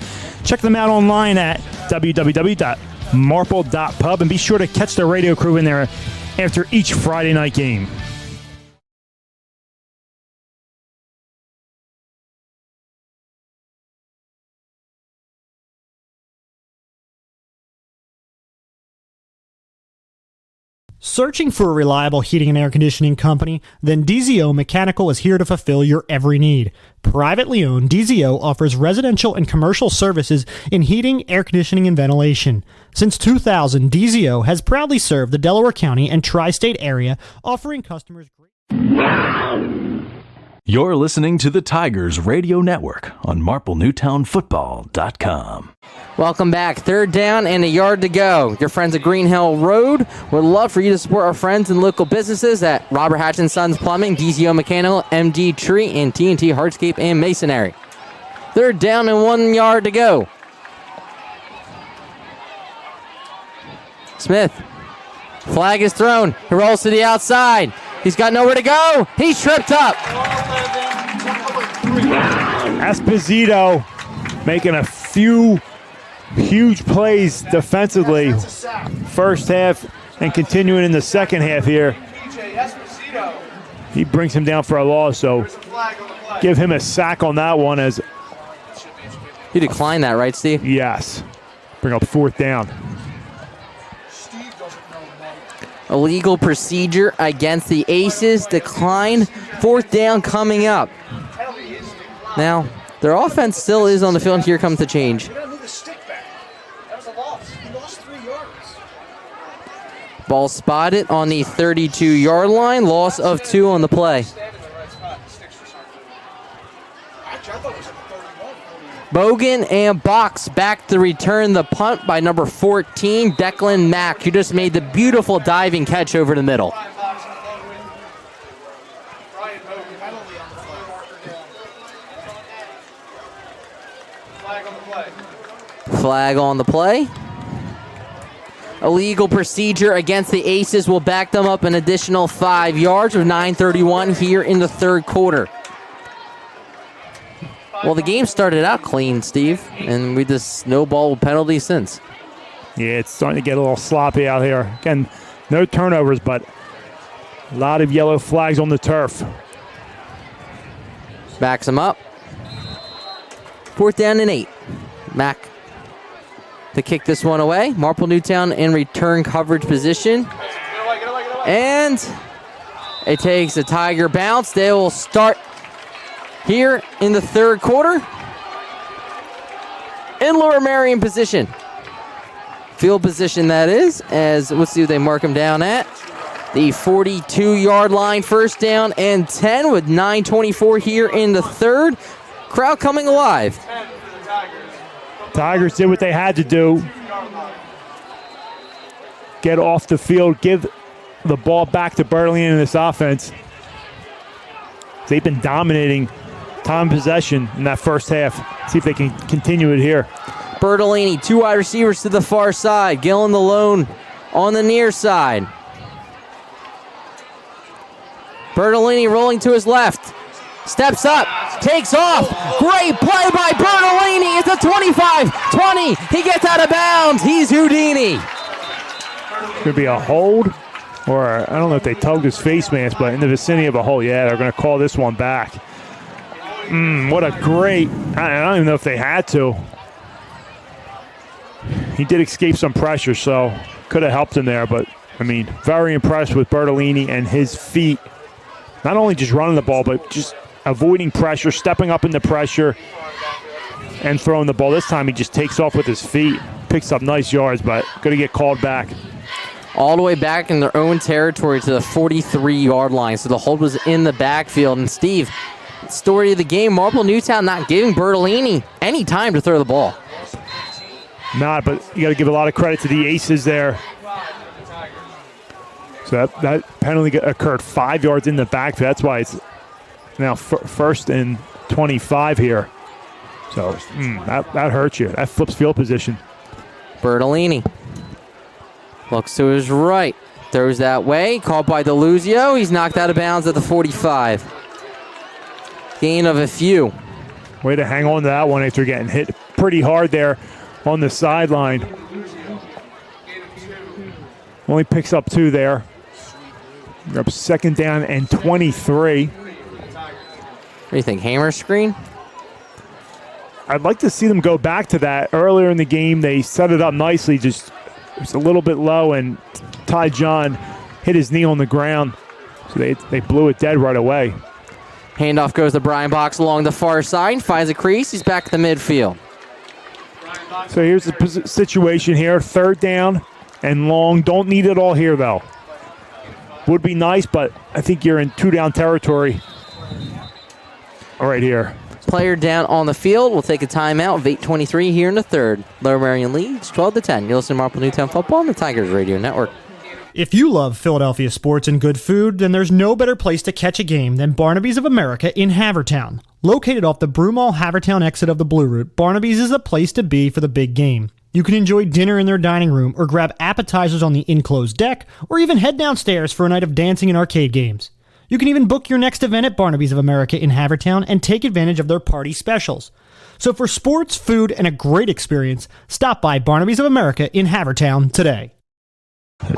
Check them out online at www.marple.pub and be sure to catch the radio crew in there after each Friday night game. Searching for a reliable heating and air conditioning company? Then DZO Mechanical is here to fulfill your every need. Privately owned, DZO offers residential and commercial services in heating, air conditioning, and ventilation. Since 2000, DZO has proudly served the Delaware County and tri-state area, offering customers great... You're listening to the Tigers Radio Network on MarpleNewtownFootball.com. Welcome back. 3rd down and a yard to go. Your friends at Green Hill Road would love for you to support our friends and local businesses at Robert Hatch & Sons Plumbing, DZO Mechanical, MD Tree, and TNT Hardscape and Masonry. 3rd down and 1 yard to go. Smith. Flag is thrown. He rolls to the outside. He's got nowhere to go. He's tripped up. Esposito making a few huge plays defensively first half and continuing in the second half here. He brings him down for a loss, so give him a sack on that one. As you declined that, right, Steve? Yes. Bring up 4th down. Illegal procedure against the Aces. Decline. 4th down coming up. Now, their offense still is on the field. Here comes the change. Ball spotted on the 32-yard line. Loss of 2 on the play. Bogan and Box back to return the punt by number 14, Declan Mack, who just made the beautiful diving catch over the middle. Flag on the play. Illegal procedure against the Aces will back them up an additional 5 yards with 9:31 here in the 3rd quarter. Well, the game started out clean, Steve, and we just snowballed penalties since. Yeah, it's starting to get a little sloppy out here. Again, no turnovers, but a lot of yellow flags on the turf. Backs him up. 4th down and 8. Mack to kick this one away. Marple Newtown in return coverage position. And it takes a Tiger bounce. They will start here in the 3rd quarter in Lower Merion position. Field position, that is, as let's see what they mark him down at. The 42-yard line, 1st down and 10 with 9:24 here in the 3rd. Crowd coming alive. Tigers did what they had to do. Get off the field, give the ball back to Berlin in this offense. They've been dominating time possession in that first half. See if they can continue it here. Bertolini, 2 wide receivers to the far side. Gillen alone on the near side. Bertolini rolling to his left. Steps up, takes off. Great play by Bertolini. It's a 25, 20. He gets out of bounds. He's Houdini. Could be a hold, or I don't know if they tugged his face mask, but in the vicinity of a hold. Yeah, they're going to call this one back. What a great, I don't even know if they had to. He did escape some pressure, so could have helped him there, but I mean, very impressed with Bertolini and his feet. Not only just running the ball, but just avoiding pressure, stepping up into pressure, and throwing the ball. This time he just takes off with his feet, picks up nice yards, but going to get called back. all the way back in their own territory to the 43-yard line. So the hold was in the backfield. And Steve, story of the game, Marple Newtown not giving Bertolini any time to throw the ball. Not, but you got to give a lot of credit to the Aces there. So that penalty occurred 5 yards in the backfield. That's why it's now first and 25 here. So that hurts you. That flips field position. Bertolini looks to his right. Throws that way. Caught by DeLuzio. He's knocked out of bounds at the 45. Gain of a few. Way to hang on to that one after getting hit pretty hard there on the sideline. Only picks up 2 there. You're up second down and 23. What do you think, hammer screen? I'd like to see them go back to that. Earlier in the game, they set it up nicely, just it was a little bit low, and Ty John hit his knee on the ground. So they blew it dead right away. Handoff goes to Brian Box along the far side, finds a crease, he's back at the midfield. So here's the situation here, third down and long. Don't need it all here, though. Would be nice, but I think you're in 2-down territory right here. Player down on the field. We'll take a timeout of 8:23 here in the third. Lower Merion leads 12-10. You listen to Marple Newtown Football on the Tigers Radio Network. If you love Philadelphia sports and good food, then there's no better place to catch a game than Barnaby's of America in Havertown. Located off the Broomall Havertown exit of the Blue Route, Barnaby's is the place to be for the big game. You can enjoy dinner in their dining room or grab appetizers on the enclosed deck, or even head downstairs for a night of dancing and arcade games. You can even book your next event at Barnaby's of America in Havertown and take advantage of their party specials. So for sports, food, and a great experience, stop by Barnaby's of America in Havertown today.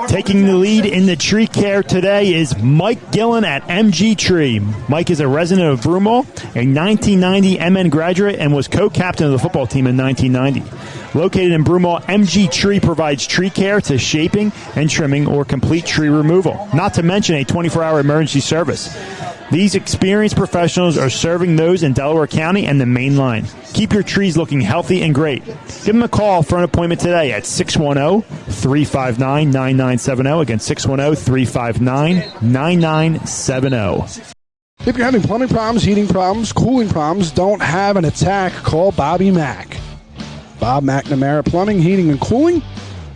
Taking the lead in the tree care today is Mike Gillen at MG Tree. Mike is a resident of Broomall, a 1990 MN graduate, and was co-captain of the football team in 1990. Located in Broomall, MG Tree provides tree care to shaping and trimming or complete tree removal, not to mention a 24-hour emergency service. These experienced professionals are serving those in Delaware County and the main line. Keep your trees looking healthy and great. Give them a call for an appointment today at 610-359-9970. Again, 610-359-9970. If you're having plumbing problems, heating problems, cooling problems, don't have an attack, call Bobby Mack. Bob McNamara Plumbing, Heating, and Cooling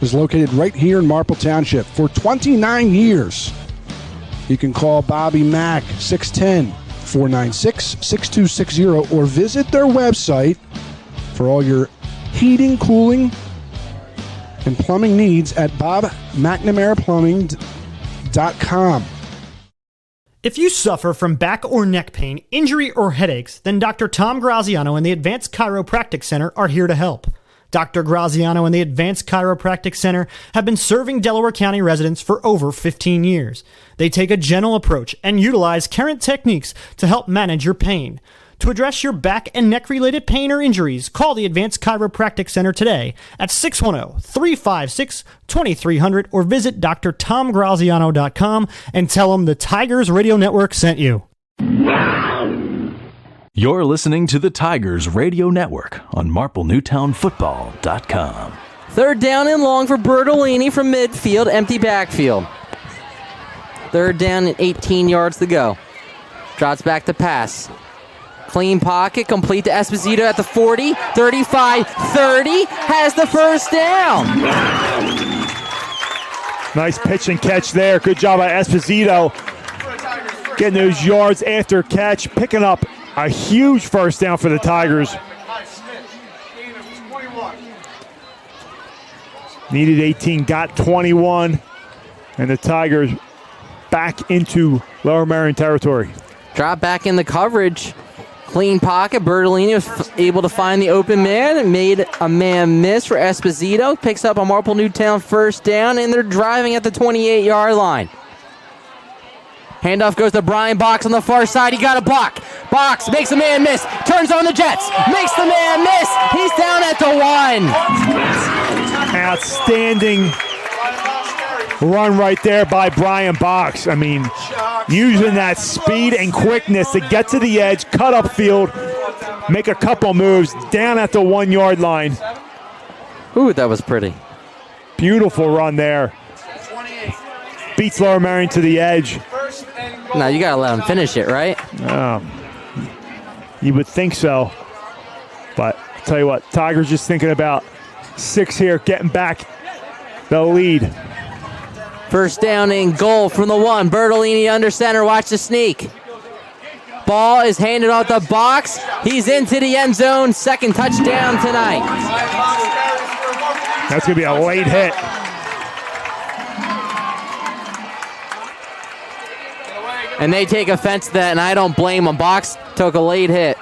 is located right here in Marple Township for 29 years. You can call Bobby Mack, 610-496-6260, or visit their website for all your heating, cooling, and plumbing needs at bobmcnamaraplumbing.com. If you suffer from back or neck pain, injury, or headaches, then Dr. Tom Graziano and the Advanced Chiropractic Center are here to help. Dr. Graziano and the Advanced Chiropractic Center have been serving Delaware County residents for over 15 years. They take a gentle approach and utilize current techniques to help manage your pain. To address your back and neck-related pain or injuries, call the Advanced Chiropractic Center today at 610-356-2300 or visit drtomgraziano.com and tell them the Tigers Radio Network sent you. You're listening to the Tigers Radio Network on MarpleNewtownFootball.com. Third down and long for Bertolini from midfield, empty backfield. Third down and 18 yards to go. Drops back to pass. Clean pocket, complete to Esposito at the 40, 35, 30, has the first down. Nice pitch and catch there. Good job by Esposito. Getting those yards after catch, picking up a huge first down for the Tigers. Needed 18, got 21, and the Tigers back into Lower Merion territory. Drop back in the coverage. Clean pocket. Bertolini was able to find the open man and made a man miss for Esposito. Picks up a Marple Newtown first down, and they're driving at the 28-yard line. Handoff goes to Brian Box on the far side. He got a block. Box makes a man miss. Turns on the Jets. Makes the man miss. He's down at the 1. Outstanding run right there by Brian Box. I mean, using that speed and quickness to get to the edge, cut up field, make a couple moves, down at the 1-yard line. Ooh, that was pretty. Beautiful run there. beats Lower Merion to the edge. No, you got to let him finish it, right? You would think so. But I'll tell you what, Tigers just thinking about 6 here, getting back the lead. First down and goal from the 1. Bertolini under center. Watch the sneak. Ball is handed off the box. He's into the end zone. Second touchdown tonight. That's going to be a late hit. And they take offense to that, and I don't blame them. Box took a late hit.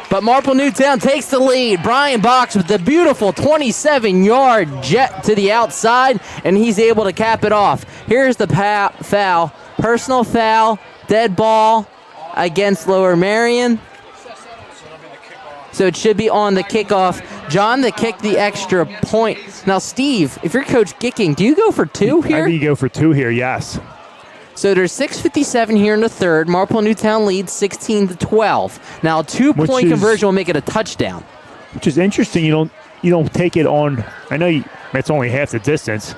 But Marple Newtown takes the lead. Brian Box with the beautiful 27-yard jet to the outside, and he's able to cap it off. Here's the foul. Personal foul, dead ball against Lower Merion. So it should be on the kickoff. John, they kicked the extra point. Now, Steve, if you're Coach Gicking, do you go for 2 here? I think you go for 2 here, yes. So there's 6:57 here in the third. Marple Newtown leads 16-12. Now a 2-point conversion will make it a touchdown. Which is interesting. You don't take it on. I know it's only half the distance.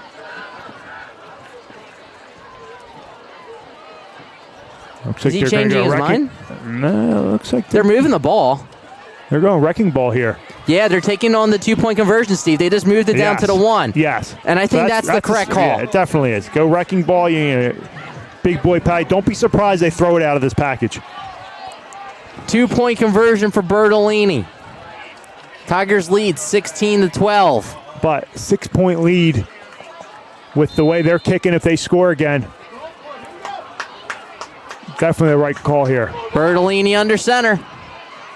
Looks Is he changing his mind? No, looks like they're moving the ball. They're going wrecking ball here. Yeah, they're taking on the 2-point conversion, Steve. They just moved it down to the 1. Yes. And I think that's the correct call. Yeah, it definitely is. Go wrecking ball. Big boy Patty. Don't be surprised they throw it out of this package. 2-point conversion for Bertolini. Tigers lead 16-12. But 6-point lead with the way they're kicking if they score again. Definitely the right call here. Bertolini under center.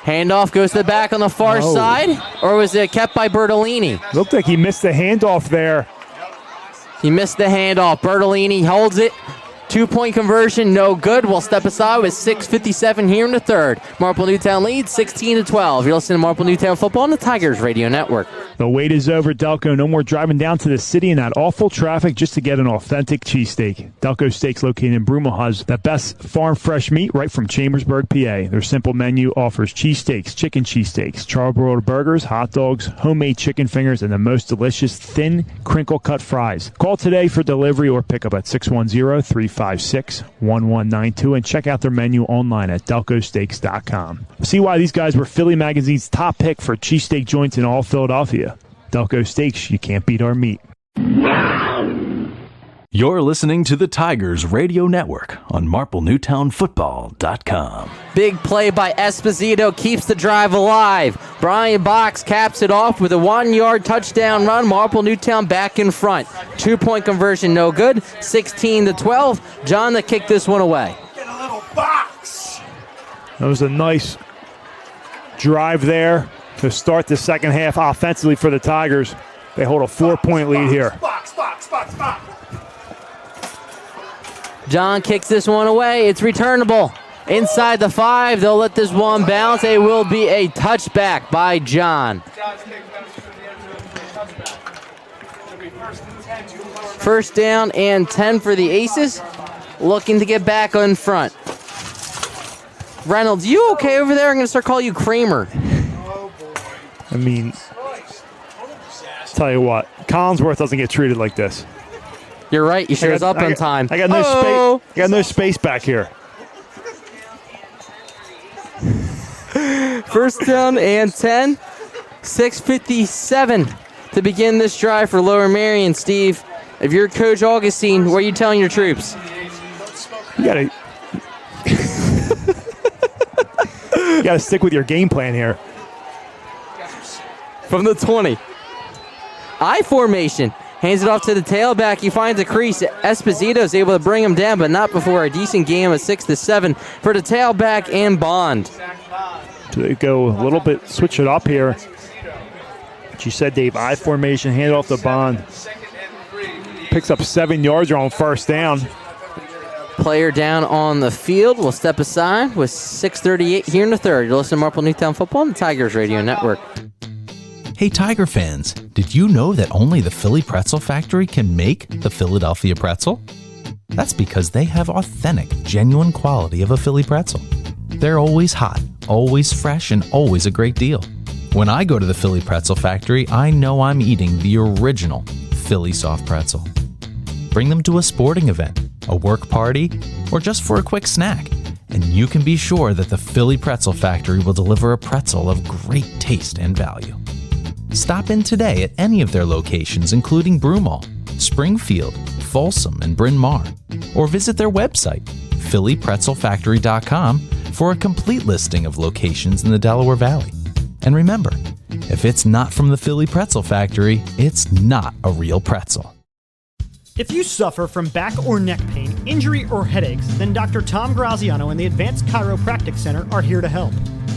Handoff goes to the back on the far side. Or was it kept by Bertolini? Looked like he missed the handoff there. He missed the handoff. Bertolini holds it. 2-point conversion, no good. We'll step aside with 6:57 here in the third. Marple Newtown leads 16-12. You're listening to Marple Newtown Football on the Tigers Radio Network. The wait is over, Delco. No more driving down to the city in that awful traffic just to get an authentic cheesesteak. Delco Steaks, located in Broomall, has the best farm fresh meat right from Chambersburg, PA. Their simple menu offers cheesesteaks, chicken cheesesteaks, charbroiled burgers, hot dogs, homemade chicken fingers, and the most delicious thin, crinkle-cut fries. Call today for delivery or pickup at 610-356-1192 and check out their menu online at delcosteaks.com. See why these guys were Philly Magazine's top pick for cheesesteak joints in all Philadelphia. Delco Steaks, you can't beat our meat. You're listening to the Tigers Radio Network on MarpleNewtownFootball.com. Big play by Esposito keeps the drive alive. Brian Box caps it off with a 1-yard touchdown run. Marple Newtown back in front. 2-point conversion, no good. 16-12. John to kick this one away. Get a little box. That was a nice drive there to start the second half offensively for the Tigers. They hold a 4-point lead here. Box. John kicks this one away. It's returnable. Inside the 5, they'll let this one bounce. It will be a touchback by John. First down and 10 for the Aces. Looking to get back in front. Reynolds, you okay over there? I'm going to start calling you Kramer. I mean, tell you what, Collinsworth doesn't get treated like this. You're right. He shows up on time. I got no space. I got no space back here. First down and 10. 6:57 to begin this drive for Lower Merion. Steve, if you're Coach Augustine, what are you telling your troops? You gotta stick with your game plan here. From the 20. I formation. Hands it off to the tailback. He finds a crease. Esposito is able to bring him down, but not before a decent game of 6-7 for the tailback and Bond. So they go a little bit, switch it up here. But you said, Dave, I formation, hand it off to Bond. Picks up 7 yards on first down. Player down on the field. We'll step aside with 6:38 here in the third. You're listening to Marple Newtown Football on the Tigers Radio Network. Hey, Tiger fans, did you know that only the Philly Pretzel Factory can make the Philadelphia pretzel? That's because they have authentic, genuine quality of a Philly pretzel. They're always hot, always fresh, and always a great deal. When I go to the Philly Pretzel Factory, I know I'm eating the original Philly soft pretzel. Bring them to a sporting event, a work party, or just for a quick snack, and you can be sure that the Philly Pretzel Factory will deliver a pretzel of great taste and value. Stop in today at any of their locations, including Broomall, Springfield, Folsom, and Bryn Mawr, or visit their website, phillypretzelfactory.com, for a complete listing of locations in the Delaware Valley. And remember, if it's not from the Philly Pretzel Factory, it's not a real pretzel. If you suffer from back or neck pain, injury, or headaches, then Dr. Tom Graziano and the Advanced Chiropractic Center are here to help.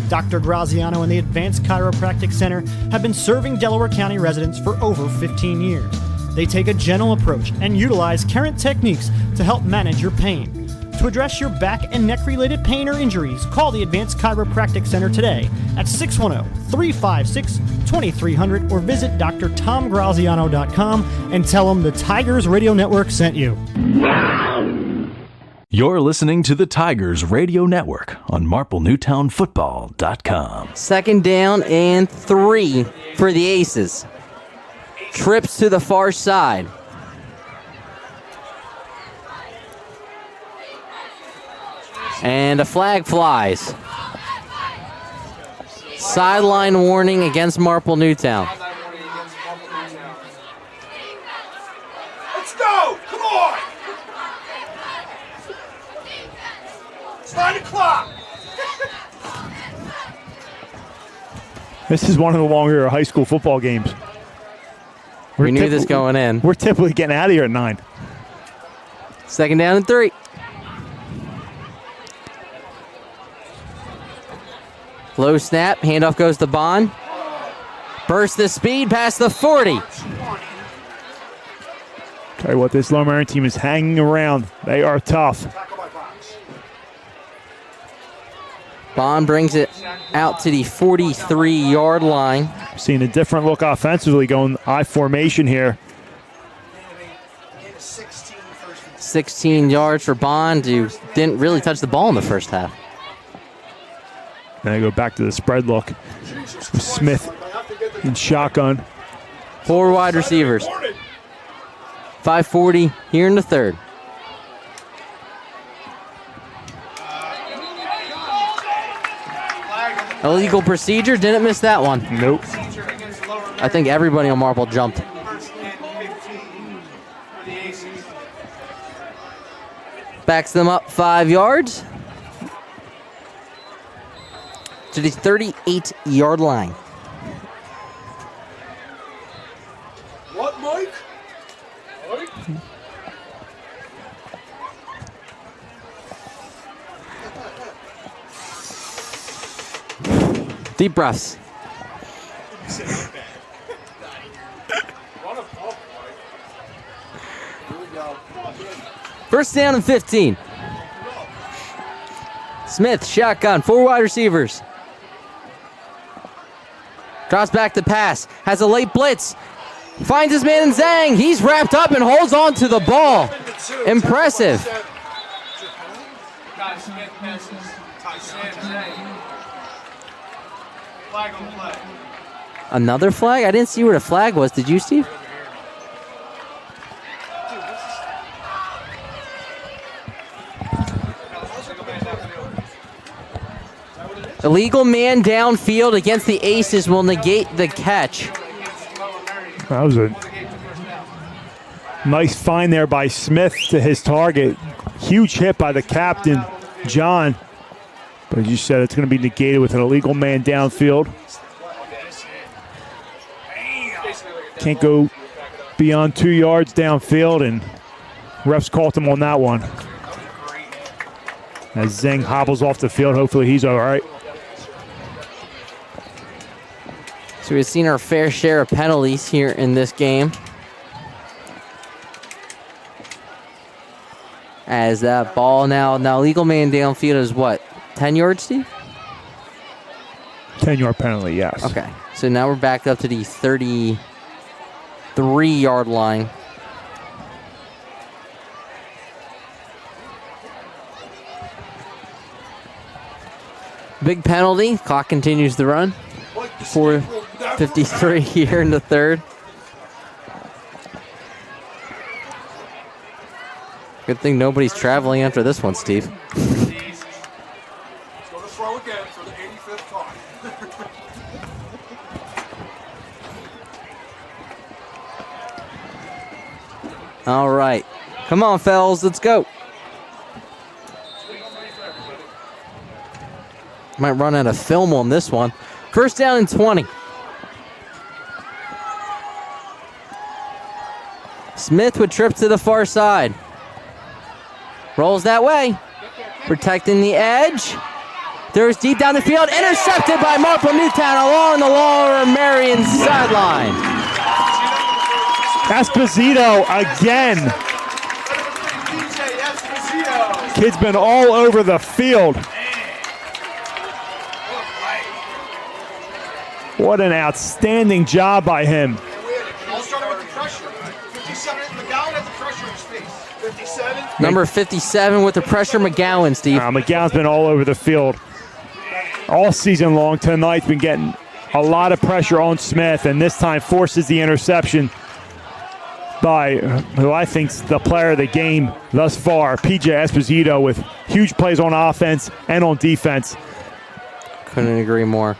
Dr. Graziano and the Advanced Chiropractic Center have been serving Delaware County residents for over 15 years. They take a gentle approach and utilize current techniques to help manage your pain. To address your back and neck-related pain or injuries, call the Advanced Chiropractic Center today at 610-356-2300 or visit drtomgraziano.com and tell them the Tigers Radio Network sent you. You're listening to the Tigers Radio Network on MarpleNewtownFootball.com. 2nd down and 3 for the Aces. Trips to the far side. And a flag flies. Sideline warning against Marple Newtown. Let's go! Come on! Start the clock! This is one of the longer high school football games. We knew this going in. We're typically getting out of here at 9. 2nd down and 3. Low snap, handoff goes to Bond. Burst the speed past the 40. Tell you what, this Lower Merion team is hanging around. They are tough. Bond brings it out to the 43-yard line. Seeing a different look offensively, going I formation here. 16 yards for Bond, who didn't really touch the ball in the first half. Then I go back to the spread look with Smith in shotgun. 4 wide receivers. 5:40 here in the third. Illegal procedure, didn't miss that one. Nope. I think everybody on Marple jumped. Backs them up 5 yards to the 38-yard line. What, Mike? Deep breaths. First down and 15. Smith, shotgun, 4 wide receivers. Drops back to pass, has a late blitz. Finds his man in Zhang. He's wrapped up and holds on to the ball. Impressive. Another flag? I didn't see where the flag was. Did you, Steve? Illegal man downfield against the Aces will negate the catch. That was a nice find there by Smith to his target. Huge hit by the captain, John. But as you said, it's going to be negated with an illegal man downfield. Can't go beyond 2 yards downfield, and refs called him on that one. As Zhang hobbles off the field, hopefully he's all right. So we've seen our fair share of penalties here in this game. As that ball now legal man downfield is what, 10 yards, Steve? 10-yard penalty, yes. Okay, so now we're back up to the 33-yard line. Big penalty. Clock continues to run. 4:53 here in the third. Good thing nobody's traveling after this one, Steve. Let's go to throw again for the 85th time. All right. Come on, fellas. Let's go. Might run out of film on this one. First down and 20. Smith would trip to the far side. Rolls that way. Protecting the edge. Throws deep down the field. Intercepted by Marple Newtown along the Lower Merion sideline. Esposito again. Kid's been all over the field. What an outstanding job by him. All started with the pressure. 57, McGowan has the pressure in his face. 57. Number 57 with the pressure, McGowan, Steve. McGowan's been all over the field all season long. Tonight's been getting a lot of pressure on Smith, and this time forces the interception by who I think's the player of the game thus far, PJ Esposito, with huge plays on offense and on defense. Couldn't agree more.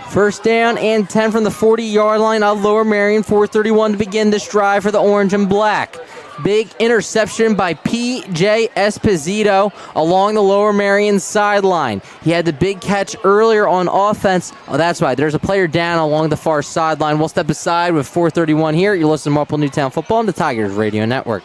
First down and 10 from the 40-yard line of Lower Merion. 4:31 to begin this drive for the orange and black. Big interception by P.J. Esposito along the Lower Merion sideline. He had the big catch earlier on offense. Oh, that's right. There's a player down along the far sideline. We'll step aside with 4:31 here. You listen to Marple Newtown Football on the Tigers Radio Network.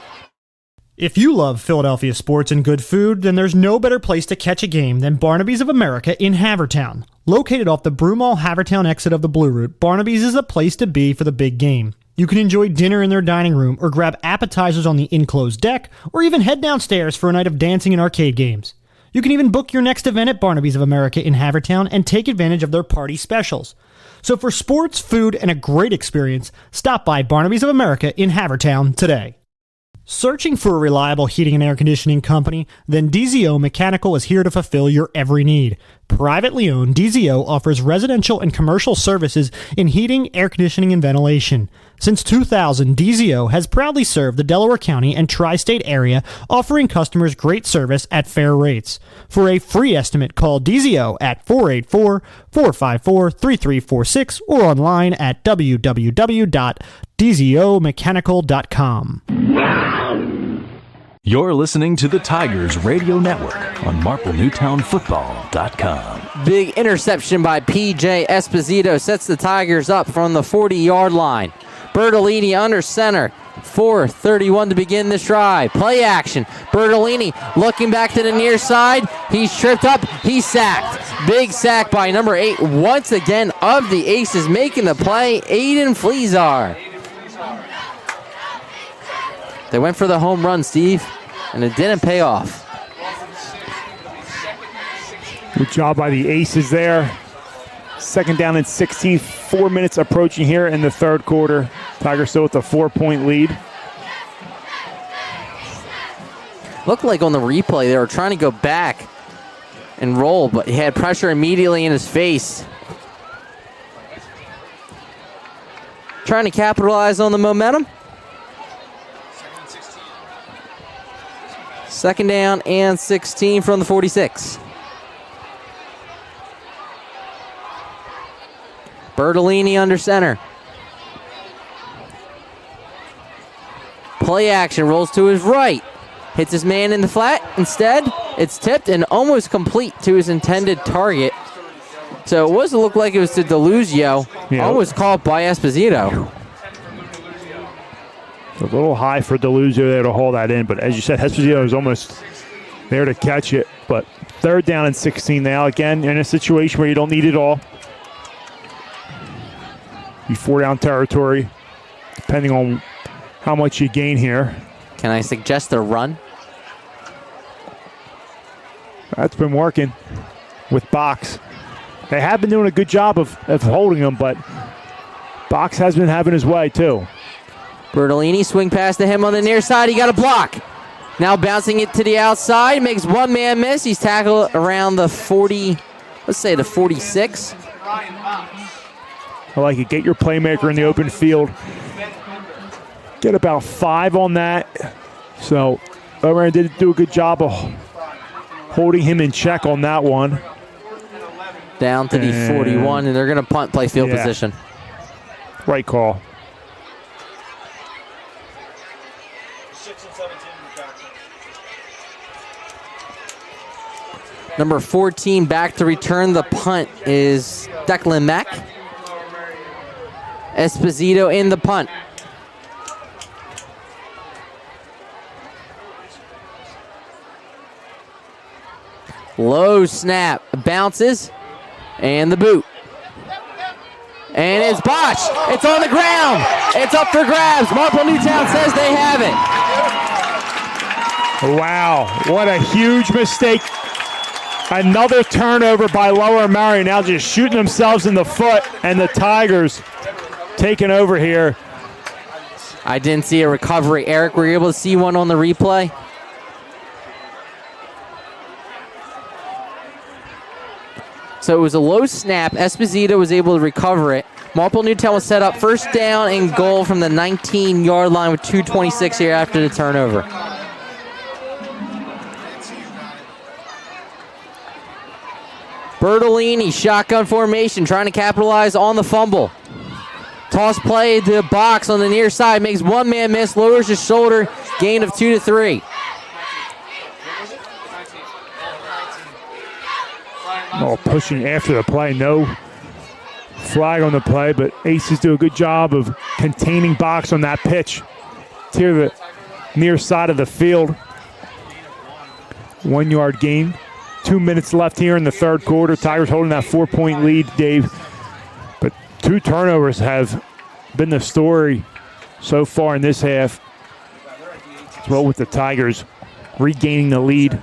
If you love Philadelphia sports and good food, then there's no better place to catch a game than Barnaby's of America in Havertown. Located off the Broomall-Havertown exit of the Blue Route, Barnaby's is the place to be for the big game. You can enjoy dinner in their dining room or grab appetizers on the enclosed deck or even head downstairs for a night of dancing and arcade games. You can even book your next event at Barnaby's of America in Havertown and take advantage of their party specials. So for sports, food, and a great experience, stop by Barnaby's of America in Havertown today. Searching for a reliable heating and air conditioning company? Then DZO Mechanical is here to fulfill your every need. Privately owned, DZO offers residential and commercial services in heating, air conditioning, and ventilation. Since 2000, DZO has proudly served the Delaware County and tri-state area, offering customers great service at fair rates. For a free estimate, call DZO at 484-454-3346 or online at www.dzomechanical.com. You're listening to the Tigers Radio Network on MarpleNewtownFootball.com. Big interception by P.J. Esposito sets the Tigers up from the 40-yard line. Bertolini under center. 4:31 to begin this drive. Play action. Bertolini looking back to the near side. He's tripped up. He's sacked. Big sack by number 8 once again of the Aces, making the play. Aiden Fleazar. They went for the home run, Steve, and it didn't pay off. Good job by the Aces there. Second down and 16, 4 minutes approaching here in the third quarter. Tigers still with a 4-point lead. Looked like on the replay they were trying to go back and roll, but he had pressure immediately in his face. Trying to capitalize on the momentum. Second down and 16 from the 46. Bertolini under center. Play action, rolls to his right. Hits his man in the flat. Instead, it's tipped and almost complete to his intended target. So it was look like it was to Deluzio. Yeah. Almost caught by Esposito. A little high for Deluzio there to haul that in, but as you said, Esposito is almost there to catch it. But third down and 16 now. Again, in a situation where you don't need it all. Be 4-down territory, depending on how much you gain here. Can I suggest a run? That's been working with Box. They have been doing a good job of holding him, but Box has been having his way too. Bertolini swing pass to him on the near side. He got a block. Now bouncing it to the outside, makes one man miss. He's tackled around the 40, let's say the 46. I like it. Get your playmaker in the open field. Get about 5 on that. So Lower Merion did do a good job of holding him in check on that one. Down to the 41, and they're going to punt, play field position. Right call. Number 14 back to return the punt is Declan Mack. Esposito in the punt. Low snap, bounces, and the boot. And it's botched. It's on the ground. It's up for grabs. Marple Newtown says they have it. Wow, what a huge mistake. Another turnover by Lower Merion, now just shooting themselves in the foot, and the Tigers taking over here. I didn't see a recovery. Eric, were you able to see one on the replay? So it was a low snap. Esposito was able to recover it. Marple Newtown was set up first down and goal from the 19-yard line with 2:26 here after the turnover. Bertolini, shotgun formation, trying to capitalize on the fumble. Toss play to the box on the near side, makes one man miss, lowers his shoulder, gain of 2 to 3. Oh, pushing after the play, no flag on the play, but Aces do a good job of containing box on that pitch to the near side of the field. 1 yard gain. 2 minutes left here in the third quarter. Tigers holding that 4-point lead, Dave. But 2 turnovers have been the story so far in this half. As well with the Tigers regaining the lead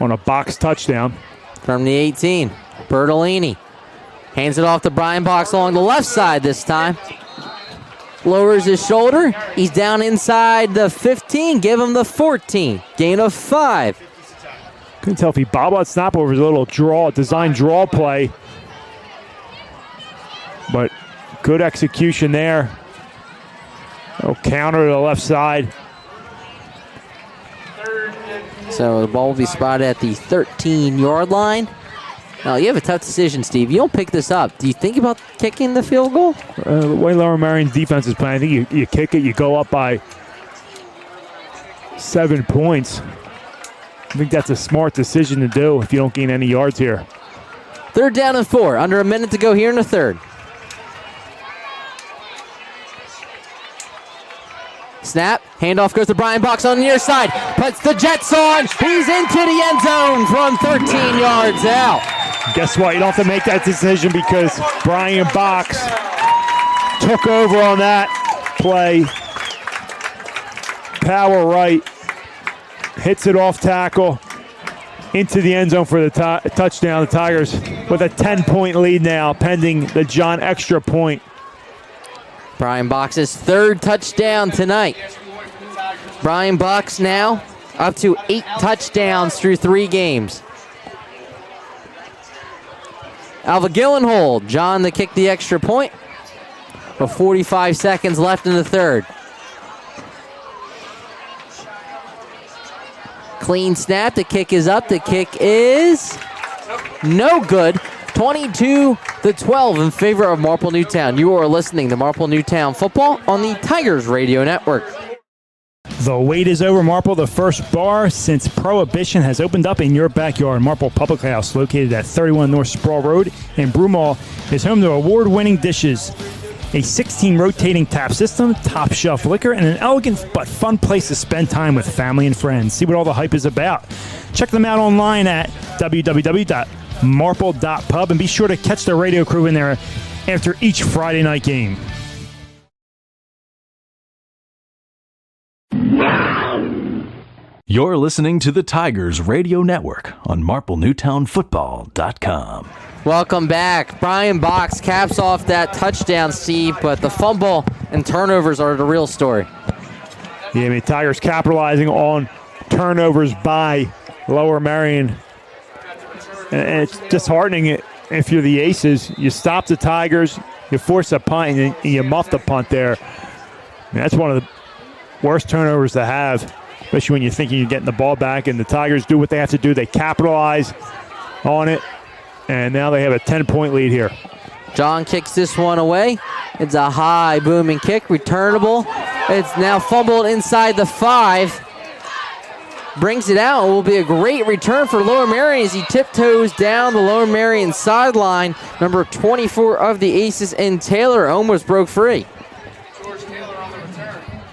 on a box touchdown. From the 18, Bertolini hands it off to Brian Box along the left side this time. Lowers his shoulder. He's down inside the 15. Give him the 14. Gain of 5. Couldn't tell if he bobbled that snap over his little design draw play. But good execution there. Oh, counter to the left side. So the ball will be spotted at the 13-yard line. Now, you have a tough decision, Steve. You don't pick this up. Do you think about kicking the field goal? The way Lower Merion's defense is playing, I think you kick it, you go up by 7 points. I think that's a smart decision to do if you don't gain any yards here. 3rd down and 4. Under a minute to go here in the third. Snap. Handoff goes to Brian Box on the near side. Puts the Jets on. He's into the end zone from 13 yards out. Guess what? You don't have to make that decision because Brian Box took over on that play. Power right. Hits it off tackle. Into the end zone for the touchdown. The Tigers with a 10-point lead now, pending the John extra point. Brian Box's 3rd touchdown tonight. Brian Box now up to 8 touchdowns through 3 games. Alva Gillenhold, John to kick the extra point. With 45 seconds left in the third. Clean snap, the kick is up, the kick is no good. 22-12 in favor of Marple Newtown. You are listening to Marple Newtown football on the Tigers Radio Network. The wait is over, Marple. The first bar since Prohibition has opened up in your backyard. Marple Public House, located at 31 North Sproul Road in Broomall, is home to award-winning dishes, a 16 rotating tap system, top shelf liquor, and an elegant but fun place to spend time with family and friends. See what all the hype is about. Check them out online at www.marple.pub and be sure to catch the radio crew in there after each Friday night game. You're listening to the Tigers Radio Network on MarpleNewtownFootball.com. Welcome back. Brian Box caps off that touchdown, Steve, but the fumble and turnovers are the real story. Yeah, I mean, Tigers capitalizing on turnovers by Lower Merion. And it's disheartening if you're the Aces. You stop the Tigers, you force a punt, and you muff the punt there. I mean, that's one of the worst turnovers to have, especially when you're thinking you're getting the ball back. And the Tigers do what they have to do. They capitalize on it, and now they have a 10-point lead here. John kicks this one away. It's a high booming kick, returnable. It's now fumbled inside the 5. Brings it out. It will be a great return for Lower Merion as he tiptoes down the Lower Merion sideline. Number 24 of the Aces, and Taylor almost broke free.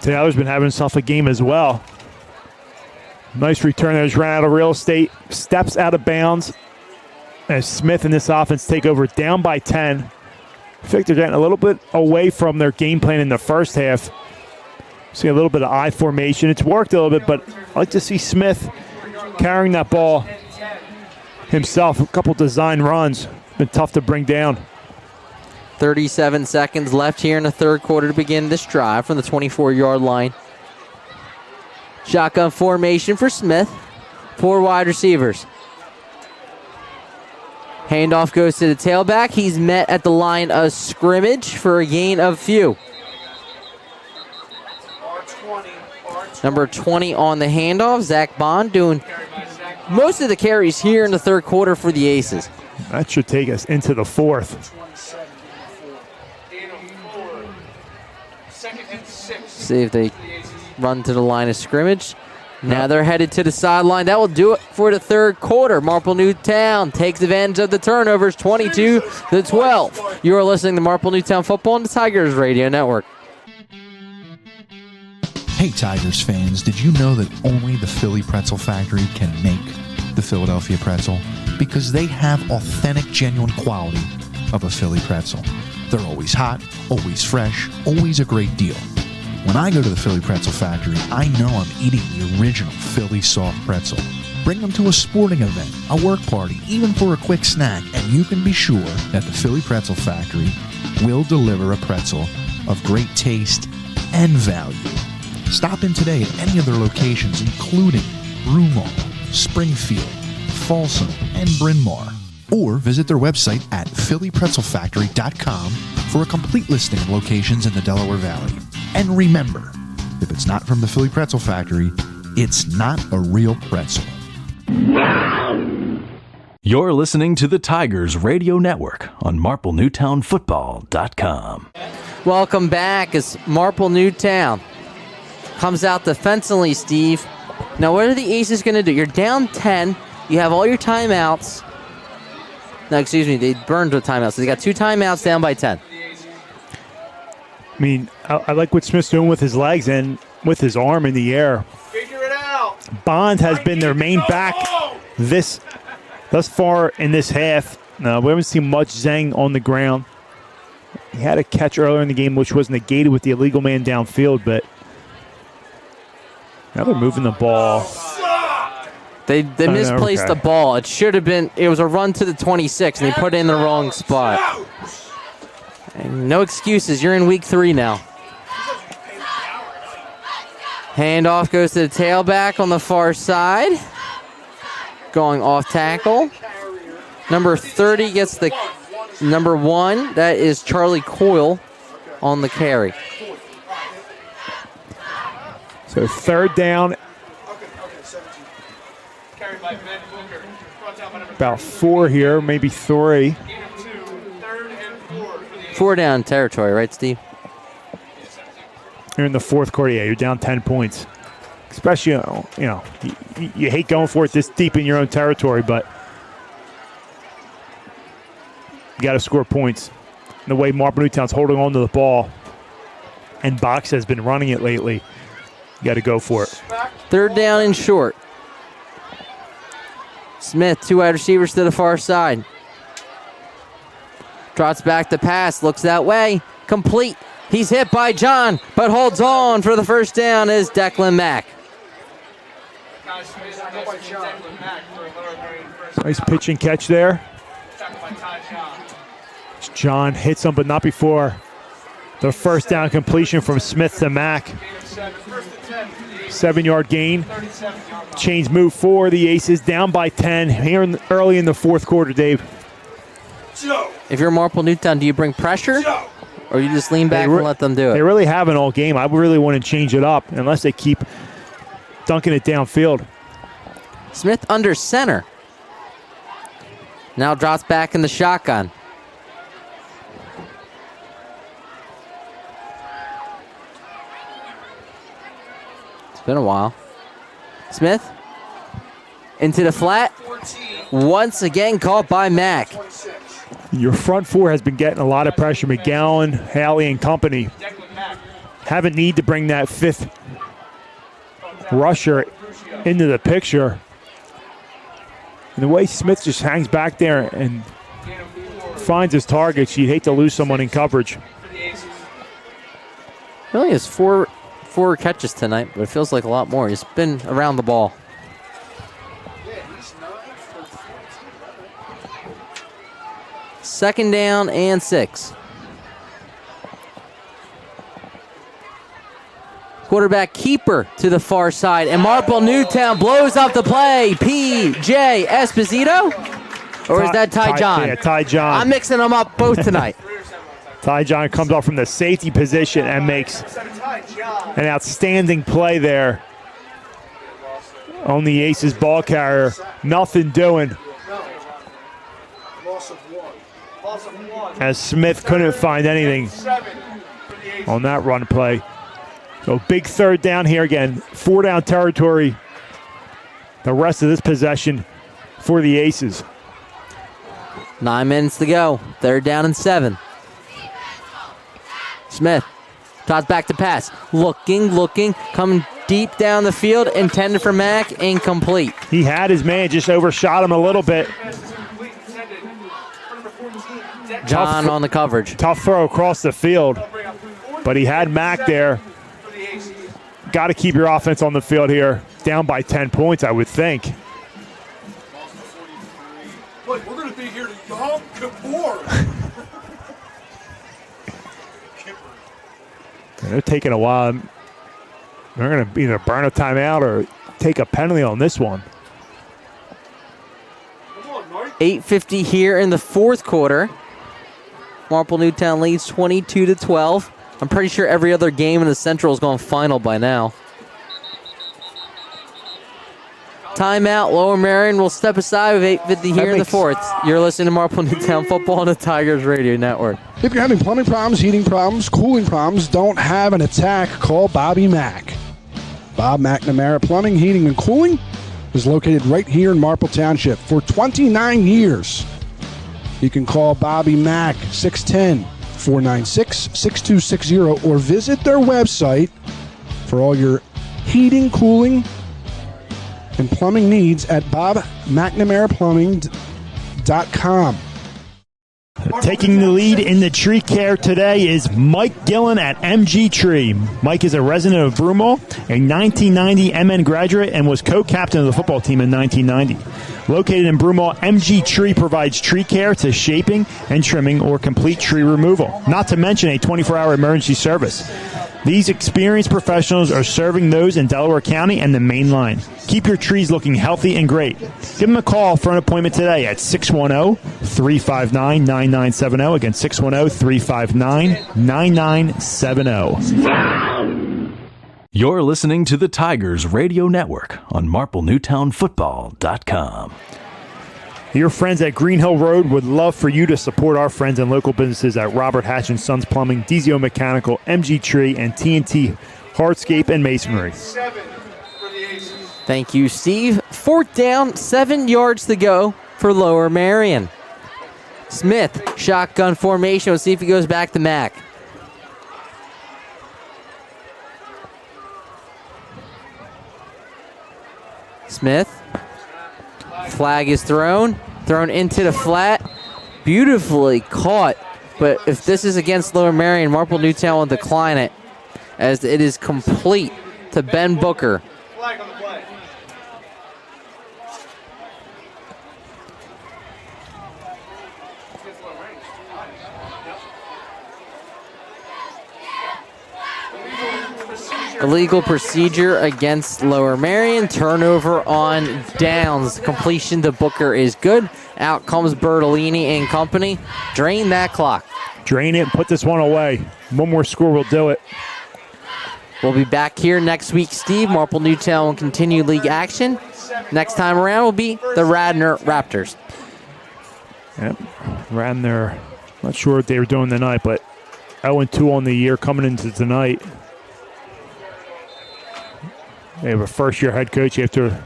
Taylor's been having himself a game as well. Nice return there. Just ran out of real estate. Steps out of bounds. As Smith and this offense take over down by 10. I think they're getting a little bit away from their game plan in the first half. See a little bit of I formation. It's worked a little bit, but I like to see Smith carrying that ball himself. A couple design runs. Been tough to bring down. 37 seconds left here in the third quarter to begin this drive from the 24-yard line. Shotgun formation for Smith. 4 wide receivers. Handoff goes to the tailback. He's met at the line of scrimmage for a gain of few. Number 20 on the handoff, Zach Bond, doing most of the carries here in the third quarter for the Aces. That should take us into the fourth. See if they run to the line of scrimmage. Now they're headed to the sideline. That will do it for the third quarter. Marple Newtown takes advantage of the turnovers, 22-12. You are listening to Marple Newtown Football on the Tigers Radio Network. Hey Tigers fans, did you know that only the Philly Pretzel Factory can make the Philadelphia pretzel? Because they have authentic, genuine quality of a Philly pretzel. They're always hot, always fresh, always a great deal. When I go to the Philly Pretzel Factory, I know I'm eating the original Philly soft pretzel. Bring them to a sporting event, a work party, even for a quick snack, and you can be sure that the Philly Pretzel Factory will deliver a pretzel of great taste and value. Stop in today at any of their locations, including Broomall, Springfield, Folsom, and Bryn Mawr. Or visit their website at phillypretzelfactory.com for a complete listing of locations in the Delaware Valley. And remember, if it's not from the Philly Pretzel Factory, it's not a real pretzel. You're listening to the Tigers Radio Network on MarpleNewtownFootball.com. Welcome back as Marple Newtown comes out defensively, Steve. Now, what are the Aces going to do? You're down 10. You have all your timeouts. No, excuse me. They burned the timeouts. So they got 2 timeouts down by 10. I mean, I like what Smith's doing with his legs and with his arm in the air. Figure it out. Bond has been their main back thus far in this half. No, we haven't seen much Zhang on the ground. He had a catch earlier in the game, which was negated with the illegal man downfield, but now they're moving the ball. They misplaced the ball. It should have been, it was a run to the 26, and they put it in the wrong spot. And no excuses. You're in week 3 now. Handoff goes to the tailback on the far side. Going off tackle. Number 30 gets the number 1. That is Charlie Coyle on the carry. So third down. About 4 here, maybe 3. 4 down territory, right, Steve? You're in the fourth quarter. Yeah, you're down 10 points. Especially, you hate going for it this deep in your own territory, but you got to score points. And the way Marple Newtown's holding on to the ball and Box has been running it lately, you got to go for it. Third down and short. Smith, 2 wide receivers to the far side. Trots back to pass, looks that way. Complete. He's hit by John, but holds on for the first down is Declan Mack. Nice pitch and catch there. John hits him, but not before the first down completion from Smith to Mack. 7-yard gain. Chains move for the Aces, down by 10 here early in the fourth quarter, Dave. If you're Marple Newtown, do you bring pressure? Or you just lean back and let them do it? They really haven't all game. I really want to change it up unless they keep dunking it downfield. Smith under center. Now drops back in the shotgun. It's been a while. Smith into the flat. Once again caught by Mack. Your front four has been getting a lot of pressure. McGowan, Haley, and company haven't need to bring that fifth rusher into the picture. And the way Smith just hangs back there and finds his targets, you'd hate to lose someone in coverage. Really has four catches tonight, but it feels like a lot more. He's been around the ball. Second down and 6. Quarterback keeper to the far side, and Marple Newtown blows up the play. P.J. Esposito? Or is that Ty John? Yeah, Ty John. I'm mixing them up both tonight. Ty John comes off from the safety position and makes an outstanding play there on the Aces ball carrier. Nothing doing. As Smith couldn't find anything on that run play. So big third down here again. 4-down territory. The rest of this possession for the Aces. 9 minutes to go. 3rd down and 7. Smith toss back to pass. Looking, coming deep down the field. Intended for Mack. Incomplete. He had his man, just overshot him a little bit. John on the coverage. Tough throw across the field. But he had Mack there. Got to keep your offense on the field here. Down by 10 points, I would think. Look, we're going to be here to Yom Kippur. They're taking a while. They're going to either burn a timeout or take a penalty on this one. 8:50 here in the fourth quarter. Marple Newtown leads 22-12. I'm pretty sure every other game in the Central is going final by now. Timeout. Lower Merion will step aside with 8:50 here in the fourth. You're listening to Marple Newtown Football on the Tigers Radio Network. If you're having plumbing problems, heating problems, cooling problems, don't have an attack, call Bobby Mack. Bob McNamara Plumbing, Heating, and Cooling is located right here in Marple Township for 29 years. You can call Bobby Mack, 610-496-6260, or visit their website for all your heating, cooling, and plumbing needs at bobmcnamaraplumbing.com. Taking the lead in the tree care today is Mike Gillen at MG Tree. Mike is a resident of Broomall, a 1990 MN graduate, and was co-captain of the football team in 1990. Located in Broomall, MG Tree provides tree care to shaping and trimming or complete tree removal, not to mention a 24-hour emergency service. These experienced professionals are serving those in Delaware County and the main line. Keep your trees looking healthy and great. Give them a call for an appointment today at 610-359-9970. Again, 610-359-9970. You're listening to the Tigers Radio Network on MarpleNewtownFootball.com. Your friends at Green Hill Road would love for you to support our friends and local businesses at Robert Hatch & Sons Plumbing, DZO Mechanical, MG Tree, and TNT Hardscape and Masonry. Thank you, Steve. 4th down, 7 yards to go for Lower Merion. Smith, shotgun formation. We'll see if he goes back to Mack. Smith. Flag is thrown into the flat. Beautifully caught. But if this is against Lower Merion, Marple Newtown will decline it as it is complete to Ben Booker. Flag on the play. Illegal procedure against Lower Merion. Turnover on downs. Completion to Booker is good. Out comes Bertolini and company. Drain that clock. Drain it and put this one away. One more score will do it. We'll be back here next week, Steve. Marple Newtown will continue league action. Next time around will be the Radnor Raptors. Yep. Radnor, not sure what they were doing tonight, but 0-2 on the year coming into tonight. They have a first-year head coach after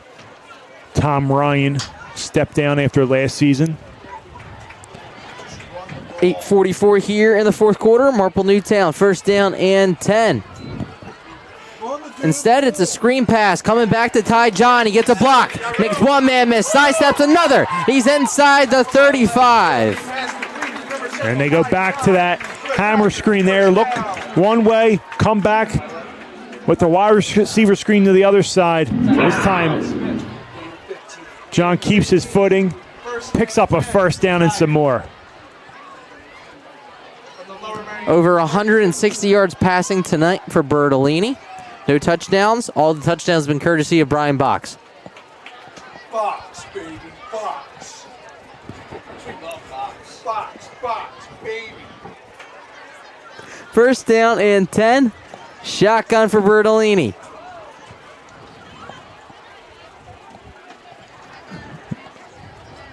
Tom Ryan stepped down after last season. 8:44 here in the fourth quarter. Marple Newtown, first down and 10. Instead, it's a screen pass coming back to Ty John. He gets a block, makes one man miss, sidesteps another. He's inside the 35. And they go back to that hammer screen there. Look one way, come back with the wide receiver screen to the other side. This time, John keeps his footing, picks up a first down and some more. Over 160 yards passing tonight for Bertolini. No touchdowns. All the touchdowns have been courtesy of Brian Box. Box, baby, box. We love box. Box, box, baby. First down and 10. Shotgun for Bertolini.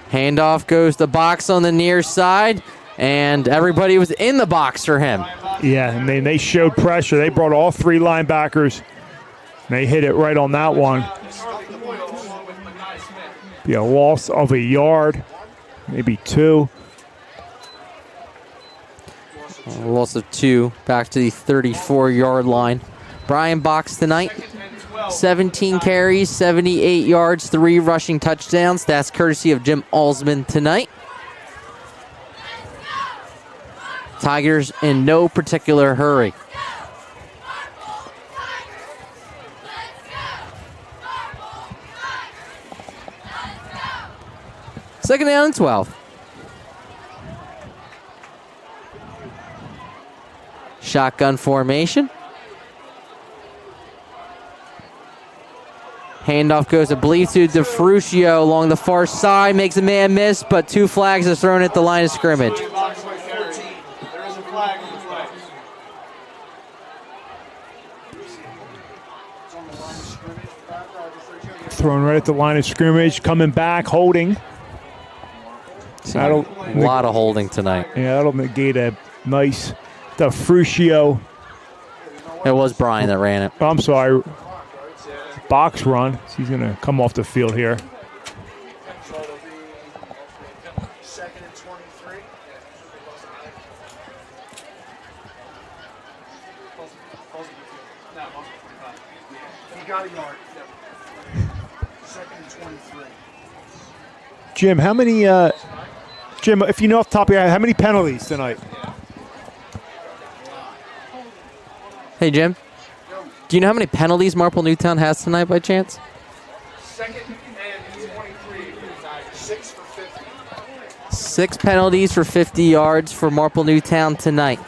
Handoff goes to Box on the near side, and everybody was in the box for him. Yeah, and they showed pressure. They brought all three linebackers. They hit it right on that one. Be a loss of a yard, maybe two. A loss of 2, back to the 34-yard line. Brian Box tonight, 17 carries, 78 yards, 3 rushing touchdowns. That's courtesy of Jim Alsman tonight. Tigers in no particular hurry. Second down and 12. Shotgun formation. Handoff goes, I believe, to DeFrucio along the far side. Makes a man miss, but 2 flags are thrown at the line of scrimmage. There is a flag on the play. Thrown right at the line of scrimmage, coming back, holding. A lot of holding tonight. Yeah, that'll negate a nice DeFrucio. It was Brian that ran it. I'm sorry. Box run. So he's going to come off the field here. Second and 23. He got a yard. Second and 23. Jim, how many, Jim, if you know off the top of your head, how many penalties tonight? Hey, Jim. Do you know how many penalties Marple Newtown has tonight by chance? Second and 23. 6 for 50. 6 penalties for 50 yards for Marple Newtown tonight.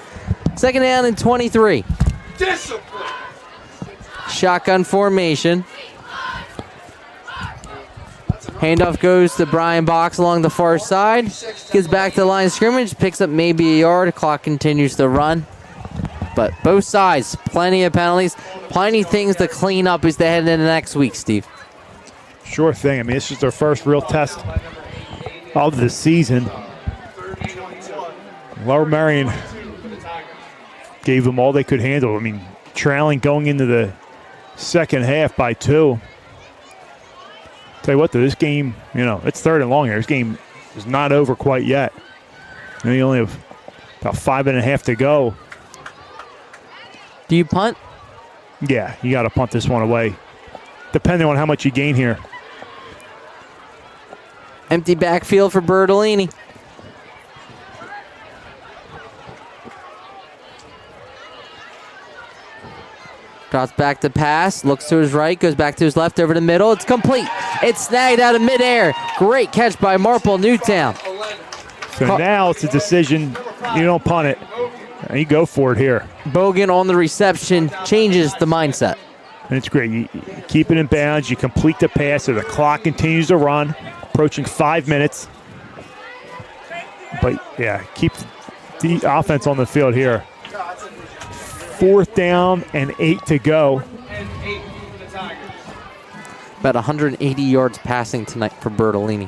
Second down and 23. Discipline. Shotgun formation. Handoff goes to Brian Box along the far side. Gets back to the line of scrimmage. Picks up maybe a yard. Clock continues to run. But both sides, plenty of penalties. Plenty of things to clean up as they head into next week, Steve. Sure thing. I mean, this is their first real test of the season. Lower Marion gave them all they could handle. I mean, trailing going into the second half by 2. Tell you what, though, this game, it's third and long here. This game is not over quite yet. You only have about 5.5 to go. Do you punt? Yeah, you got to punt this one away, depending on how much you gain here. Empty backfield for Bertolini. Drops back to pass, looks to his right, goes back to his left, over the middle. It's complete. It's snagged out of midair. Great catch by Marple Newtown. So now it's a decision. You don't punt it. And you go for it here. Bogan on the reception changes the mindset. And it's great. You keep it in bounds. You complete the pass. So the clock continues to run, approaching 5 minutes. But, yeah, keep the offense on the field here. 4th down and 8 to go. About 180 yards passing tonight for Bertolini.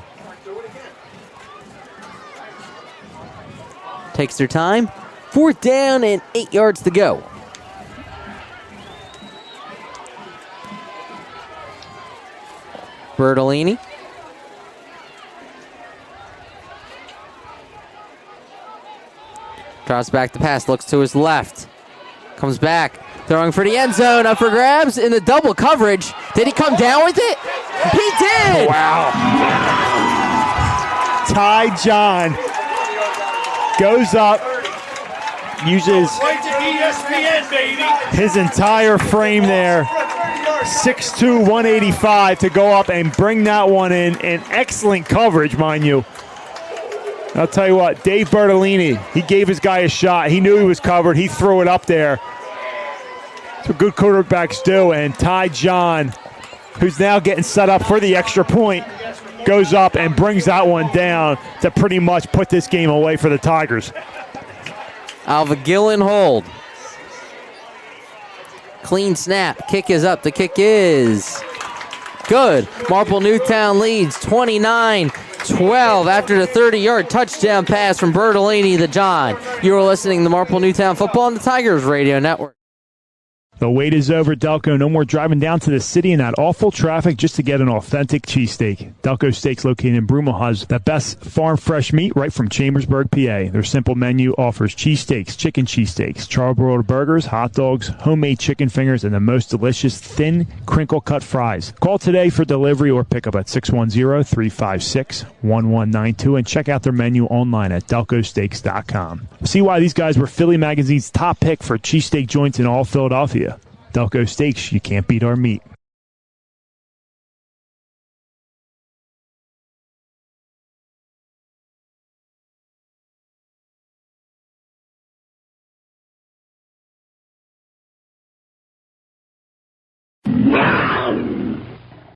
Takes their time. 4th down and 8 yards to go. Bertolini. Drops back the pass, looks to his left. Comes back, throwing for the end zone, up for grabs in the double coverage. Did he come down with it? He did! Wow. Ty John goes up, uses Right to ESPN, baby. his entire frame there, 6'2", 185, to go up and bring that one in. And excellent coverage, mind you. I'll tell you what, Dave Bertolini, he gave his guy a shot. He knew he was covered. He threw it up there. That's what good quarterbacks do. And Ty John, who's now getting set up for the extra point, goes up and brings that one down to pretty much put this game away for the Tigers. Alva Gillen hold. Clean snap. Kick is up. The kick is good. Marple Newtown leads 29-12 after the 30-yard touchdown pass from Bertolini to John. You are listening to Marple Newtown Football on the Tigers Radio Network. The wait is over, Delco. No more driving down to the city in that awful traffic just to get an authentic cheesesteak. Delco Steaks, located in Broomall, has the best farm fresh meat right from Chambersburg, PA. Their simple menu offers cheesesteaks, chicken cheesesteaks, charbroiled burgers, hot dogs, homemade chicken fingers, and the most delicious thin, crinkle-cut fries. Call today for delivery or pickup at 610-356-1192 and check out their menu online at delcosteaks.com. See why these guys were Philly Magazine's top pick for cheesesteak joints in all Philadelphia. Delco Steaks, you can't beat our meat.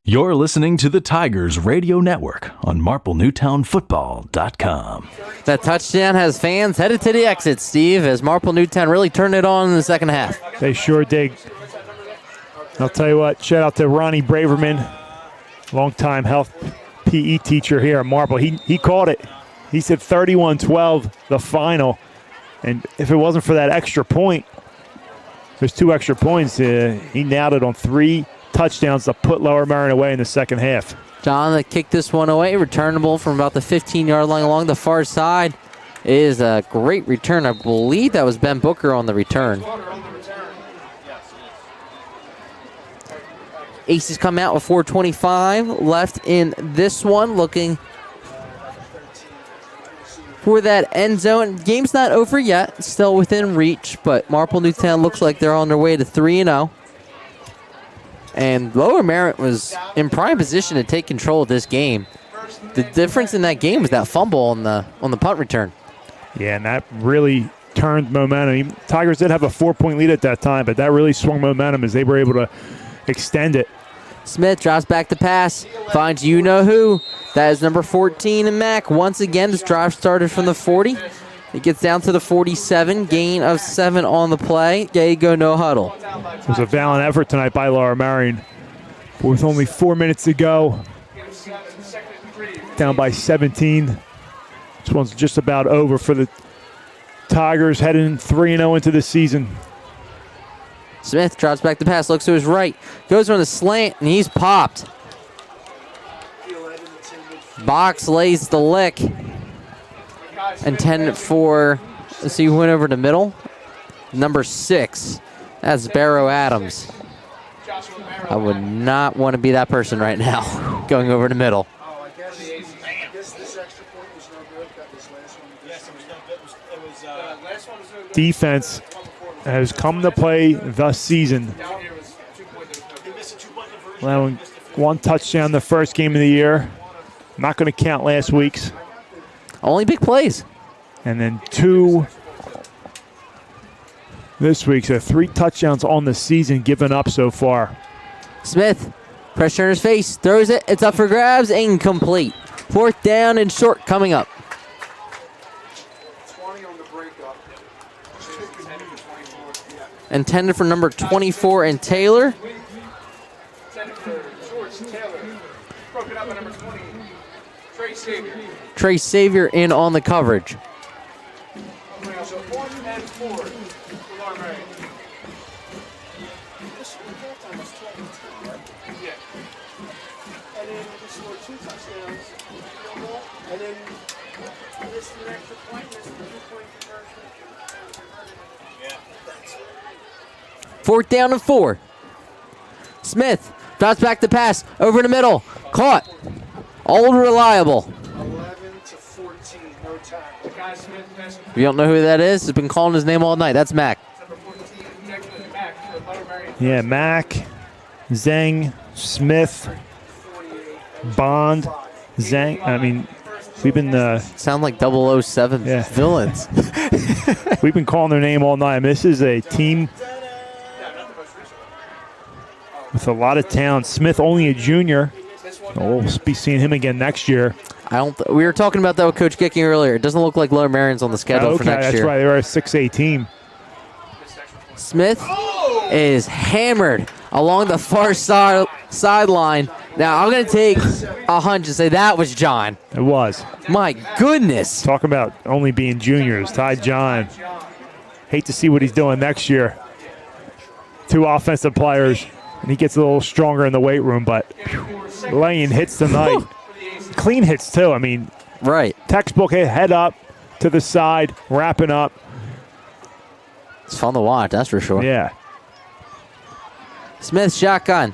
You're listening to the Tigers Radio Network on MarpleNewtownFootball.com. That touchdown has fans headed to the exit, Steve, as Marple Newtown really turned it on in the second half. They sure did. I'll tell you what, shout out to Ronnie Braverman, longtime health PE teacher here at Marple. He called it. He said 31-12, the final. And if it wasn't for that extra point, there's 2 extra points. He nailed it on 3 touchdowns to put Lower Merion away in the second half. John that kicked this one away, returnable from about the 15-yard line along the far side. It is a great return. I believe that was Ben Booker on the return. Aces come out with 4:25 left in this one, looking for that end zone. Game's not over yet, still within reach, but Marple Newtown looks like they're on their way to 3-0. And Lower Merion was in prime position to take control of this game. The difference in that game was that fumble on the punt return. Yeah, and that really turned momentum. Tigers did have a 4-point lead at that time, but that really swung momentum as they were able to extend it. Smith drops back the pass, finds you-know-who. That is number 14 in Mack. Once again, this drive started from the 40. It gets down to the 47, gain of 7 on the play. There you go, no huddle. It was a valiant effort tonight by Lower Merion. But with only 4 minutes to go, down by 17. This one's just about over for the Tigers, heading 3-0 into the season. Smith drops back the pass, looks to his right, goes on the slant, and he's popped. Box lays the lick. Intended for, let's see who went over the middle. Number 6. That's Barrow Adams. I would not want to be that person right now, going over the middle. Defense has come to play this season, allowing 1 touchdown the first game of the year. Not going to count last week's. Only big plays. And then 2 this week. So 3 touchdowns on the season given up so far. Smith, pressure in his face, throws it. It's up for grabs, incomplete. 4th down and short coming up. 20 on the breakup. Intended for number 24 and Taylor. Intended for George Taylor. Broken up by number 20. Trey Savior. Trey Savior in on the coverage. So 4th and 4 for Lower Merion. Yeah. And then we scored 2 touchdowns. And then this is an extra point. This is a 2-point conversion. 4th down and 4. Smith drops back the pass over the middle. Caught. Old reliable. 11-14. No time. The guy Smith passing. If you don't know who that is, has been calling his name all night. That's Mac. Number 14, Declan Mack for Lower Merion. Yeah, Mack, Zeng, Smith, Bond, Zeng. I mean, we've been sound like 007 villains. We've been calling their name all night. I mean, this is a team with a lot of talent. Smith only a junior. We'll be seeing him again next year. We were talking about that with Coach Gicking earlier. It doesn't look like Lower Marion's on the schedule for next year. That's right. They're a 6A team. Smith is hammered along the far sideline. Now, I'm going to take a hunch and say that was John. It was. My goodness. Talk about only being juniors. Ty John. Hate to see what he's doing next year. 2 offensive players, and he gets a little stronger in the weight room, but laying hits tonight. Clean hits, too. I mean, right. Textbook hit, head up to the side, wrapping up. It's fun to watch, that's for sure. Yeah. Smith shotgun.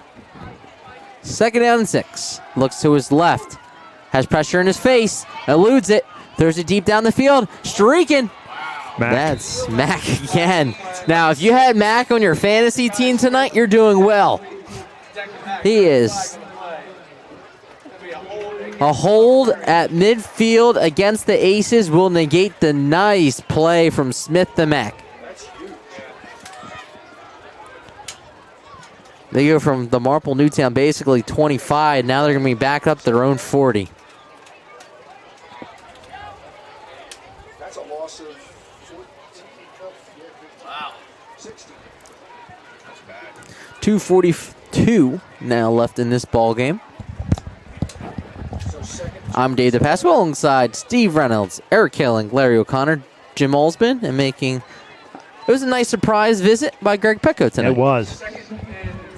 2nd down and 6. Looks to his left. Has pressure in his face. Eludes it. Throws it deep down the field. Streaking. Mac. That's Mac again. Now, if you had Mac on your fantasy team tonight, you're doing well. He is a hold at midfield against the Aces will negate the nice play from Smith to Mac. They go from the Marple Newtown basically 25. Now they're going to be back up their own 40. That's a loss of 14. Wow. 60. That's bad. 2:42 now left in this ball game. I'm Dave DePasquale alongside Steve Reynolds, Eric Killing, Larry O'Connor, Jim Olsman, and it was a nice surprise visit by Greg Pecco tonight. It was.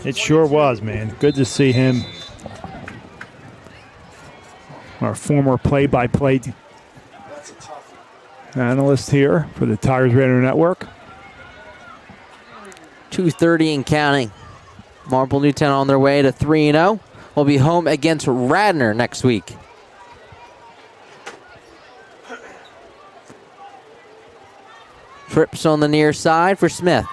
It sure was, man. Good to see him. Our former play-by-play analyst here for the Tigers Radio Network. 2:30 and counting. Marple Newtown on their way to 3-0. Will be home against Radnor next week. Trips on the near side for Smith.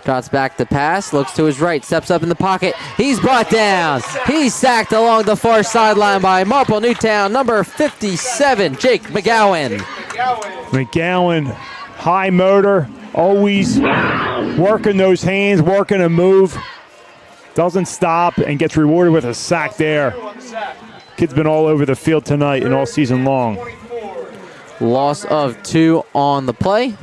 Drops back to pass, looks to his right, steps up in the pocket. He's brought down. He's sacked along the far sideline by Marple Newtown, number 57, Jake McGowan. McGowan, high motor, always working those hands, working a move. Doesn't stop and gets rewarded with a sack there. Kid's been all over the field tonight and all season long. Loss of 2 on the play.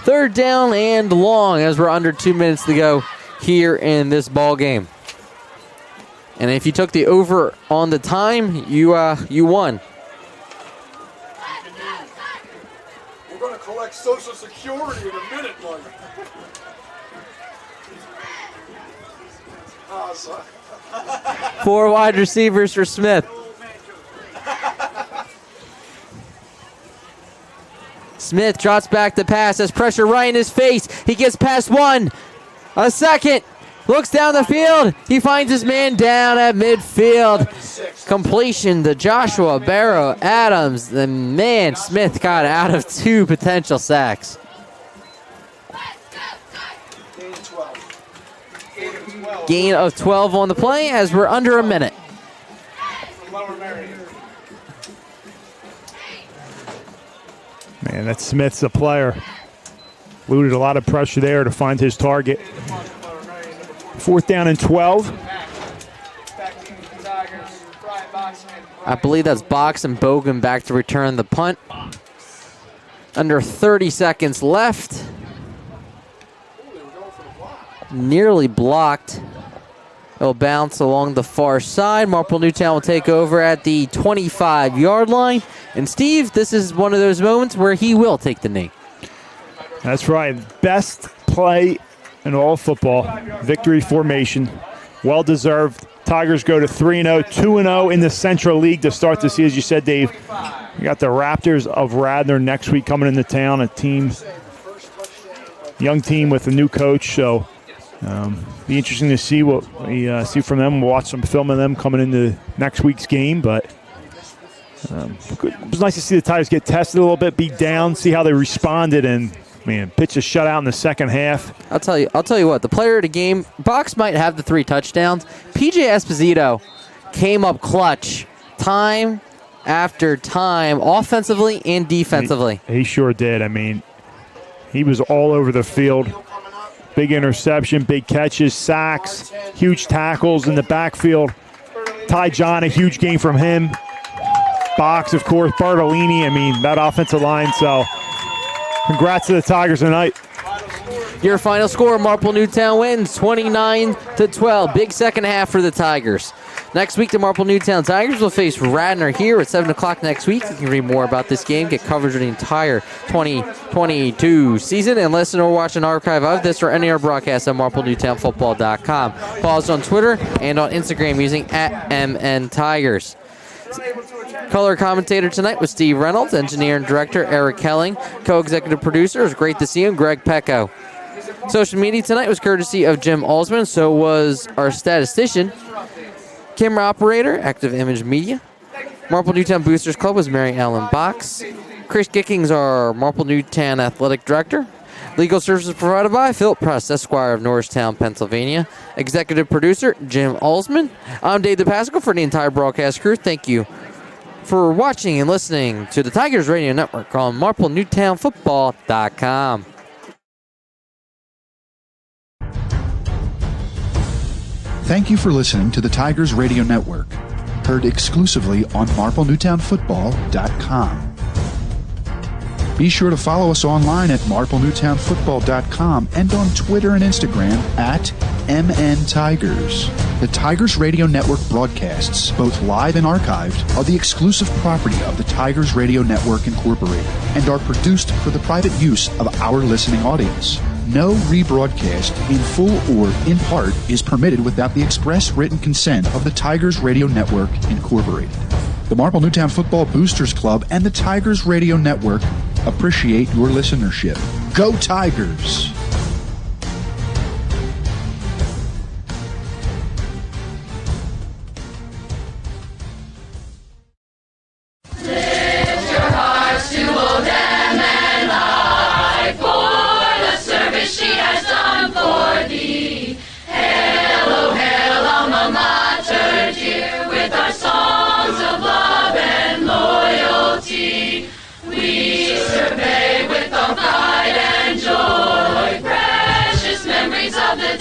3rd down and long as we're under 2 minutes to go here in this ball game. And if you took the over on the time, you won. We're going to collect Social Security in a minute, Mike. 4 wide receivers for Smith. Smith drops back the pass, has pressure right in his face. He gets past 1, a second, looks down the field. He finds his man down at midfield. Completion to Joshua Barrow Adams. The man, Smith got out of 2 potential sacks. Gain of 12 on the play as we're under a minute. And that Smith's a player. Eluded a lot of pressure there to find his target. 4th down and 12. I believe that's Box and Bogan back to return the punt. Under 30 seconds left. Nearly blocked. It'll bounce along the far side. Marple Newtown will take over at the 25-yard line. And Steve, this is one of those moments where he will take the knee. That's right. Best play in all football. Victory formation. Well-deserved. Tigers go to 3-0, 2-0 in the Central League to start the season. As you said, Dave, we got the Raptors of Radnor next week coming into town, a team, young team with a new coach. So be interesting to see what we see from them. We'll watch some film of them coming into next week's game. But it was nice to see the Tigers get tested a little bit, beat down, see how they responded, and pitch a shutout in the second half. I'll tell you what, the player of the game, Box might have the 3 touchdowns. PJ Esposito came up clutch time after time, offensively and defensively. He sure did. He was all over the field. Big interception, big catches, sacks, huge tackles in the backfield. Ty John, a huge game from him. Box, of course, Bartolini. That offensive line, so congrats to the Tigers tonight. Your final score, Marple Newtown wins 29-12. Big second half for the Tigers. Next week, the Marple Newtown Tigers will face Radnor here at 7 o'clock next week. You can read more about this game, get coverage of the entire 2022 season, and listen or watch an archive of this or any other broadcast at marplenewtownfootball.com. Follow us on Twitter and on Instagram using @MNTigers. Color commentator tonight was Steve Reynolds, engineer and director Eric Helling, co-executive producer, it was great to see him, Greg Pecco. Social media tonight was courtesy of Jim Alsman, so was our statistician. Camera operator, Active Image Media. Marple Newtown Boosters Club was Mary Ellen Box. Chris Gickings, our Marple Newtown athletic director. Legal services provided by Philip Press, Esquire of Norristown, Pennsylvania. Executive producer, Jim Alsman. I'm Dave DePasco for the entire broadcast crew. Thank you for watching and listening to the Tigers Radio Network on MarpleNewtownFootball.com. Thank you for listening to the Tigers Radio Network, heard exclusively on MarpleNewtownFootball.com. Be sure to follow us online at MarpleNewtownFootball.com and on Twitter and Instagram at MNTigers. The Tigers Radio Network broadcasts, both live and archived, are the exclusive property of the Tigers Radio Network Incorporated and are produced for the private use of our listening audience. No rebroadcast, in full or in part, is permitted without the express written consent of the Tigers Radio Network Incorporated. The Marple Newtown Football Boosters Club and the Tigers Radio Network appreciate your listenership. Go Tigers!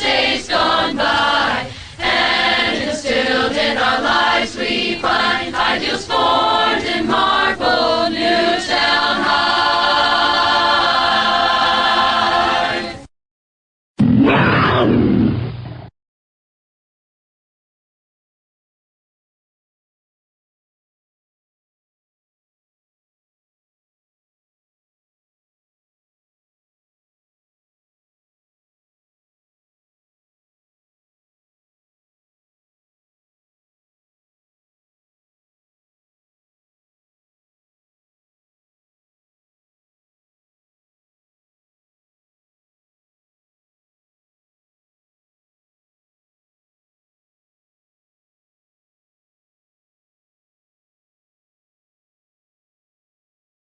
Days gone by, and instilled in our lives we